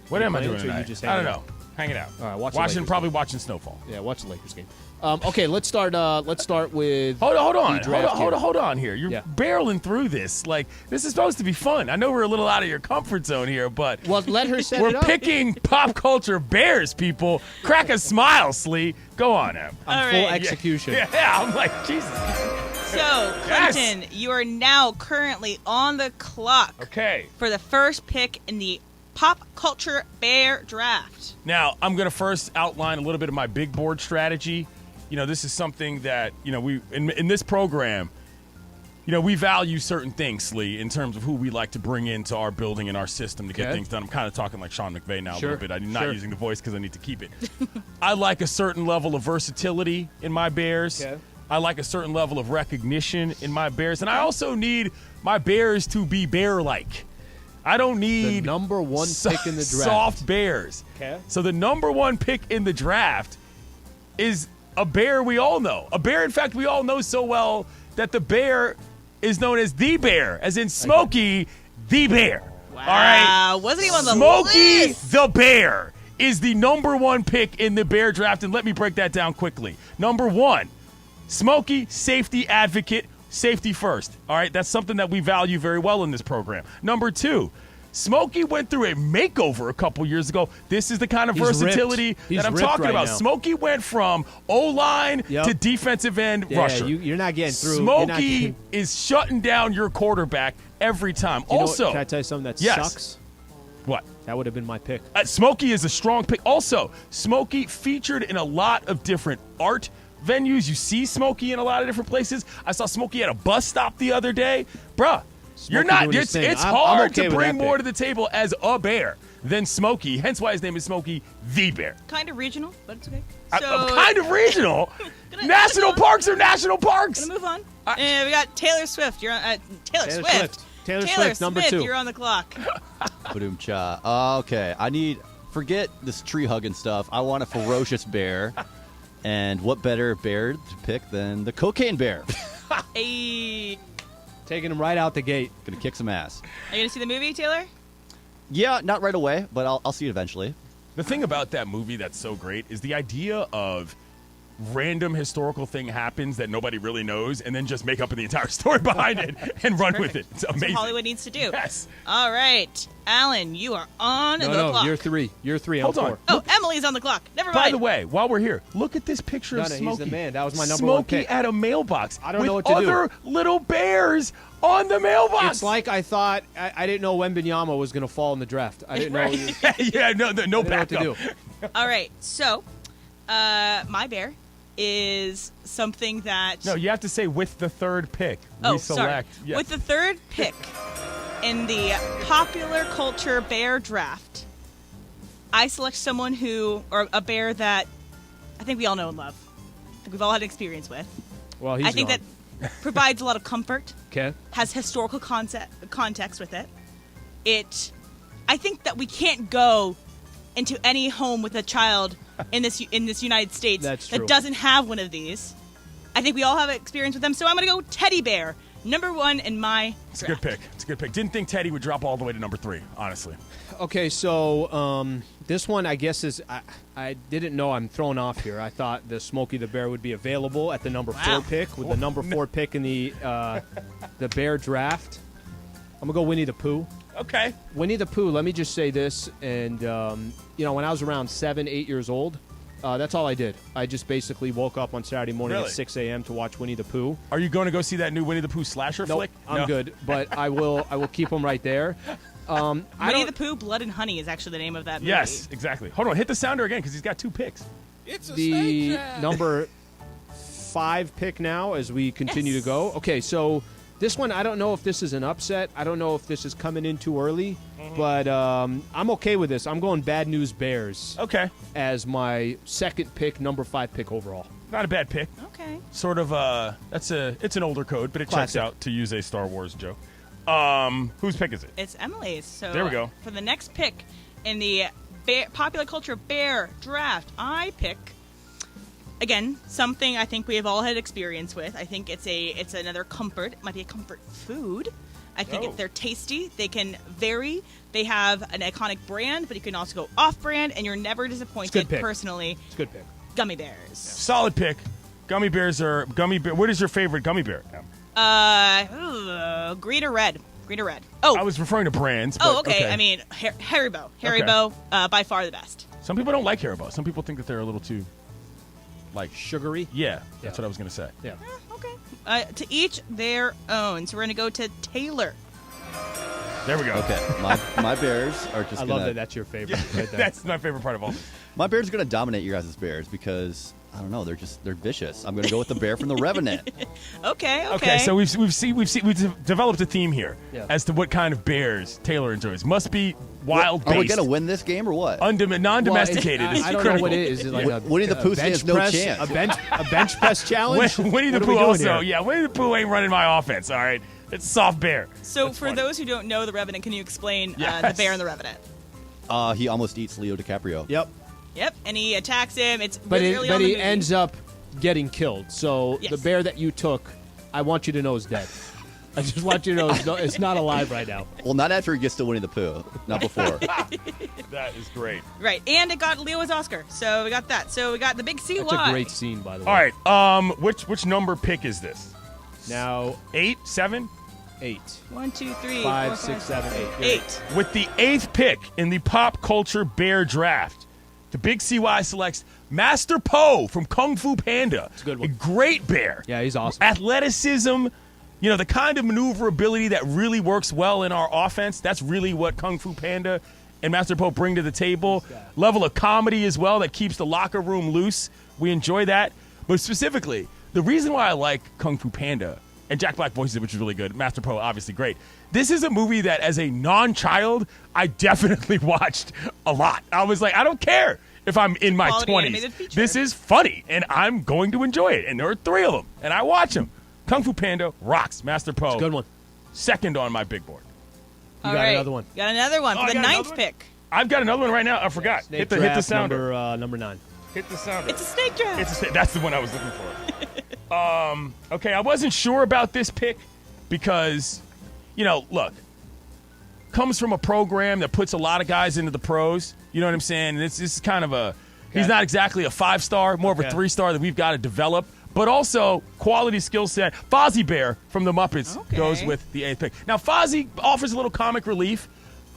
What am I doing Or you tonight? just I don't know. Hanging out. All right, Probably watching Snowfall. Yeah, watch the Lakers game. Okay, let's start with Hold on here. You're Yeah. barreling through this. Like, this is supposed to be fun. I know we're a little out of your comfort zone here, but well, let her set we're it up. picking pop culture Bears, people. Crack a smile, Slee. Go on, Em. I'm All full right. execution. Yeah, I'm like, Jesus. So, Clinton, you are now currently on the clock Okay. for the first pick in the pop culture Bear draft. Now, I'm going to first outline a little bit of my big board strategy. You know, this is something that, we in this program, we value certain things, Slee, in terms of who we like to bring into our building and our system to get things done. I'm kind of talking like Sean McVay now a little bit. I'm not using the voice because I need to keep it. I like a certain level of versatility in my Bears. Okay. I like a certain level of recognition in my Bears. And I also need my Bears to be bear-like. I don't need the number one pick in the draft. Soft Bears. Okay. So the number one pick in the draft is a bear we all know. A bear, in fact, we all know so well that the bear is known as the Bear, as in Smokey the Bear. Wow. All right. Wasn't even on the Smokey list. the Bear is the number one pick in the Bear draft. And let me break that down quickly. Number one, Smokey, safety advocate. Safety first. All right, that's something that we value very well in this program. Number two, Smokey went through a makeover a couple years ago. This is the kind of versatility that I'm talking about. Smokey went from O-line to defensive end rusher. You're not getting through. Smokey is shutting down your quarterback every time. Also, can I tell you something that sucks? What? That would have been my pick. Smokey is a strong pick. Also, Smokey featured in a lot of different art venues. You see Smokey in a lot of different places. I saw Smokey at a bus stop the other day. Bruh, you're not. It's hard to bring more to the table as a bear than Smokey. Hence why his name is Smokey the Bear. Kind of regional, but it's okay. Kind of regional. National parks are national parks. Gonna move on. And we got Taylor Swift. You're on Taylor Swift. Taylor Swift, number 2. You're on the clock. Ba-doom-cha. Okay, forget this tree hugging stuff. I want a ferocious bear. And what better bear to pick than the cocaine bear? Hey. Taking him right out the gate. Gonna kick some ass. Are you going to see the movie, Taylor? Yeah, not right away, but I'll see it eventually. The thing about that movie that's so great is the idea of random historical thing happens that nobody really knows, and then just make up the entire story behind it and run with it. It's That's amazing. what Hollywood needs to do. Yes. All right. Alan, you are on the No, clock. year three. Year 3. Hold on. Oh, Emily's on the clock. Never mind. By the way, while we're here, look at this picture of No, Smokey. he's the man. That was my number one Smokey pick. at a mailbox. I don't with know what to do. other little bears on the mailbox. It's like I thought. I didn't know Wembenyama was going to fall in the draft. I didn't know. Yeah, no I didn't know what backup. to do. All right. So, my bear is something that... No, you have to say with the third pick. Oh, we sorry. select. Yes. With the third pick in the popular culture bear draft, I select someone or a bear that I think we all know and love. I think we've all had experience with. Well, he's I think gone. that provides a lot of comfort. Okay. Has historical context with it. I think that we can't go into any home with a child in this United States That's that true. doesn't have one of these. I think we all have experience with them, so I'm going to go teddy bear, number 1 in my It's a good pick. It's a good pick. Didn't think Teddy would drop all the way to number 3, honestly. Okay, so this one I guess is I didn't know. I'm thrown off here. I thought the Smokey the Bear would be available at the number 4 pick with the number 4 pick in the bear draft. I'm gonna go Winnie the Pooh. Okay. Winnie the Pooh. Let me just say this, and when I was around 7, 8 years old, that's all I did. I just basically woke up on Saturday morning Really? at 6 a.m. to watch Winnie the Pooh. Are you going to go see that new Winnie the Pooh slasher Nope, flick? I'm No. good, but I will keep them right there. Winnie the Pooh, Blood and Honey is actually the name of that movie. Yes, exactly. Hold on, hit the sounder again because he's got 2 picks. It's The number 5 pick now as we continue to go. Okay, so this one, I don't know if this is an upset. I don't know if this is coming in too early, but I'm okay with this. I'm going Bad News Bears. Okay. As my second pick, number 5 pick overall. Not a bad pick. Okay. Sort of, it's an older code, but it checks Classic. out, to use a Star Wars joke. Whose pick is it? It's Emily's. So There we go. For the next pick in the popular culture bear draft, I pick, again, something I think we have all had experience with. I think it's another comfort. It might be a comfort food. I think they're tasty. They can vary. They have an iconic brand, but you can also go off-brand, and you're never disappointed. It's a good pick. Personally, It's a good pick. gummy bears. Solid pick. Gummy bears are gummy bear. What is your favorite gummy bear? Green or red? Green or red? Oh, I was referring to brands. oh, but okay. I mean, Haribo. Haribo, by far the best. Some people don't like Haribo. Some people think that they're a little too, like, Sugary? yeah. That's what I was going to say. Yeah. Okay. To each their own. So we're gonna go to Taylor. There we go. Okay, my Bears are just I gonna. love that that's your favorite right there. That's my favorite part of all this. My Bears are gonna dominate your guys' Bears because I don't know, they're vicious. I'm gonna go with the bear from the Revenant. Okay. Okay, so we've developed a theme here Yeah. as to what kind of bears Taylor enjoys. Must be wild. Are we gonna win this game or what? Non-domesticated. Well, is I don't critical. know what it is. Is it like a Winnie the Pooh a bench stands no press, chance. A bench press challenge. Winnie the What are we Pooh doing also. here? Yeah, Winnie the Pooh ain't running my offense. All right, it's a soft bear. So That's for funny. those who don't know the Revenant, can you explain the Yes. bear and the Revenant? He almost eats Leo DiCaprio. Yep. Yep, and he attacks him. It's But really he on the movie. ends up getting killed. So Yes. the bear that you took, I want you to know is dead. I just want you to know it's not alive right now. Well, not after he gets to Winnie the Pooh. Not before. That is great. Right, and it got Leo his Oscar. So we got that. So we got the big CY. That's a great scene, by the way. All right. Which number pick is this? Now 8, 7, 8, 1, 2, 3, 5, 4, 6, 5, 7, 8. 8. With the 8th pick in the pop culture bear draft, the Big CY selects Master Po from Kung Fu Panda. It's a good one. A great bear. Yeah, he's awesome. Athleticism, the kind of maneuverability that really works well in our offense. That's really what Kung Fu Panda and Master Po bring to the table. Level of comedy as well that keeps the locker room loose. We enjoy that. But specifically, the reason why I like Kung Fu Panda, and Jack Black voices it, which is really good. Master Po, obviously great. This is a movie that, as a non-child, I definitely watched a lot. I was like, I don't care if I'm in my Quality 20s. animated feature. This is funny, and I'm going to enjoy it. And there are 3 of them, and I watch them. Kung Fu Panda rocks. Master Po, It's a good one. second on my big board. You got another one. Got another one for the 9th pick. I've got another one right now. I forgot. Snake hit the draft sounder. number 9. Hit the sounder. It's a snake draft. That's the one I was looking for. Okay, I wasn't sure about this pick because, look, comes from a program that puts a lot of guys into the pros. You know what I'm saying? This is kind of he's not exactly a 5-star, more of a 3-star that we've got to develop. But also, quality skill set. Fozzie Bear from the Muppets goes with the 8th pick. Now, Fozzie offers a little comic relief.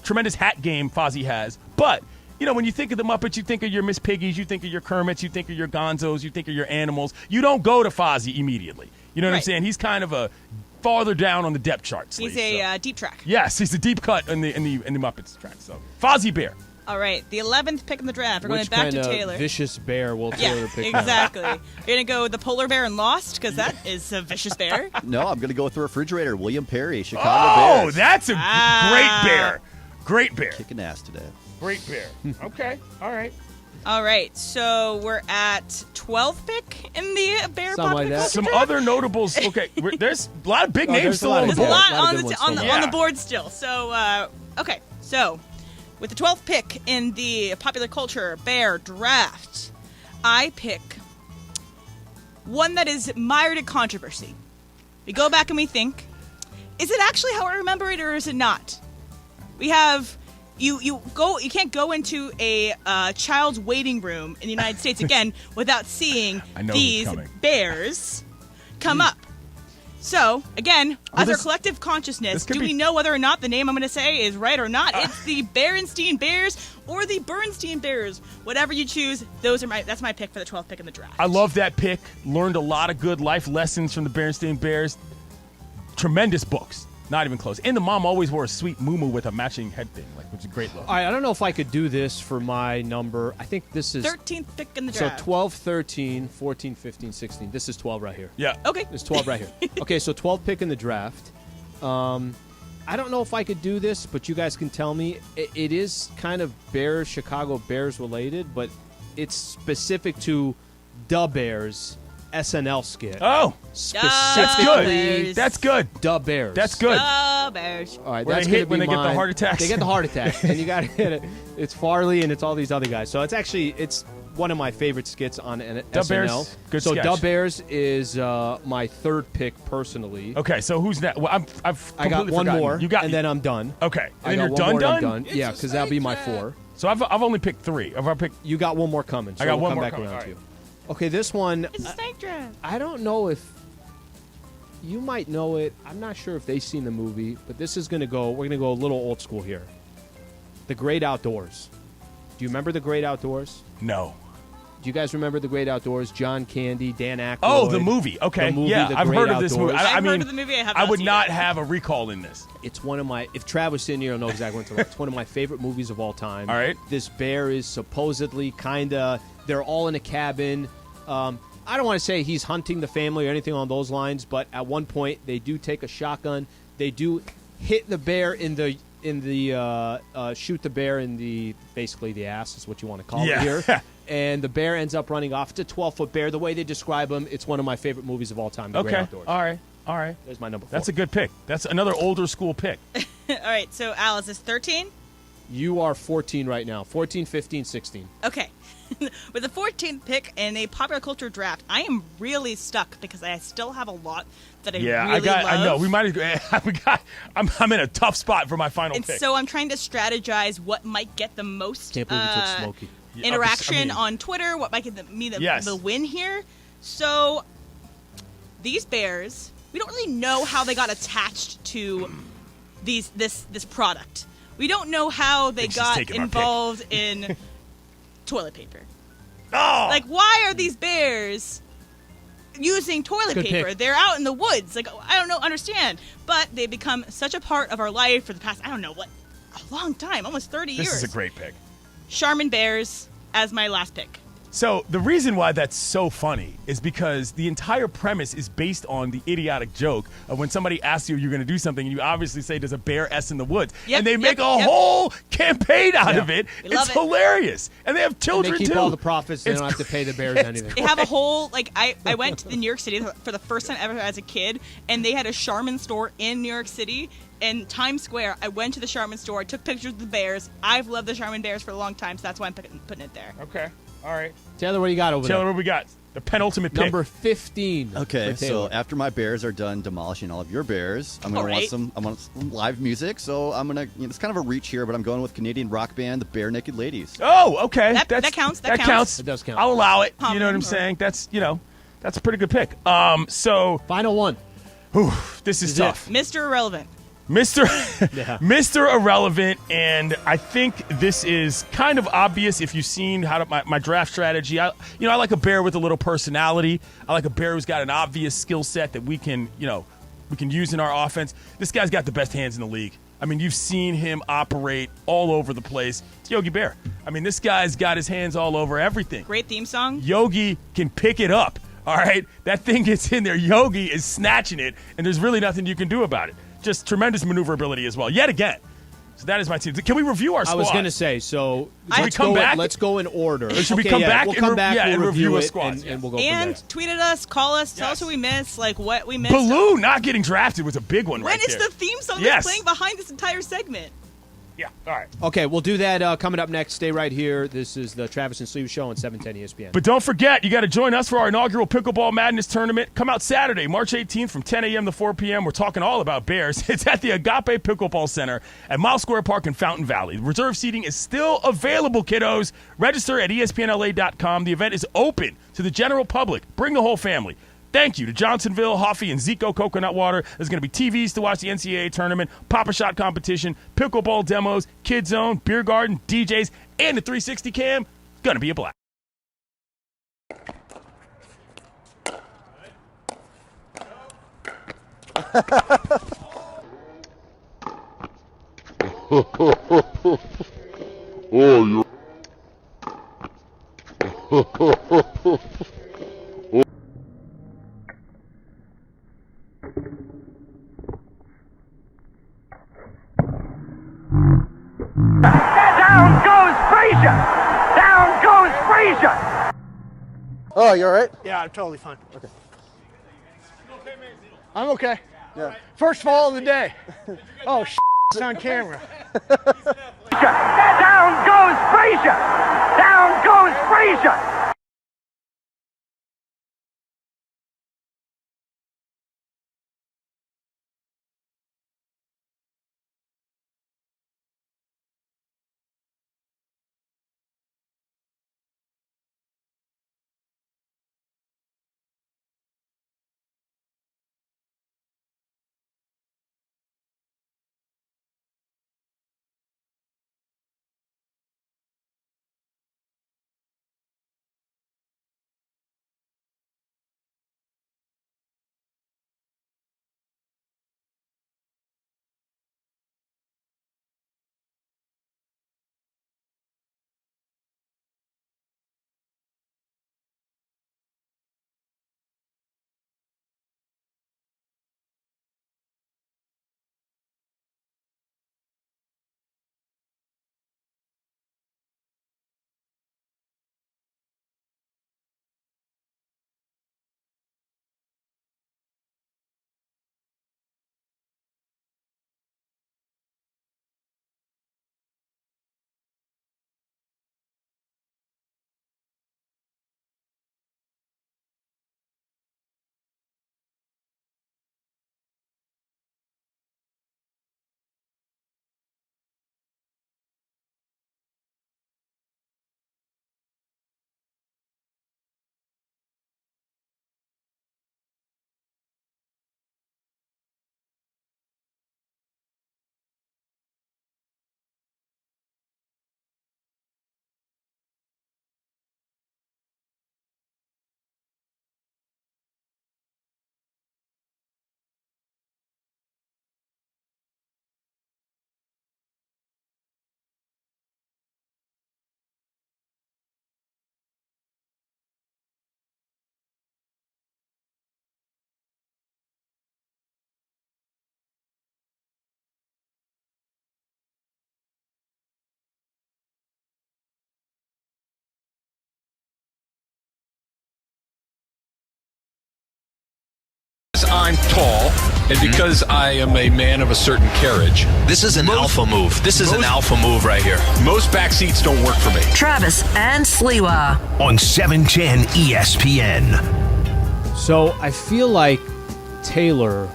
Tremendous hat game Fozzie has. But, when you think of the Muppets, you think of your Miss Piggies, you think of your Kermits, you think of your Gonzos, you think of your animals. You don't go to Fozzie immediately. You know what I'm saying? He's kind of a farther down on the depth chart. He's a deep track. Yes, he's a deep cut in the Muppets track. So, Fozzie Bear. All right, the 11th pick in the draft. We're going back to Taylor. Vicious bear will Taylor pick? Exactly. You're going to go with the polar bear in Lost because that is a vicious bear. No, I'm going to go with the refrigerator. William Perry, Chicago Bears. Oh, that's a great bear. Great bear. Kicking ass today. Great bear. Okay. All right. All right. So we're at 12th pick in the bear popular culture Some draft. other notables. Okay. There's a lot of big names still on the There's board. a lot on the board still. So, okay. So, with the 12th pick in the popular culture bear draft, I pick one that is mired in controversy. We go back and we think, is it actually how I remember it or is it not? We have you can't go into a child's waiting room in the United States again without seeing these bears come up. So, again, as our collective consciousness, do we know whether or not the name I'm going to say is right or not? It's the Berenstein Bears or the Bernstein Bears. Whatever you choose, that's my pick for the 12th pick in the draft. I love that pick. Learned a lot of good life lessons from the Berenstein Bears. Tremendous books. Not even close. And the mom always wore a sweet muumuu with a matching head thing, which is a great look. All right, I don't know if I could do this for my number. I think this is 13th pick in the draft. So 12, 13, 14, 15, 16. This is 12 right here. Yeah. Okay. It's 12 right here. Okay, so 12th pick in the draft. I don't know if I could do this, but you guys can tell me. It is kind of Chicago Bears related, but it's specific to the Bears SNL skit. Oh, specifically, that's good. The Bears. That's good. The Bears. All right, Where that's they hit when they get the heart attacks. They get the heart attack, and you got to hit it. It's Farley and it's all these other guys. So it's one of my favorite skits on SNL. Bears, good so sketch. The Bears is my 3rd pick personally. Okay, so who's that? Well, I got one forgotten. more, and then I'm done. Okay, I and then got you're one more, done. I'm done. Yeah, because that'll be my 4. So I've only picked 3. You got one more coming. So I got we'll one come more back coming. around All to right. you. Okay, this one. It's a snake draft. I don't know if you might know it. I'm not sure if they've seen the movie, but this is we're going to go a little old school here. The Great Outdoors. Do you remember The Great Outdoors? No. Do you guys remember The Great Outdoors? John Candy, Dan Aykroyd. Oh, the movie. Okay, The movie, yeah, The I've Great heard of this Outdoors. movie. I've heard of the movie. I have I not would seen not it. have a recall in this. It's one of my. If Trav was sitting here, he'll know exactly what I'm talking about. It's one of my favorite movies of all time. All right. This bear is supposedly they're all in a cabin. I don't want to say he's hunting the family or anything along those lines, but at one point they do take a shotgun. They do hit the bear shoot the bear in the basically the ass is what you want to call it here. And the bear ends up running off. It's a 12-foot bear. The way they describe him, it's one of my favorite movies of all time. The Great Outdoors. All right. There's my number 4. That's a good pick. That's another older school pick. All right, so Al, is this 13? You are 14 right now. 14, 15, 16. Okay. With the 14th pick in a popular culture draft, I am really stuck because I still have a lot that I really love. I know. We might have. I'm in a tough spot for my final and pick. So I'm trying to strategize what might get the most Can't believe you took Smokey. interaction on Twitter, what might get me the win here. So these bears, we don't really know how they got attached to this product. We don't know how they got involved in toilet paper. Oh! Like, why are these bears using toilet paper? They're out in the woods. Like, I don't understand. But they've become such a part of our life for the past, a long time, almost 30 years. This is a great pick. Charmin Bears as my last pick. So the reason why that's so funny is because the entire premise is based on the idiotic joke of when somebody asks you you're going to do something and you obviously say there's a bear S in the woods. Yep, and they make yep, a yep. whole campaign out of it. We love It's it. hilarious. And they have children and they keep too. all the profits. They It's don't have to pay the bears it's anything. They have a whole, like, I went to New York City for the first time ever as a kid, and they had a Charmin store in New York City. In Times Square, I went to the Charmin store, I took pictures of the bears. I've loved the Charmin bears for a long time, so that's why I'm putting it there. Okay. All right. Taylor, what do you got over Taylor, there? what we got? The penultimate pick. Number 15. Okay, for so Taylor. after my bears are done demolishing all of your bears, I'm gonna Alright. I want some live music. So I'm gonna. It's kind of a reach here, but I'm going with Canadian rock band, the Bare Naked Ladies. Oh, okay. That That's- counts, that That counts. counts. It does count. I'll allow it. Hum You know what I'm or- saying? That's that's a pretty good pick. So Final one. this is Is it? tough. Mr. Irrelevant. Mr. Irrelevant, and I think this is kind of obvious if you've seen my draft strategy. I like a bear with a little personality. I like a bear who's got an obvious skill set that we can use in our offense. This guy's got the best hands in the league. I mean, you've seen him operate all over the place. It's Yogi Bear. I mean, this guy's got his hands all over everything. Great theme song. Yogi can pick it up. All right, that thing gets in there. Yogi is snatching it, and there's really nothing you can do about it. Just tremendous maneuverability as well. Yet again. So that is my team. Can we review our squad? I was going to say, so Should we come back? Let's go in order. Or should we come back We'll and come back, and we'll review review our it, squads, and we'll go And from tweet at us, call us, tell us what we missed, like what we missed. Baloo not getting drafted was a big one When right it's there. the theme song Yes. that's playing behind this entire segment. Yeah, all right. there. Okay, we'll do that coming up next. Stay right here. This is the Travis and Sliwa Show on 710 ESPN. But don't forget, you got to join us for our inaugural Pickleball Madness tournament. Come out Saturday, March 18th from 10 a.m. to 4 p.m. We're talking all about bears. It's at the Agape Pickleball Center at Miles Square Park in Fountain Valley. Reserve seating is still available, kiddos. Register at ESPNLA.com. The event is open to the general public. Bring the whole family. Thank you to Johnsonville, Hoffy, and Zico Coconut Water. There's going to be TVs to watch the NCAA tournament, Papa Shot competition, pickleball demos, Kids Zone, beer garden, DJs, and the 360 cam. Going to be a blast. Down goes Frazier! Down goes Frazier! Oh, you all right? Yeah, I'm totally fine. Okay. I'm okay. Yeah. First fall of the day. Oh, it's on camera. Down goes Frazier! Down goes Frazier! And because I am a man of a certain carriage. This is an alpha move. This is an alpha move right here. Most back seats don't work for me. Travis and Sliwa on 710 ESPN. So I feel like Taylor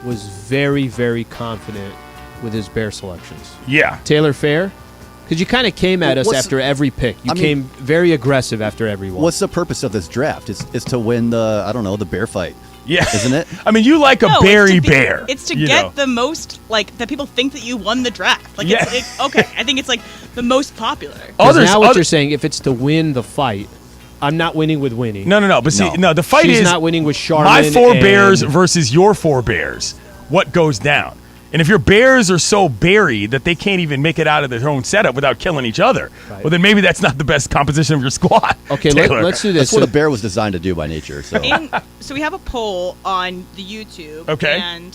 was very, very confident with his bear selections. Yeah. Taylor, fair? Because you kind of came at us What's- after every pick. You I mean- came very aggressive after every one. What's the purpose of this draft? Is to win the, I don't know, the bear fight. Yeah. Isn't it? I mean, you like a No, berry it's to bear. It's to you get know. the most, like, that people think that you won the draft. Like, Yeah. okay, I think it's, like, the most popular. 'Cause now what you're saying, if it's to win the fight, I'm not winning with Winnie. No. But see, no, the fight She's is not winning with Charmin. my four and- bears versus your four bears. What goes down? And if your bears are so buried that they can't even make it out of their own setup without killing each other, well, then maybe that's not the best composition of your squad. Okay, Taylor. let's do this. That's what a bear was designed to do by nature. So So we have a poll on the YouTube. Okay. And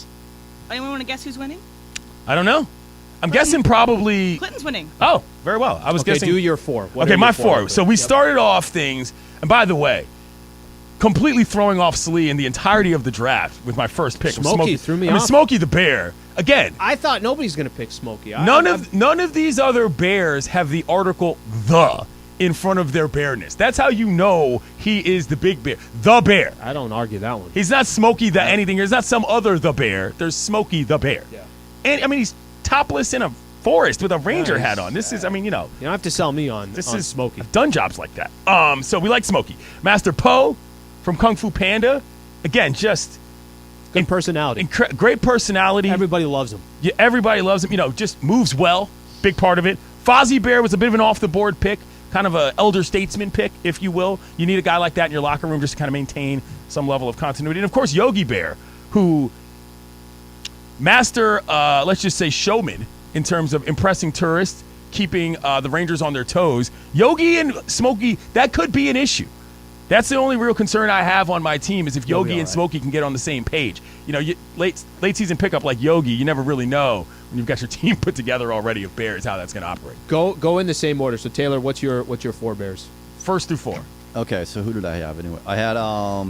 anyone want to guess who's winning? I don't know. I'm guessing probably. Clinton's winning. Oh, very well. I was Okay, guessing. do your four. What Okay, are my your four. So we Yep. started off things, and by the way, completely throwing off Slee in the entirety of the draft with my first pick. of Smokey threw me I mean, off. Smokey the Bear. Again, I thought nobody's going to pick Smokey. none of these other bears have the article "the" in front of their bearness. That's how you know he is the big bear. The bear. I don't argue that one. He's not Smokey the anything. There's not some other the bear. There's Smokey the bear. Yeah. And I mean, he's topless in a forest with a ranger Nice. hat on. This is, I mean, You don't have to sell me on this on is Smokey. I've done jobs like that. So we like Smokey. Master Po from Kung Fu Panda. Again, just Good personality. great personality. Everybody loves him. Yeah, everybody loves him. You know, just moves well. Big part of it. Fozzie Bear was a bit of an off-the-board pick, kind of a elder statesman pick, if you will. You need a guy like that in your locker room just to kind of maintain some level of continuity. And, of course, Yogi Bear, who master, let's just say, showman in terms of impressing tourists, keeping the Rangers on their toes. Yogi and Smokey, that could be an issue. That's the only real concern I have on my team is if You'll be Yogi all and right. Smokey can get on the same page. You know, late season pickup like Yogi, you never really know when you've got your team put together already of Bears how that's going to operate. Go in the same order. So Taylor, what's your four bears? First through four. okay, so who did I have anyway? I had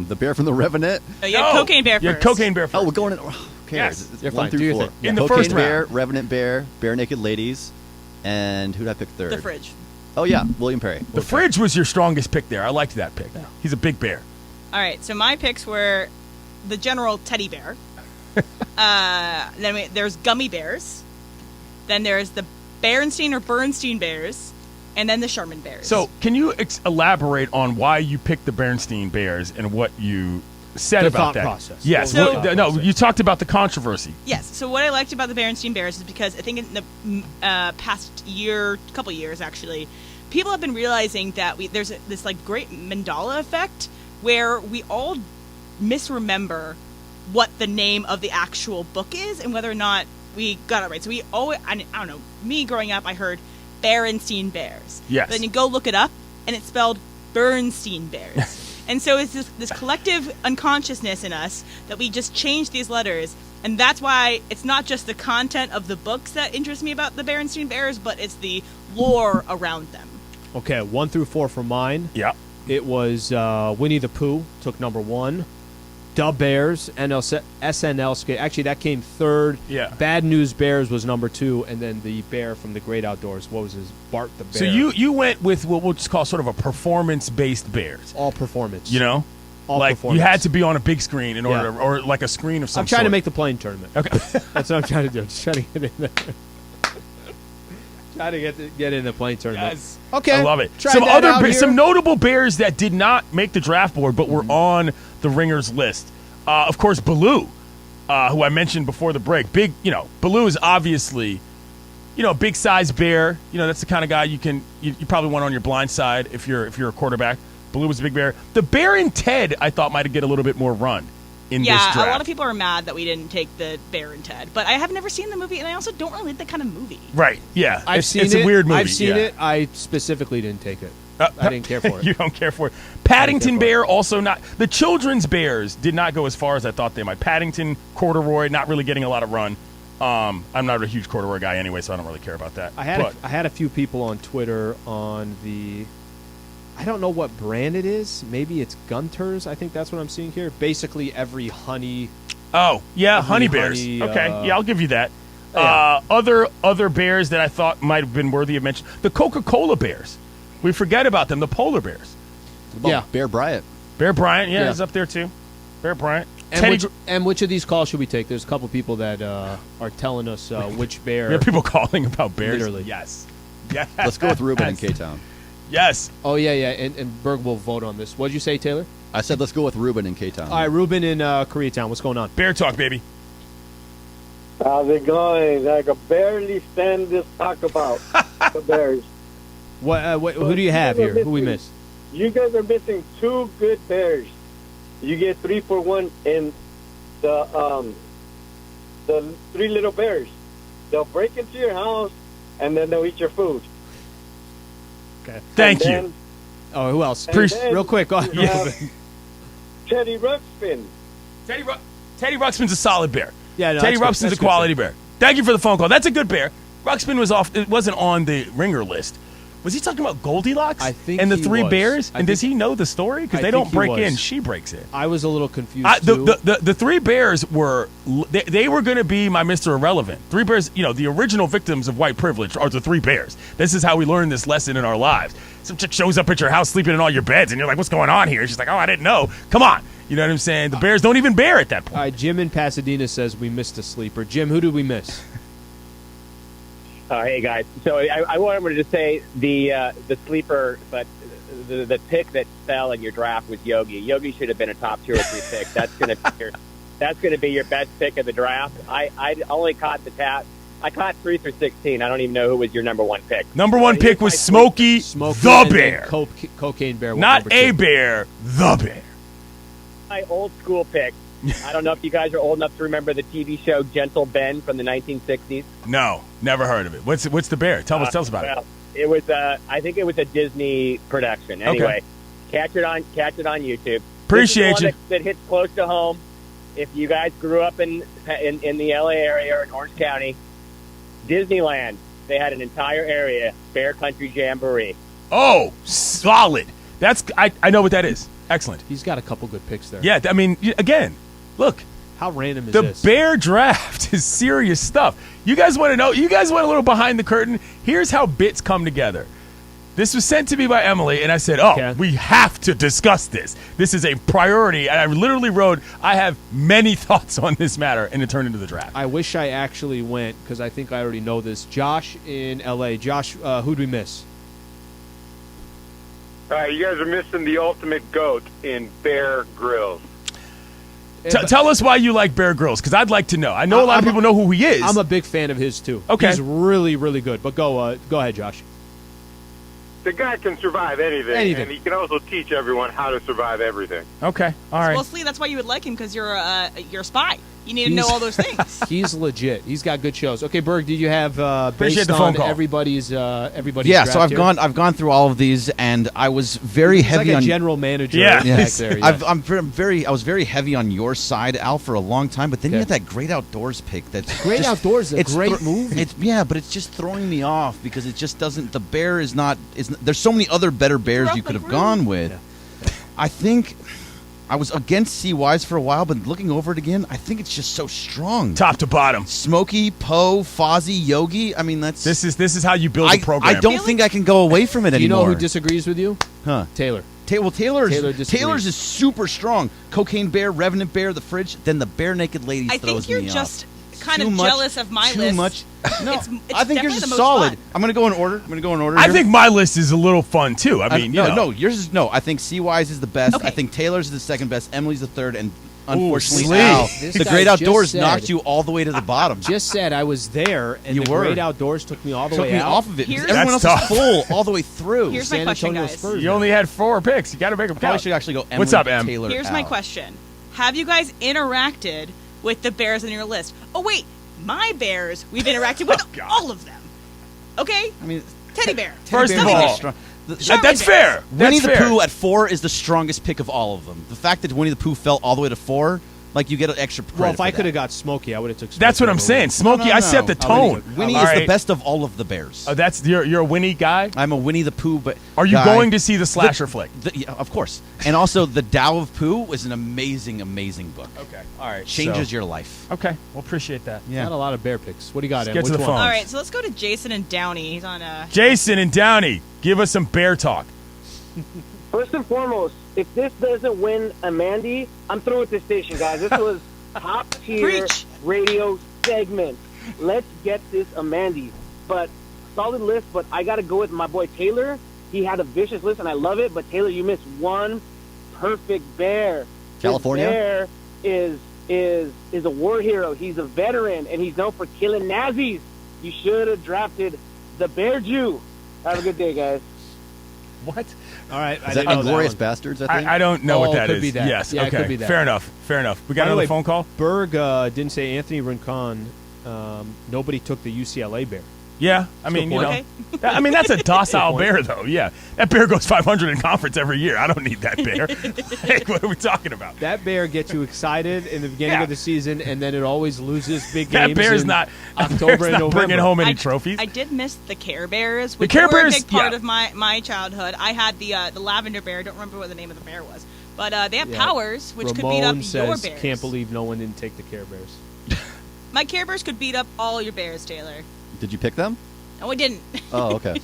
the bear from the Revenant. Oh, you had Cocaine Bear Yeah, first. Cocaine Bear first. Oh, we're going in. Who cares? Yes. It's You're one fine. through Do your four. thing. In the Cocaine first Bear, round. Revenant Bear, Bare Naked Ladies, and who did I pick third? The Fridge. Oh yeah, William Perry. The Fridge was your strongest pick there. I liked that pick. He's a big bear. All right, so my picks were the general teddy bear. There's gummy bears. Then there's the Berenstein or Bernstein bears. And then the Sherman bears. So can you elaborate on why you picked the Bernstein Bears and what you said The about thought that? process. Yes. So- No, you talked about the controversy. Yes. So what I liked about the Berenstein Bears is because I think in the past couple years actually, people have been realizing that there's this like great Mandela effect where we all misremember what the name of the actual book is and whether or not we got it right. So we always, I don't know, me growing up, I heard Berenstein Bears. Yes. Then you go look it up and it's spelled Bernstein Bears. And so it's this collective unconsciousness in us that we just change these letters. And that's why it's not just the content of the books that interest me about the Berenstein Bears, but it's the lore around them. Okay, 1 through 4 for mine. Yeah. It was Winnie the Pooh took number 1. Da Bears, SNL skate. Actually, that came third. Yeah. Bad News Bears was number 2, and then the bear from the Great Outdoors. What was his? Bart the Bear. So you went with what we'll just call sort of a performance-based Bears. All performance. You know? All like performance. you had to be on a big screen in order Yeah. or like a screen of some I'm trying to sort. make the playing tournament. Okay. That's what I'm trying to do. Just trying to get in there. Trying to get in the playing tournament. Yes. Okay. I love it. Tried Some that out other here. some notable Bears that did not make the draft board but were on the Ringers list. Of course, Baloo, who I mentioned before the break. Big, Baloo is obviously, a big size bear. That's the kind of guy you probably want on your blind side if you're a quarterback. Baloo was a big bear. The Bear and Ted, I thought, might get a little bit more run in this draft. Yeah, a lot of people are mad that we didn't take the Bear and Ted. But I have never seen the movie, and I also don't really like that kind of movie. Right, yeah. I've It's seen it. a weird movie. I've seen yeah. it. I specifically didn't take it. I didn't care for it. You don't care for it. Paddington Bear also not. The children's Bears did not go as far as I thought they might. Paddington, Corduroy, not really getting a lot of run. I'm not a huge Corduroy guy anyway, so I don't really care about that. I had a few people on Twitter on the I don't know what brand it is. Maybe it's Gunter's. I think that's what I'm seeing here. Basically, every honey. Oh, yeah, honey bears. honey, Okay, yeah, I'll give you that. Yeah. Other bears that I thought might have been worthy of mention. The Coca-Cola bears. We forget about them. The polar bears. Yeah, Bear Bryant. Bear Bryant, Yeah. is up there too. Bear Bryant. And which of these calls should we take? There's a couple people that are telling us which bear. We have people calling about bears. Literally. Yes. Yes. Let's go with Ruben in K-Town. Yes. Oh, yeah. And Berg will vote on this. What did you say, Taylor? I said let's go with Ruben in K-Town. All right, Ruben in Koreatown. What's going on? Bear talk, baby. How's it going? I can barely stand this talk about the Bears. Who do you have here? Who we missed? You guys are missing two good Bears. You get 3 for 1 in the Three Little Bears. They'll break into your house and then they'll eat your food. Okay. Thank you. Oh, who else? Real quick. Go ahead. You have Teddy Ruxpin. Teddy Ruxpin's a solid bear. Yeah, no, Teddy that's good. Ruxpin's a quality bear. Thank you for the phone call. That's a good bear. Ruxpin was off. It wasn't on the ringer list. Was he talking about Goldilocks? I think and the he three was. bears? I And does think- he know the story? Because I they think don't he break was. in. She breaks in. I was a little confused, too. The three bears were they were going to be my Mr. Irrelevant. Three bears, the original victims of white privilege are the three bears. This is how we learn this lesson in our lives. Some chick shows up at your house sleeping in all your beds, and you're like, what's going on here? She's like, oh, I didn't know. Come on. You know what I'm saying? The bears don't even bear at that point. All right, Jim in Pasadena says we missed a sleeper. Jim, who did we miss? Hey guys, so I wanted to say the sleeper, but the pick that fell in your draft was Yogi. Yogi should have been a top 2 or 3 pick. That's gonna be your best pick of the draft. I only caught the tap. I caught 3 through 16. I don't even know who was your number 1 pick. Number 1 pick was Smokey the Bear, cocaine bear. not a bear, the bear. My old school pick. I don't know if you guys are old enough to remember the TV show Gentle Ben from the 1960s. No, never heard of it. What's the bear? Tell us about it. It was I think it was a Disney production. Anyway, catch it on YouTube. Appreciate this is you. one that hits close to home. If you guys grew up in the LA area or in Orange County, Disneyland, they had an entire area, Bear Country Jamboree. Oh, solid. That's I know what that is. Excellent. He's got a couple good picks there. Yeah, I mean, again, look. How random is the this? bear draft is serious stuff. You guys want to know? You guys want a little behind the curtain? Here's how bits come together. This was sent to me by Emily, and I said, we have to discuss this. This is a priority. And I literally wrote, I have many thoughts on this matter, and it turned into the draft. I wish I actually went, because I think I already know this. Josh in L.A. Josh, who'd we miss? You guys are missing the ultimate GOAT in Bear Grylls. Tell us why you like Bear Grylls, because I'd like to know. I know a lot of people know who he is. I'm a big fan of his, too. Okay. He's really, really good. But go ahead, Josh. The guy can survive anything, and he can also teach everyone how to survive everything. Okay, all right. Well, Slee, that's why you would like him, because you're a spy. You need to know all those things. He's legit. He's got good shows. Okay, Berg, did you have Appreciate based the phone on call. everybody's Yeah, so draft here? I've gone through all of these, and I was very He's heavy like a on general manager. Yeah, back there, yeah. I was very heavy on your side, Al, for a long time. But then you had that Great Outdoors pick. That's Great Outdoors is a great movie. But it's just throwing me off because it just doesn't. The bear is not. There's so many other better bears you could have gone with. I think. I was against CYs for a while, but looking over it again, I think it's just so strong. Top to bottom. Smokey, Poe, Fozzie, Yogi. I mean, that's this is how you build a program. I don't think I can go away from it Do you anymore. know who disagrees with you? Huh? Taylor. Taylor's is super strong. Cocaine Bear, Revenant Bear, the Fridge, then the Bare Naked Ladies I throws think you're me off. just kind Too of much- jealous of my too list. much. No, it's I think definitely yours is the most solid. fun. I'm going to go in order. I think my list is a little fun too. I mean, yours is I think CY's is the best. Okay. I think Taylor's is the second best. Emily's the third, and Ooh, unfortunately, Slee. Al, This the guy Great just Outdoors said- knocked you all the way to the bottom. Just said I was there, and You the were. Great Outdoors took me all the Took way me out. off of it. Here's- Everyone else That's is full all the way through. Here's my San question, Antonio guys. Spurs. You only had 4 picks. You got to make them Probably count. should actually go Emily, What's up, Em? Taylor, Here's my Al. question. Have you guys interacted with the bears on your list? Oh, wait. My bears, we've interacted with all of them. Okay? I mean, Teddy bear. First of Gummy all, bear. that's Charmin fair. bears. Winnie That's the fair. Pooh at 4 is the strongest pick of all of them. The fact that Winnie the Pooh fell all the way to 4, Like you get an extra credit. Well, if for I that. could have got Smokey, I would have took Smokey. That's what I'm over saying. Winnie. Smokey, I set the tone. Winnie All is the right. best of all of the bears. Oh, that's you're a Winnie guy. I'm a Winnie the Pooh, but Are you guy. going to see the slasher flick? Yeah, of course. And also, the Tao of Pooh was an amazing, amazing book. Okay, all right. Changes So- your life. Okay, we'll appreciate that. Yeah. Not a lot of bear picks. What do you got? Let's Em? get to Which the one? phone. All right, so let's go to Jason and Downey. He's on Jason and Downey, give us some bear talk. First and foremost, if this doesn't win a Mandy, I'm through with this station, guys. This was top tier radio segment. Let's get this a Mandy. But solid list, but I got to go with my boy Taylor. He had a vicious list, and I love it. But Taylor, you missed one perfect bear. California? This bear is a war hero. He's a veteran, and he's known for killing Nazis. You should have drafted the Bear Jew. Have a good day, guys. What? All right. Is that Inglorious Bastards, I think? I don't know what that could is. Be that. Yes. Yeah, okay. it could be that. Fair enough. Fair enough. We got By the another way, phone call. Berg didn't say Anthony Rincon. Nobody took the UCLA bear. Yeah, I That's a mean, good you know, point. I mean that's a docile Good point. bear, though. Yeah, that bear goes 500 in conference every year. I don't need that bear. Hey, what are we talking about? That bear gets you excited in the beginning Yeah. of the season, and then it always loses big That games. bear's in not October bear's and not November. bringing home any trophies. I did miss the Care Bears, The which Care were Bears, a big part yeah. of my childhood. I had the lavender bear. I don't remember what the name of the bear was, but they have Yeah. powers which could Ramon beat up says, your bears. Can't believe no one didn't take the Care Bears. My Care Bears could beat up all your bears, Taylor. Did you pick them? No, I didn't. Oh, okay.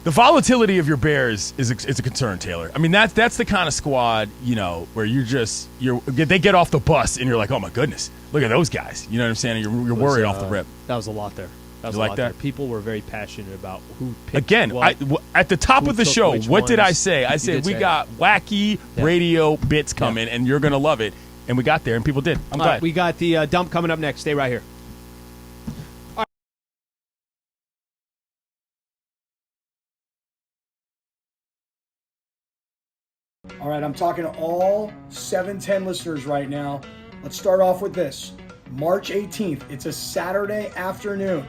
The volatility of your bears is a concern, Taylor. I mean, that's the kind of squad, you know, where they get off the bus and you're like, oh my goodness, look at those guys. You know what I'm saying? You're worried off the rip. That was a lot there. That was You a like lot that? there. People were very passionate about who picked Again, what, at the top who of the took show, which what did I ones. say? I You said did we say got wacky radio bits Yeah. coming, and you're gonna love it. And we got there, and people did. I'm All glad. right, we got the dump coming up next. Stay right here. All right, I'm talking to all 710 listeners right now. Let's start off with this. March 18th, it's a Saturday afternoon.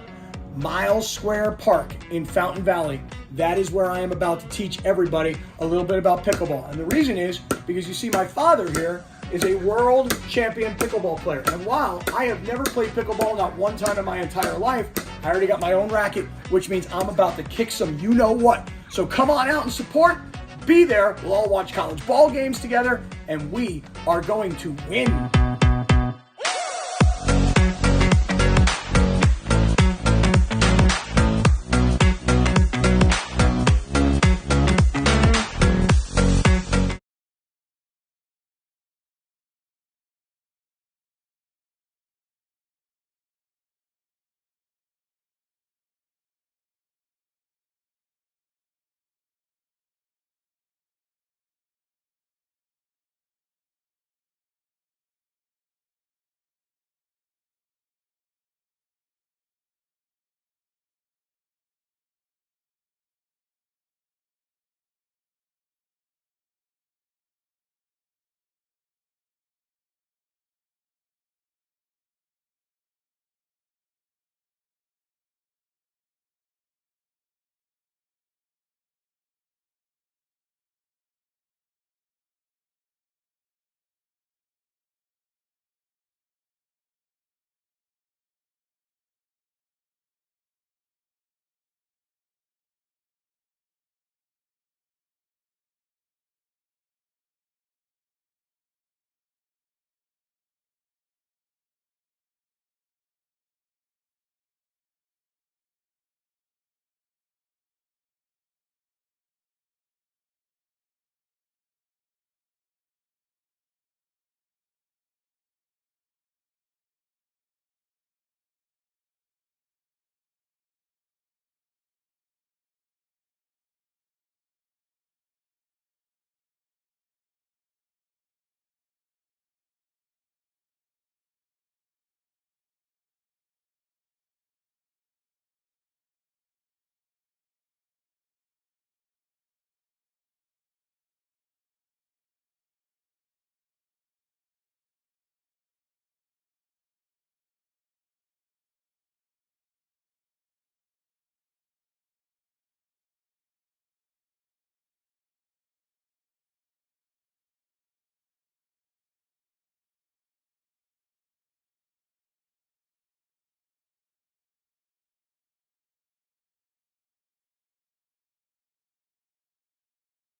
Miles Square Park in Fountain Valley. That is where I am about to teach everybody a little bit about pickleball. And the reason is because you see my father here is a world champion pickleball player. And while I have never played pickleball, not one time in my entire life, I already got my own racket, which means I'm about to kick some you-know-what. So come on out and support. Be there. We'll all watch college ball games together, and we are going to win.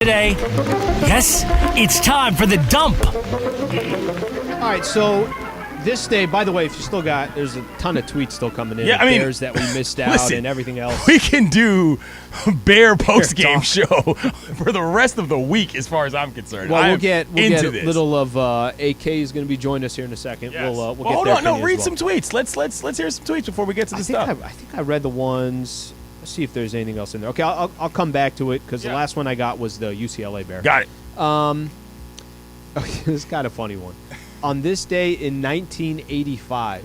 today. Yes, it's time for the dump. All right, so this day, by the way, if you still got, there's a ton of tweets still coming in. Yeah, I mean, Bears that we missed out listen, and everything else. We can do Bear post-game talk. show for the rest of the week, as far as I'm concerned. Well, we'll get a this. little of AK is going to be joining us here in a second. Yes. We'll get hold their on, no, opinion read as some well. tweets. Let's hear some tweets before we get to the stuff. I think I read the ones. Let's see if there's anything else in there. Okay, I'll come back to it because the last one I got was the UCLA Bear. Got it. Okay, this is kind of a funny one. On this day in 1985,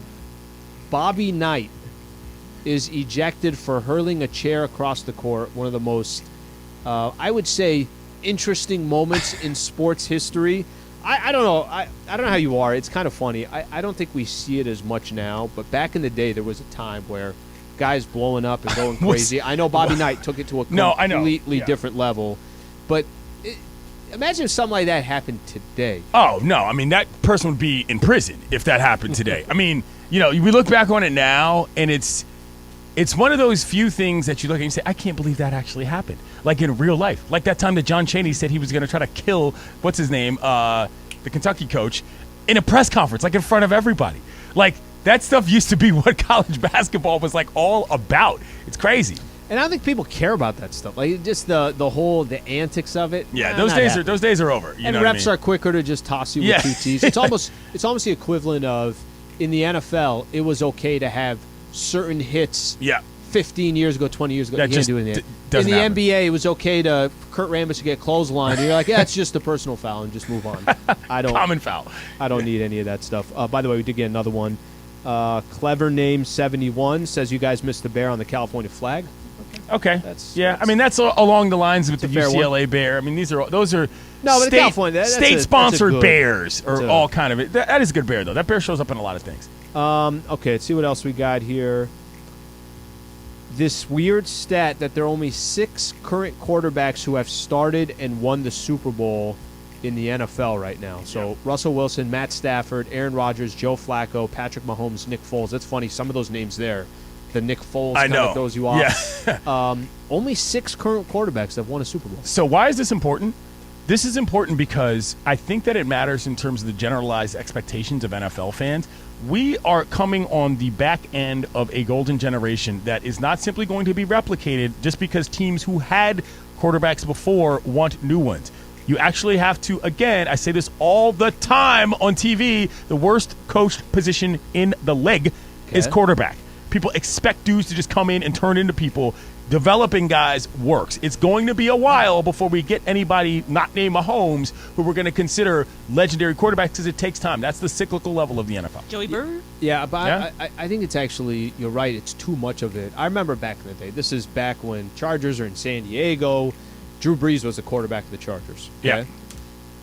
Bobby Knight is ejected for hurling a chair across the court. One of the most, I would say, interesting moments in sports history. I don't know. I don't know how you are. It's kind of funny. I don't think we see it as much now, but back in the day, there was a time where guys blowing up and going crazy. I know Bobby Knight took it to a completely different level, but imagine if something like that happened today. Oh, no. I mean, that person would be in prison if that happened today. I mean, we look back on it now, and it's one of those few things that you look at and you say, I can't believe that actually happened. Like in real life. Like that time that John Chaney said he was going to try to kill, what's his name, the Kentucky coach, in a press conference, like in front of everybody. Like, that stuff used to be what college basketball was like all about. It's crazy. And I don't think people care about that stuff. Like just the antics of it. Yeah, those days are over. You and know refs what I mean? are quicker to just toss you with two T's. It's almost the equivalent of in the NFL. It was okay to have certain hits. 15 years ago, 20 years ago. That you can't do it in doesn't the happen. NBA. It was okay to Kurt Rambis to get clotheslined. And you're like, yeah, it's just a personal foul and just move on. I don't common foul. I don't need any of that stuff. By the way, we did get another one. Clever Name 71 says you guys missed the bear on the California flag. Okay. I mean, that's along the lines with the UCLA Bear. I mean, those are state-sponsored bears are all kind of it. That is a good bear, though. That bear shows up in a lot of things. Okay, let's see what else we got here. This weird stat that there are only 6 current quarterbacks who have started and won the Super Bowl in the NFL right now. So Russell Wilson, Matt Stafford, Aaron Rodgers, Joe Flacco, Patrick Mahomes, Nick Foles. That's funny. Some of those names there. The Nick Foles kind of throws you off. Yeah. Only 6 current quarterbacks have won a Super Bowl. So why is this important? This is important because I think that it matters in terms of the generalized expectations of NFL fans. We are coming on the back end of a golden generation that is not simply going to be replicated just because teams who had quarterbacks before want new ones. You actually have to, again, I say this all the time on TV, the worst coached position in the league is quarterback. People expect dudes to just come in and turn into people. Developing guys works. It's going to be a while before we get anybody not named Mahomes who we're going to consider legendary quarterbacks because it takes time. That's the cyclical level of the NFL. Joey Burr? Yeah, but I think it's actually, you're right, it's too much of it. I remember back in the day, this is back when Chargers are in San Diego. Drew Brees was the quarterback of the Chargers. Yeah.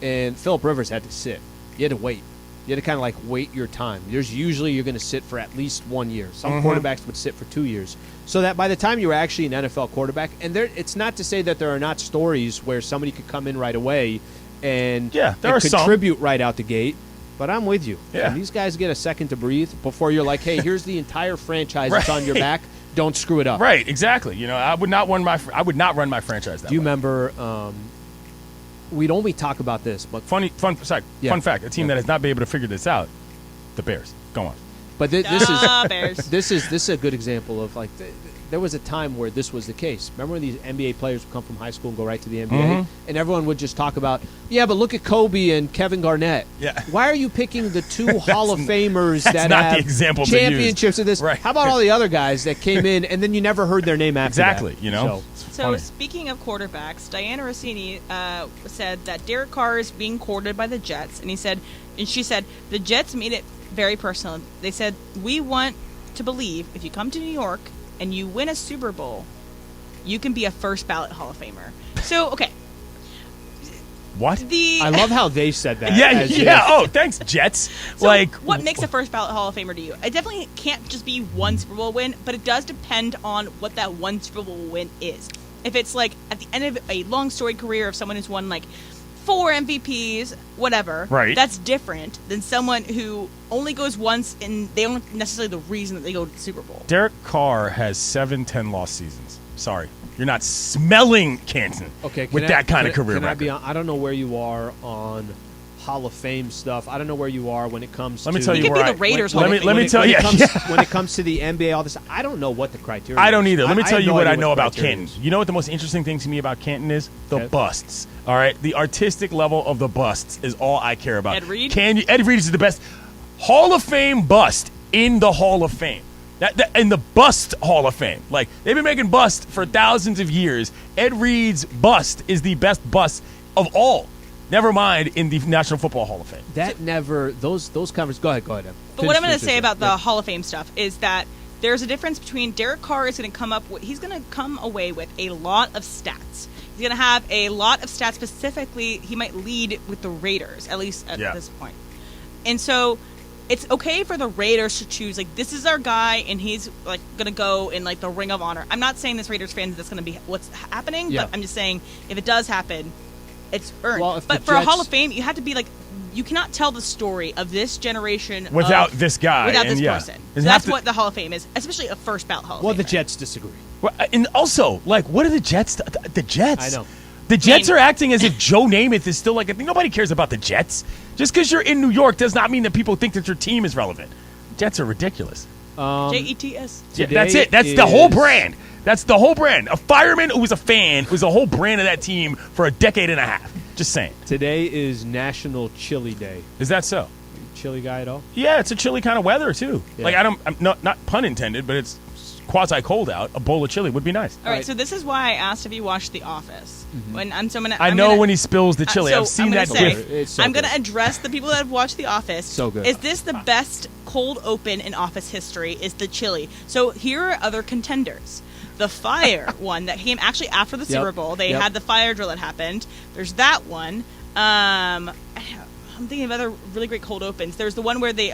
And Phillip Rivers had to sit. You had to wait. You had to kind of like wait your time. There's usually you're going to sit for at least 1 year. Some quarterbacks would sit for 2 years. So that by the time you're actually an NFL quarterback, and it's not to say that there are not stories where somebody could come in right away and, contribute right out the gate. But I'm with you. Yeah. And these guys get a second to breathe before you're like, hey, here's the entire franchise that's on your back. Don't screw it up. Right, exactly. I would not run my franchise that way. Do you remember? We'd only talk about this, but fun fact: a team that has not been able to figure this out, the Bears. Go on. But this Bears. this is a good example of like there was a time where this was the case. Remember when these NBA players would come from high school and go right to the NBA, and everyone would just talk about, but look at Kobe and Kevin Garnett. Yeah. Why are you picking the 2 Hall of Famers that not have the example championships of this? Right. How about all the other guys that came in and then you never heard their name after exactly? that? So speaking of quarterbacks, Diana Rossini said that Derek Carr is being courted by the Jets, and she said the Jets made it very personal. They said, we want to believe if you come to New York and you win a Super Bowl, you can be a first ballot Hall of Famer. So, okay. What? I love how they said that. Oh, thanks, Jets. So what makes a first ballot Hall of Famer to you? It definitely can't just be one Super Bowl win, but it does depend on what that one Super Bowl win is. If it's like at the end of a long storied career of someone who's won like 4 MVPs, whatever, right, that's different than someone who only goes once and they aren't necessarily the reason that they go to the Super Bowl. Derek Carr has 7 10-loss seasons. Sorry. You're not smelling Canton with that kind of career record. I don't know where you are on Hall of Fame stuff. I don't know where you are when it comes to... Let me tell you where the Raiders when it comes to the NBA, all this, I don't know what the criteria I don't either. is. Let me tell you what I know about criteria Canton. You know what the most interesting thing to me about Canton is? The busts. All right? The artistic level of the busts is all I care about. Ed Reed? Ed Reed is the best Hall of Fame bust in the Hall of Fame. In the bust Hall of Fame. Like, they've been making busts for thousands of years. Ed Reed's bust is the best bust of all. Never mind in the National Football Hall of Fame. Those conversations. Go ahead. But what I'm going to say about the Hall of Fame stuff is that there's a difference between Derek Carr is going to come away with a lot of stats. He's going to have a lot of stats. Specifically, he might lead with the Raiders, at least at this point. And so it's okay for the Raiders to choose, like, this is our guy, and he's like going to go in like the Ring of Honor. I'm not saying this Raiders fan that's going to be what's happening, but I'm just saying if it does happen, it's earned. Well, but for a Hall of Fame, you have to be like, you cannot tell the story of this generation without this guy. Without this person. So that's what the Hall of Fame is, especially a first ballot Hall of Fame. Well, the Jets disagree. Well, and also, like, what are the Jets? The Jets. I know. The Jets are acting as if Joe Namath is still like, nobody cares about the Jets. Just because you're in New York does not mean that people think that your team is relevant. Jets are ridiculous. Jets. Yeah, that's it. That's the whole brand. That's the whole brand. A fireman who was a fan was the whole brand of that team for a decade and a half. Just saying. Today is National Chili Day. Is that so? Chili guy at all? Yeah, it's a chilly kind of weather too. Yeah. Like I'm not pun intended, but it's quasi cold out. A bowl of chili would be nice. All right, so this is why I asked if you watched The Office. Mm-hmm. When he spills the chili. I've seen that GIF. I'm going to address the people that have watched The Office. So good. Is this the best cold open in Office history? Is the chili? So here are other contenders. The fire one that came actually after the Super Bowl. They had the fire drill that happened. There's that one. I'm thinking of other really great cold opens. There's the one where they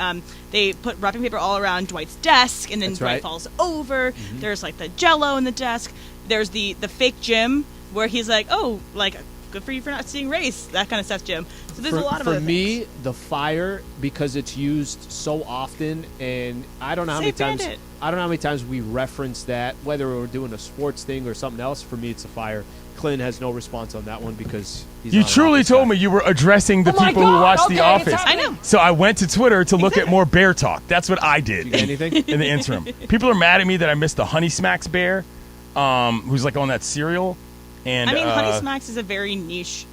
put wrapping paper all around Dwight's desk, and then Dwight falls over. Mm-hmm. There's like the Jell-O in the desk. There's the fake Jim where he's like, oh, like, good for you for not seeing race. That kind of stuff, Jim. So there's a lot of other things. For me, the fire, because it's used so often, and I don't know how many times we reference that, whether we're doing a sports thing or something else. For me, it's a fire. Clint has no response on that one because he's You truly told me you were addressing the people who watch The Office. I know. So I went to Twitter to look at more bear talk. That's what I did. Did you get anything? In the interim. People are mad at me that I missed the Honey Smacks bear, who's like on that cereal. And Honey Smacks is a very niche.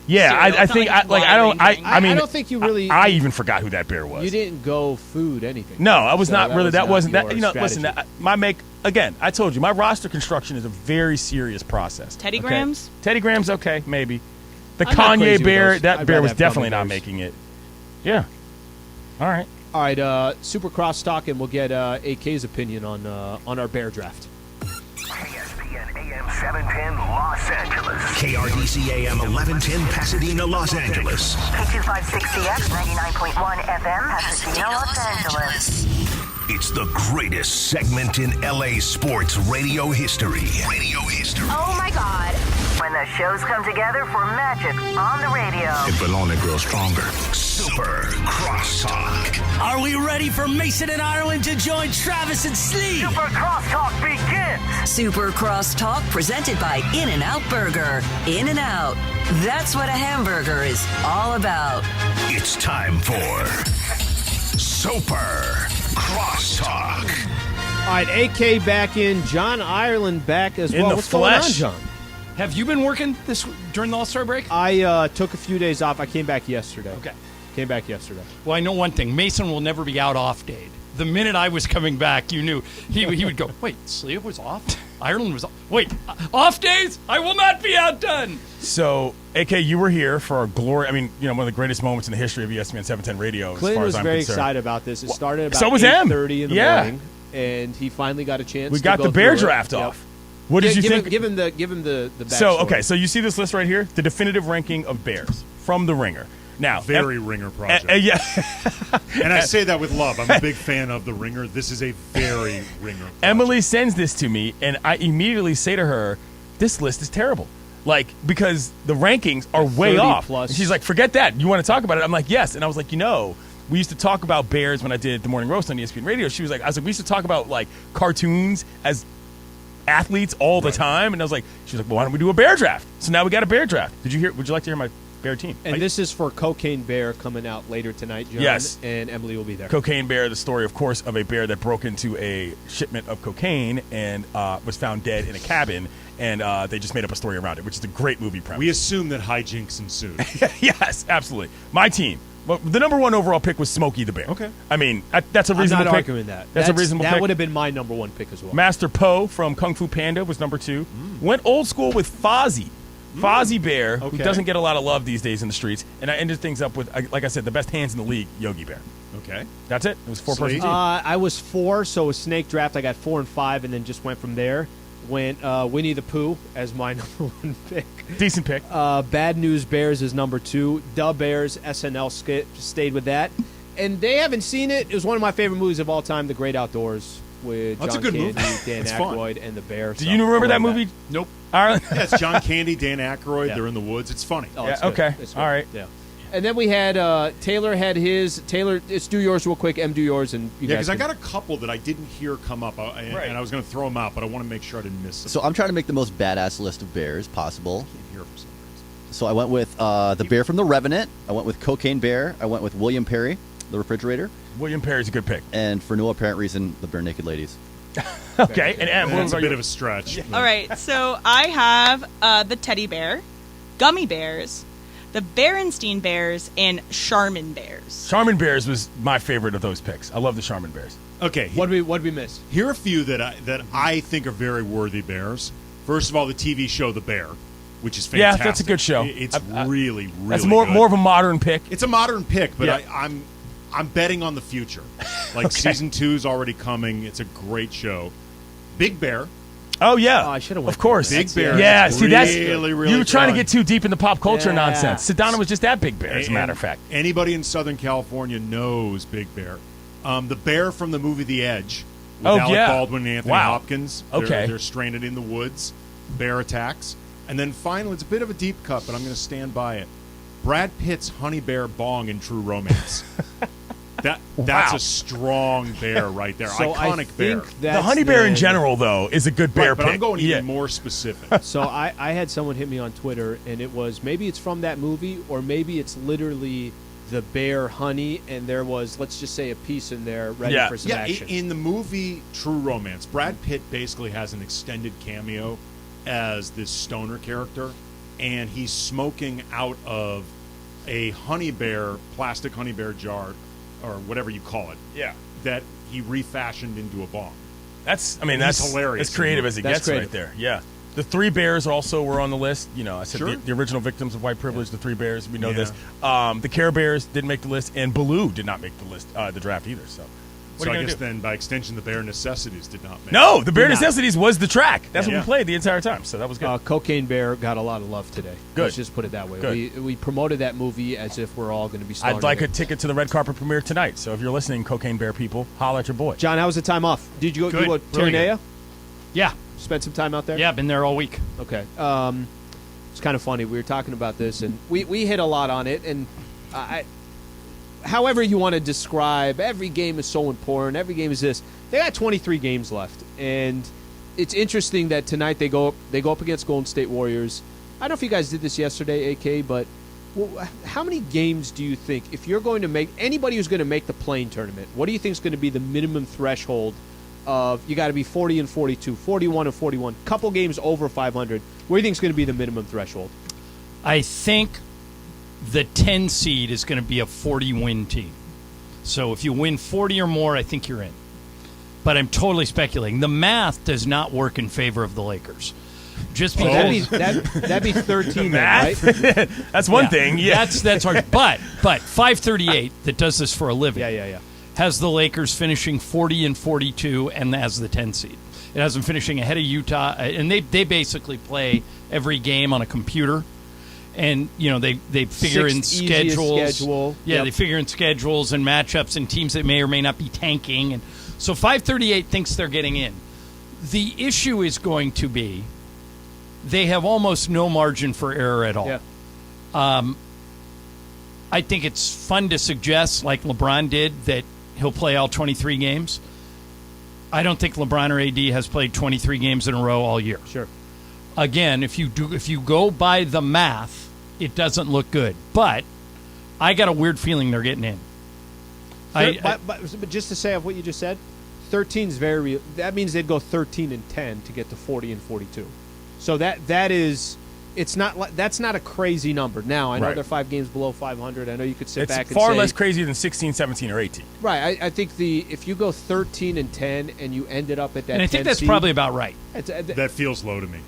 Yeah, I think I don't think you really. I even forgot who that bear was. You didn't go food anything. No, I was not really. That wasn't that. Strategy. Listen. Again, I told you, my roster construction is a very serious process. Teddy Grahams? Teddy Grahams, okay, maybe. The Kanye bear, that bear was definitely not making it. Yeah. All right. All right, Super Cross Talk, and we'll get AK's opinion on our bear draft. ESPN AM 710 Los Angeles. KRDC AM 1110 Pasadena, Los Angeles. K256CX 99.1 FM Pasadena, Los Angeles. It's the greatest segment in LA sports radio history. Oh my God. When the shows come together for magic on the radio. It will only grow stronger. Super Crosstalk. Are we ready for Mason and Ireland to join Travis and Slee? Super Crosstalk begins. Super Crosstalk presented by In-N-Out Burger. In-N-Out. That's what a hamburger is all about. It's time for Super Crosstalk. All right, AK back in. John Ireland back as well. What's going on, John? Have you been working during the All-Star break? I took a few days off. I came back yesterday. Okay. Came back yesterday. Well, I know one thing. Mason will never be out off date. The minute I was coming back, you knew. He would go, wait, Sliwa was off? Ireland was off? Wait, off days? I will not be outdone. So, AK, you were here for a glory. I mean, one of the greatest moments in the history of ESPN 710 radio. Clint as far was as I'm very concerned. excited about this. It started about so was 8:30 in the morning, and he finally got a chance. We to got go the bear through draft it. off. What did you think? Give him the backstory. So, okay, so you see this list right here? The definitive ranking of Bears from The Ringer. Now, very Ringer project. Yeah. And I say that with love. I'm a big fan of The Ringer. This is a very Ringer project. Emily sends this to me, and I immediately say to her, this list is terrible. Like, because the rankings are way off. Plus. And she's like, forget that. You want to talk about it? I'm like, yes. And I was like, we used to talk about Bears when I did the morning roast on ESPN Radio. I was like, we used to talk about, like, cartoons as athletes all the time. And I was like, she was like, well, why don't we do a bear draft? So now we got a bear draft. Would you like to hear my bear team? And this is for Cocaine Bear coming out later tonight, John. Yes. And Emily will be there. Cocaine Bear, the story, of course, of a bear that broke into a shipment of cocaine and was found dead in a cabin. And they just made up a story around it, which is a great movie premise. We assume that hijinks ensued. Yes, absolutely. My team. Well, the number 1 overall pick was Smokey the Bear. Okay. I mean, that's a reasonable I'm not pick. arguing that. That's a reasonable pick. That would have been my number 1 pick as well. Master Po from Kung Fu Panda was number 2. Went old school with Fozzie. Fozzie Bear, who doesn't get a lot of love these days in the streets. And I ended things up with, like I said, the best hands in the league, Yogi Bear. Okay. That's it. It was 4-person team. I was 4, so a snake draft. I got 4 and 5, and then just went from there. Went Winnie the Pooh as my number 1 pick. Decent pick. Bad News Bears is number 2. Da Bears SNL skit, stayed with that. And they haven't seen it. It was one of my favorite movies of all time, The Great Outdoors, with That's John a good Candy, movie. Dan It's Aykroyd, fun. and the bear. Do you remember that movie? Nope. Ireland? Yeah, it's John Candy, Dan Aykroyd. Yeah. They're in the woods. It's funny. Oh, Yeah, it's good. okay. It's good. All right. Yeah. And then we had Taylor had his. Taylor, let's do yours real quick. Do yours, and you Yeah, guys because I can- got a couple that I didn't hear come up, and I was going to throw them out, but I want to make sure I didn't miss them. So I'm trying to make the most badass list of bears possible. Can't hear for some reason. So I went with the bear from The Revenant. I went with Cocaine Bear. I went with William Perry, the refrigerator. William Perry's a good pick. And for no apparent reason, the Bare Naked Ladies. Okay. And That's a bit of a stretch. All right, so I have the teddy bear, gummy bears, the Berenstein Bears, and Charmin Bears. Charmin Bears was my favorite of those picks. I love the Charmin Bears. Okay. What did we miss? Here are a few that I think are very worthy bears. First of all, the TV show The Bear, which is fantastic. Yeah, that's a good show. It's really, really That's more of a modern pick. It's a modern pick, but Yeah. I'm betting on the future. Like season 2 is already coming. It's a great show. Big Bear. Oh yeah, I should have. Of course, Big Bear. Yeah, is see that's really you were trying to fun. get too deep in the pop culture Yeah. nonsense. Sedona was just at Big Bear, as a matter of fact. Anybody in Southern California knows Big Bear. The bear from the movie The Edge with Oh, Alec yeah. Baldwin and Anthony Wow. Hopkins. Okay. They're stranded in the woods. Bear attacks. And then finally, it's a bit of a deep cut, but I'm going to stand by it. Brad Pitt's Honey Bear Bong in True Romance. That's Wow. a strong bear right there. So I Iconic bear. think The that's honey bear in then- general, though, is a good bear Right, but pick. I'm going Yeah. even more specific. So I had someone hit me on Twitter, and it was maybe it's from that movie, or maybe it's literally the bear honey, and there was, let's just say, a piece in there ready for some Yeah, action. in the movie True Romance, Brad Pitt basically has an extended cameo as this stoner character, and he's smoking out of a honey bear, plastic honey bear jar, or whatever you call it. Yeah. That he refashioned into a bong. That's He's that's hilarious. As creative as it That's gets creative. right there. Yeah. The Three Bears also were on the list. You know, I said Sure. the original victims of white privilege, the Three Bears. We know Yeah. this. The Care Bears didn't make the list, and Baloo did not make the list, the draft either. So, what So are you I gonna guess do? then, by extension, the Bear Necessities did not make No, it. the Bare Did not. Necessities was the track. That's Yeah. what we played the entire time. So that was good. Cocaine Bear got a lot of love today. Good. Let's just put it that way. Good. We promoted that movie as if we're all going to be starring I'd like in a it. ticket to the red carpet premiere tonight. So if you're listening, Cocaine Bear people, holler at your boy. John, how was the time off? Did you go Good. to Really Terranea? Yeah. Spend some time out there? Yeah, been there all week. Okay. It's kind of funny. We were talking about this, and we hit a lot on it. And however you want to describe, every game is so important. Every game is this. They got 23 games left, and it's interesting that tonight they go up against Golden State Warriors. I don't know if you guys did this yesterday, AK, but how many games do you think, if you're going to make anybody who's going to make the play-in tournament, what do you think is going to be the minimum threshold of you got to be 40 and 42, 41 and 41, couple games over 500? What do you think is going to be the minimum threshold? I think the 10 seed is going to be a 40-win team. So if you win 40 or more, I think you're in. But I'm totally speculating. The math does not work in favor of the Lakers. Just because that'd be 13, then, right? That's one thing. Yeah, that's hard. But 538 that does this for a living. Yeah. Has the Lakers finishing 40 and 42 and has the 10 seed. It has them finishing ahead of Utah, and they basically play every game on a computer. And they figure in Sixth easiest schedules. schedule. Yeah, Yep. they figure in schedules and matchups and teams that may or may not be tanking. And so 538 thinks they're getting in. The issue is going to be they have almost no margin for error at all. Yeah. I think it's fun to suggest, like LeBron did, that he'll play all 23 games. I don't think LeBron or AD has played 23 games in a row all year. Sure. Again, if you go by the math, it doesn't look good. But I got a weird feeling they're getting in. But just to say of what you just said, 13 is very real. That means they'd go 13-10 to get to 40 and 42. So that is. It's not. That's not a crazy number. Now I know Right. they're 5 games below 500. I know you could sit It's back and far say, less crazy than 16, 17, or 18. Right. I think if you go 13-10 and you ended up at that, And I think 10 that's seed, probably about right. That feels low to me.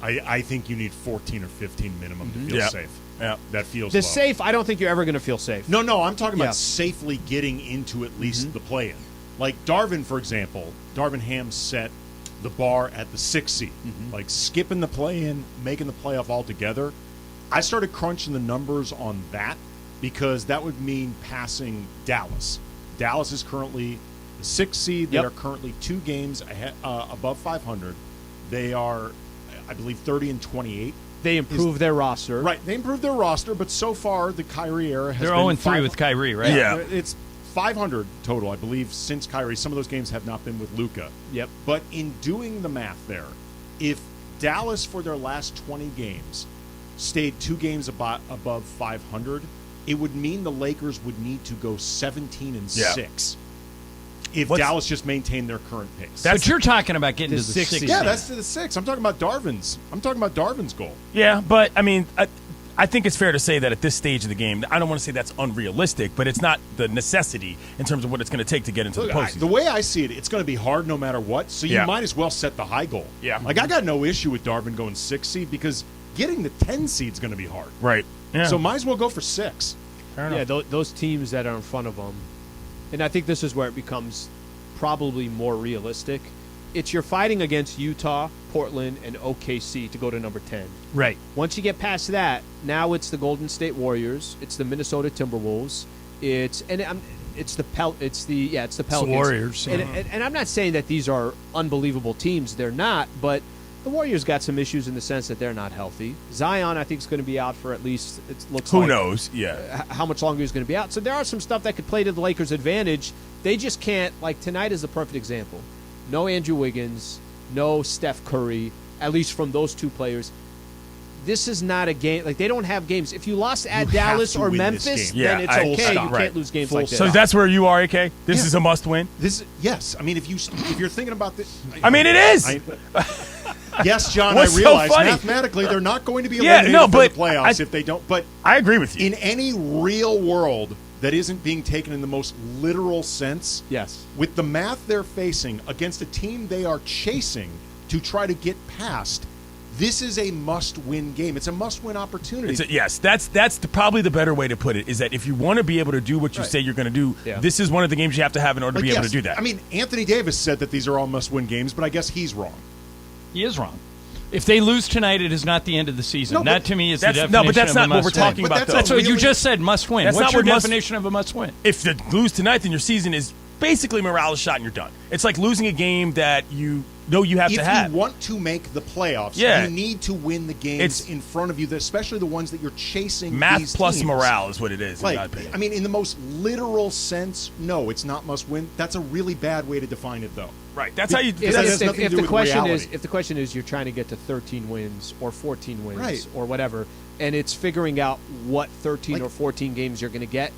I think you need 14 or 15 minimum to feel safe. Yeah. That feels the low. safe. I don't think you're ever going to feel safe. No, I'm talking Yeah. about safely getting into at least the play-in. Like Darvin, for example, Darvin Ham set the bar at the 6th seed. Like skipping the play-in, making the playoff altogether. I started crunching the numbers on that because that would mean passing Dallas. Dallas is currently the 6th seed. They Yep. are currently 2 games ahead, above 500. They are, I believe, 30-28. They improved their roster. Right, they improved their roster, but so far the Kyrie era has They're been 0-3 with Kyrie, right? Yeah, it's 500 total, I believe, since Kyrie. Some of those games have not been with Luka. Yep. But in doing the math there, if Dallas for their last 20 games stayed 2 games above 500, it would mean the Lakers would need to go 17-6 if Dallas just maintained their current pace. But you're talking about getting to the 6 seed. Yeah, that's to the 6. I'm talking about Darvin's goal. Yeah, but I mean, I think it's fair to say that at this stage of the game, I don't want to say that's unrealistic, but it's not the necessity in terms of what it's going to take to get into the postseason. The way I see it, it's going to be hard no matter what, so you Yeah. might as well set the high goal. Yeah. Like, I got no issue with Darvin going 6 seed because getting the 10 seed is going to be hard. Right. Yeah. So might as well go for 6. Yeah, those teams that are in front of them, and I think this is where it becomes probably more realistic. It's you're fighting against Utah, Portland, and OKC to go to number 10. Right. Once you get past that, now it's the Golden State Warriors, it's the Minnesota Timberwolves, it's the Pelicans. Warriors. And I'm not saying that these are unbelievable teams. They're not, but the Warriors got some issues in the sense that they're not healthy. Zion, I think, is going to be out for at least, it looks Who like. knows? Yeah. How much longer he's going to be out. So there are some stuff that could play to the Lakers' advantage. They just can't, like tonight is the perfect example. No Andrew Wiggins, no Steph Curry, at least from those two players. This is not a game. Like, they don't have games. If you lost at Dallas or Memphis, then it's okay. You can't lose games like this. So that's where you are, AK? This is a must-win? Yes. I mean, if you're thinking about this. I mean, it is. Yes, John, What's I realize so funny? mathematically they're not going to be eliminated from the playoffs if they don't. But I agree with you. In any real world that isn't being taken in the most literal sense, yes, with the math they're facing against a team they are chasing to try to get past, this is a must-win game. It's a must-win opportunity. Yes, that's probably the better way to put it, is that if you want to be able to do what you say you're going to do, this is one of the games you have to have in order to be able to do that. I mean, Anthony Davis said that these are all must-win games, but I guess he's wrong. He is wrong. If they lose tonight, it is not the end of the season. No, that to me is the that's- definition no, but that's of a not what we're must-win. talking about, though. That's what you just said, must win. That's What's not your what must- definition of a must win? If you lose tonight, then your season is basically morale is shot and you're done. It's like losing a game that you know you have to have. If you want to make the playoffs, Yeah. you need to win the games in front of you, especially the ones that you're chasing. Math these plus teams. morale is what it is, in Like, my opinion. I mean, in the most literal sense, no, it's not must win. That's a really bad way to define it, though. Right. That's how you. Because that has nothing to do with reality. If the question is you're trying to get to 13 wins or 14 wins Right. or whatever, and it's figuring out what 13 or 14 games you're going to get,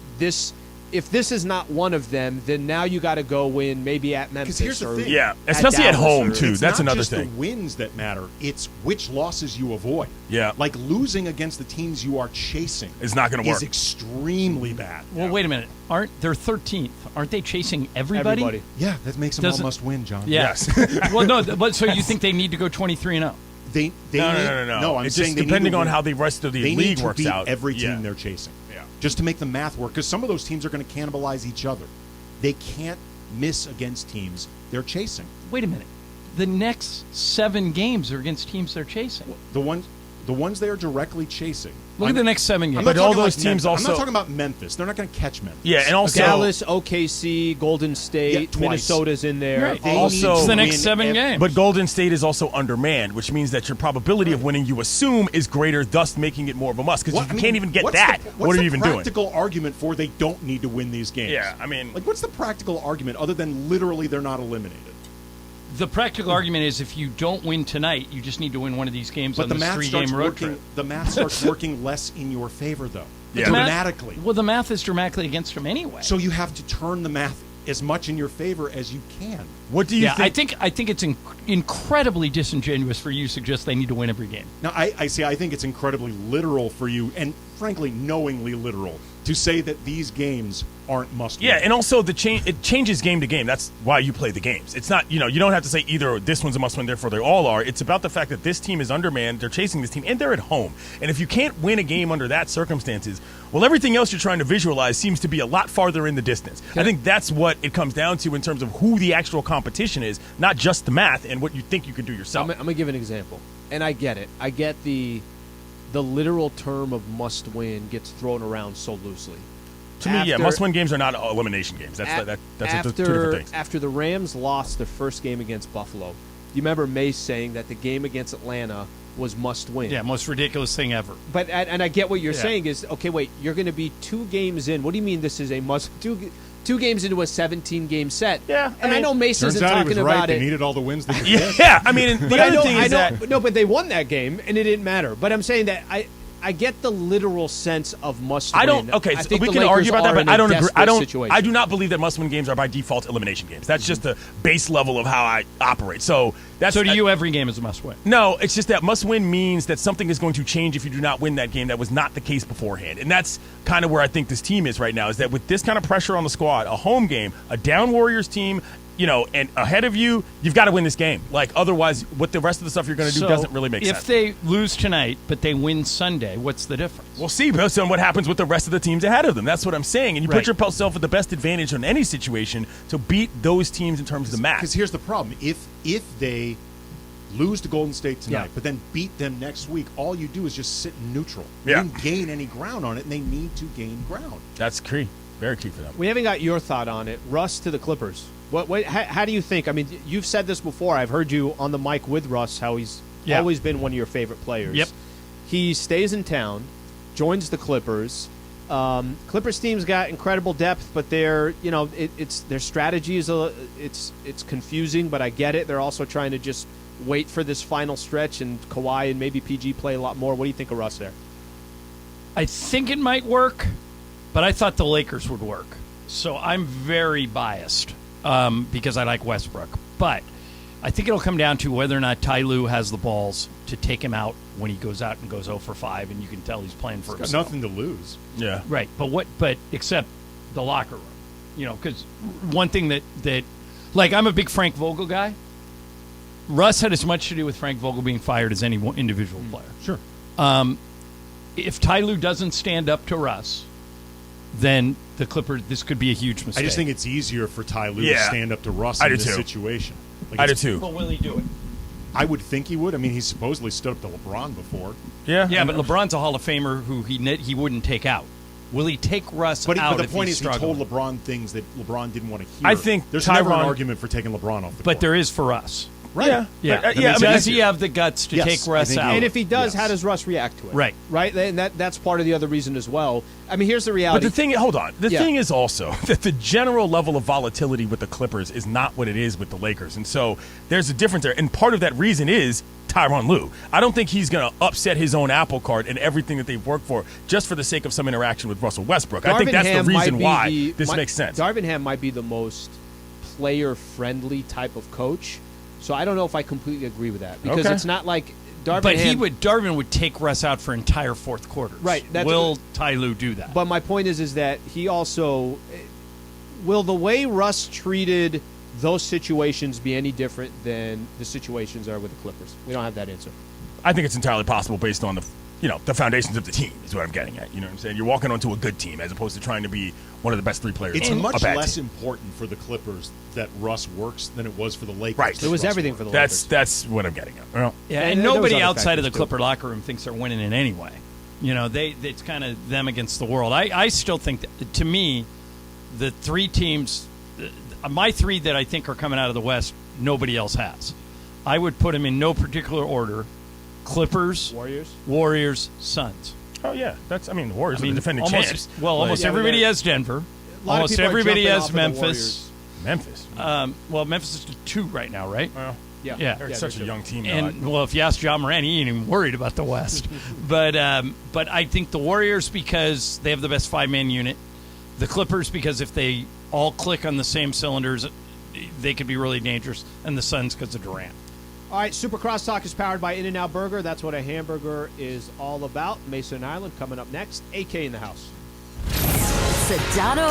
if this is not one of them, then now you got to go win maybe at Memphis. Here's the or thing. Yeah, especially at Dallas home, or- too. It's That's not another just thing. the wins that matter. It's which losses you avoid. Yeah. Like losing against the teams you are chasing It's not gonna work. is extremely bad. Well, wait a minute. They're 13th? Aren't they chasing everybody? Yeah, that makes them all must win, John. Yeah. Yes. Well, no. But so you think they need to go 23-0? They No. No, I'm It's saying just they need depending to on win. how the rest of the They league need to works beat out. every team Yeah. they're chasing. Yeah. Just to make the math work, because some of those teams are going to cannibalize each other. They can't miss against teams they're chasing. Wait a minute. The next 7 games are against teams they're chasing. The ones they are directly chasing. Look at the next 7 games. I'm not But all talking those like teams Memphis. I'm also- not talking about Memphis. They're not going to catch Memphis. Yeah, and also Dallas, OKC, Golden State, Yeah, twice. Minnesota's in there. Right. They Also, need It's to the next win 7 games. But Golden State is also undermanned, which means that your probability of winning, you assume, is greater, thus making it more of a must. Because if you can't even get what's that, the- what are you even doing? What's the practical argument for they don't need to win these games? Yeah, I mean, Like, what's the practical argument other than literally they're not eliminated? The practical argument is if you don't win tonight, you just need to win one of these games But on the this math 3-game starts road working. trip. The math starts working less in your favor, though. Yeah. Dramatically. Well, the math is dramatically against them anyway. So you have to turn the math as much in your favor as you can. What do you think? I think it's incredibly disingenuous for you to suggest they need to win every game. Now, I think it's incredibly literal for you, and frankly, knowingly literal, to say that these games aren't must-win. Yeah, and also it changes game to game. That's why you play the games. It's not, you don't have to say either this one's a must-win, therefore they all are. It's about the fact that this team is undermanned, they're chasing this team, and they're at home. And if you can't win a game under that circumstances, well, everything else you're trying to visualize seems to be a lot farther in the distance. I think that's what it comes down to in terms of who the actual competition is, not just the math and what you think you can do yourself. I'm going to give an example, and I get it. I get the literal term of must-win gets thrown around so loosely. To me, must-win games are not elimination games. That's two different things. After the Rams lost their first game against Buffalo, you remember Mace saying that the game against Atlanta was must-win. Yeah, most ridiculous thing ever. But and I get what you're saying is, okay, wait, you're going to be 2 games in. What do you mean this is a must? Two games into a 17-game set. Yeah, and I know Mace isn't turns out talking he was right. about They it. needed all the wins they could Yeah, get. I mean, the But other thing is that no, but they won that game and it didn't matter. But I'm saying that I get the literal sense of must win. I don't. Okay, I so think we the can Lakers argue about that, are but in I a don't agree. desperate situation. I do not believe that must-win games are by default elimination games. That's just the base level of how I operate. So that's. So to you, every game is a must-win? No, it's just that must-win means that something is going to change if you do not win that game. That was not the case beforehand, and that's kind of where I think this team is right now. Is that with this kind of pressure on the squad, a home game, a down Warriors team, and ahead of you, you've got to win this game. Like otherwise, what the rest of the stuff you're going to do doesn't really make sense. If they lose tonight, but they win Sunday, what's the difference? We'll see based on what happens with the rest of the teams ahead of them. That's what I'm saying. And you Right. put yourself at the best advantage in any situation to beat those teams in terms of the math. Because here's the problem: if they lose to Golden State tonight, but then beat them next week, all you do is just sit neutral. You Yeah. didn't gain any ground on it, and they need to gain ground. That's key. Very key for them. We haven't got your thought on it. Russ to the Clippers. How do you think? I mean, you've said this before. I've heard you on the mic with Russ, how he's always been one of your favorite players. Yep. He stays in town, joins the Clippers. Clippers team's got incredible depth, but their strategy is it's confusing. But I get it. They're also trying to just wait for this final stretch, and Kawhi and maybe PG play a lot more. What do you think of Russ there? I think it might work, but I thought the Lakers would work. So I'm very biased because I like Westbrook. But I think it'll come down to whether or not Ty Lue has the balls to take him out when he goes out and goes 0 for 5, and you can tell he's playing for He's got himself. nothing to lose. Yeah. Right. But except the locker room. Because one thing that like, I'm a big Frank Vogel guy. Russ had as much to do with Frank Vogel being fired as any one individual player. Sure. If Ty Lue doesn't stand up to Russ, then the Clippers, this could be a huge mistake. I just think it's easier for Ty Lue to stand up to Russ in this situation. I do too. Well, will he do it? I would think he would. I mean, he's supposedly stood up to LeBron before. Yeah, but LeBron's a Hall of Famer who he wouldn't take out. Will he take Russ out? But the if point he's is, he struggling? told LeBron things that LeBron didn't want to hear. I think there's never an Tyronn- argument for taking LeBron off the But court. there is for us. Right. Yeah. Does he have the guts to take Russ out? And if he does, how does Russ react to it? Right. Right? And that's part of the other reason as well. I mean, here's the reality. But the thing, hold on. The thing is also that the general level of volatility with the Clippers is not what it is with the Lakers. And so there's a difference there. And part of that reason is Tyronn Lue. I don't think he's going to upset his own apple cart and everything that they've worked for just for the sake of some interaction with Russell Westbrook. I think that's the reason why this makes sense. Darvin Ham might be the most player-friendly type of coach. So I don't know if I completely agree with that because it's not like Darvin Ham. Darvin would take Russ out for entire fourth quarters. Right. Will Ty Lue do that? But my point is that he also will the way Russ treated those situations be any different than the situations are with the Clippers? We don't have that answer. I think it's entirely possible based on the foundations of the team is what I'm getting at. You know what I'm saying? You're walking onto a good team as opposed to trying to be one of the best 3 players. It's on much a bad less team. important for the Clippers that Russ works than it was for the Lakers. Right. that It was Russ everything worked. for the Lakers. That's what I'm getting at. Well, Yeah, And and there was nobody other outside of the factors, too. Clipper locker room thinks they're winning it anyway. It's kind of them against the world. I still think that, to me, the 3 teams, my 3 that I think are coming out of the West, nobody else has. I would put them in no particular order: Clippers, Warriors, Suns. Oh yeah, the Warriors are the defending champs. Almost everybody has Denver. A lot of Almost people are everybody jumping has off of the Memphis. Warriors. Memphis. Well, Memphis is 2 right now, right? Yeah. They're such a young team. And well, if you ask John Moran, he ain't even worried about the West. but I think the Warriors, because they have the best 5-man unit. The Clippers, because if they all click on the same cylinders, they could be really dangerous. And the Suns, because of Durant. All right, Super Crosstalk is powered by In-N-Out Burger. That's what a hamburger is all about. Mason Island coming up next. AK in the house. Sedano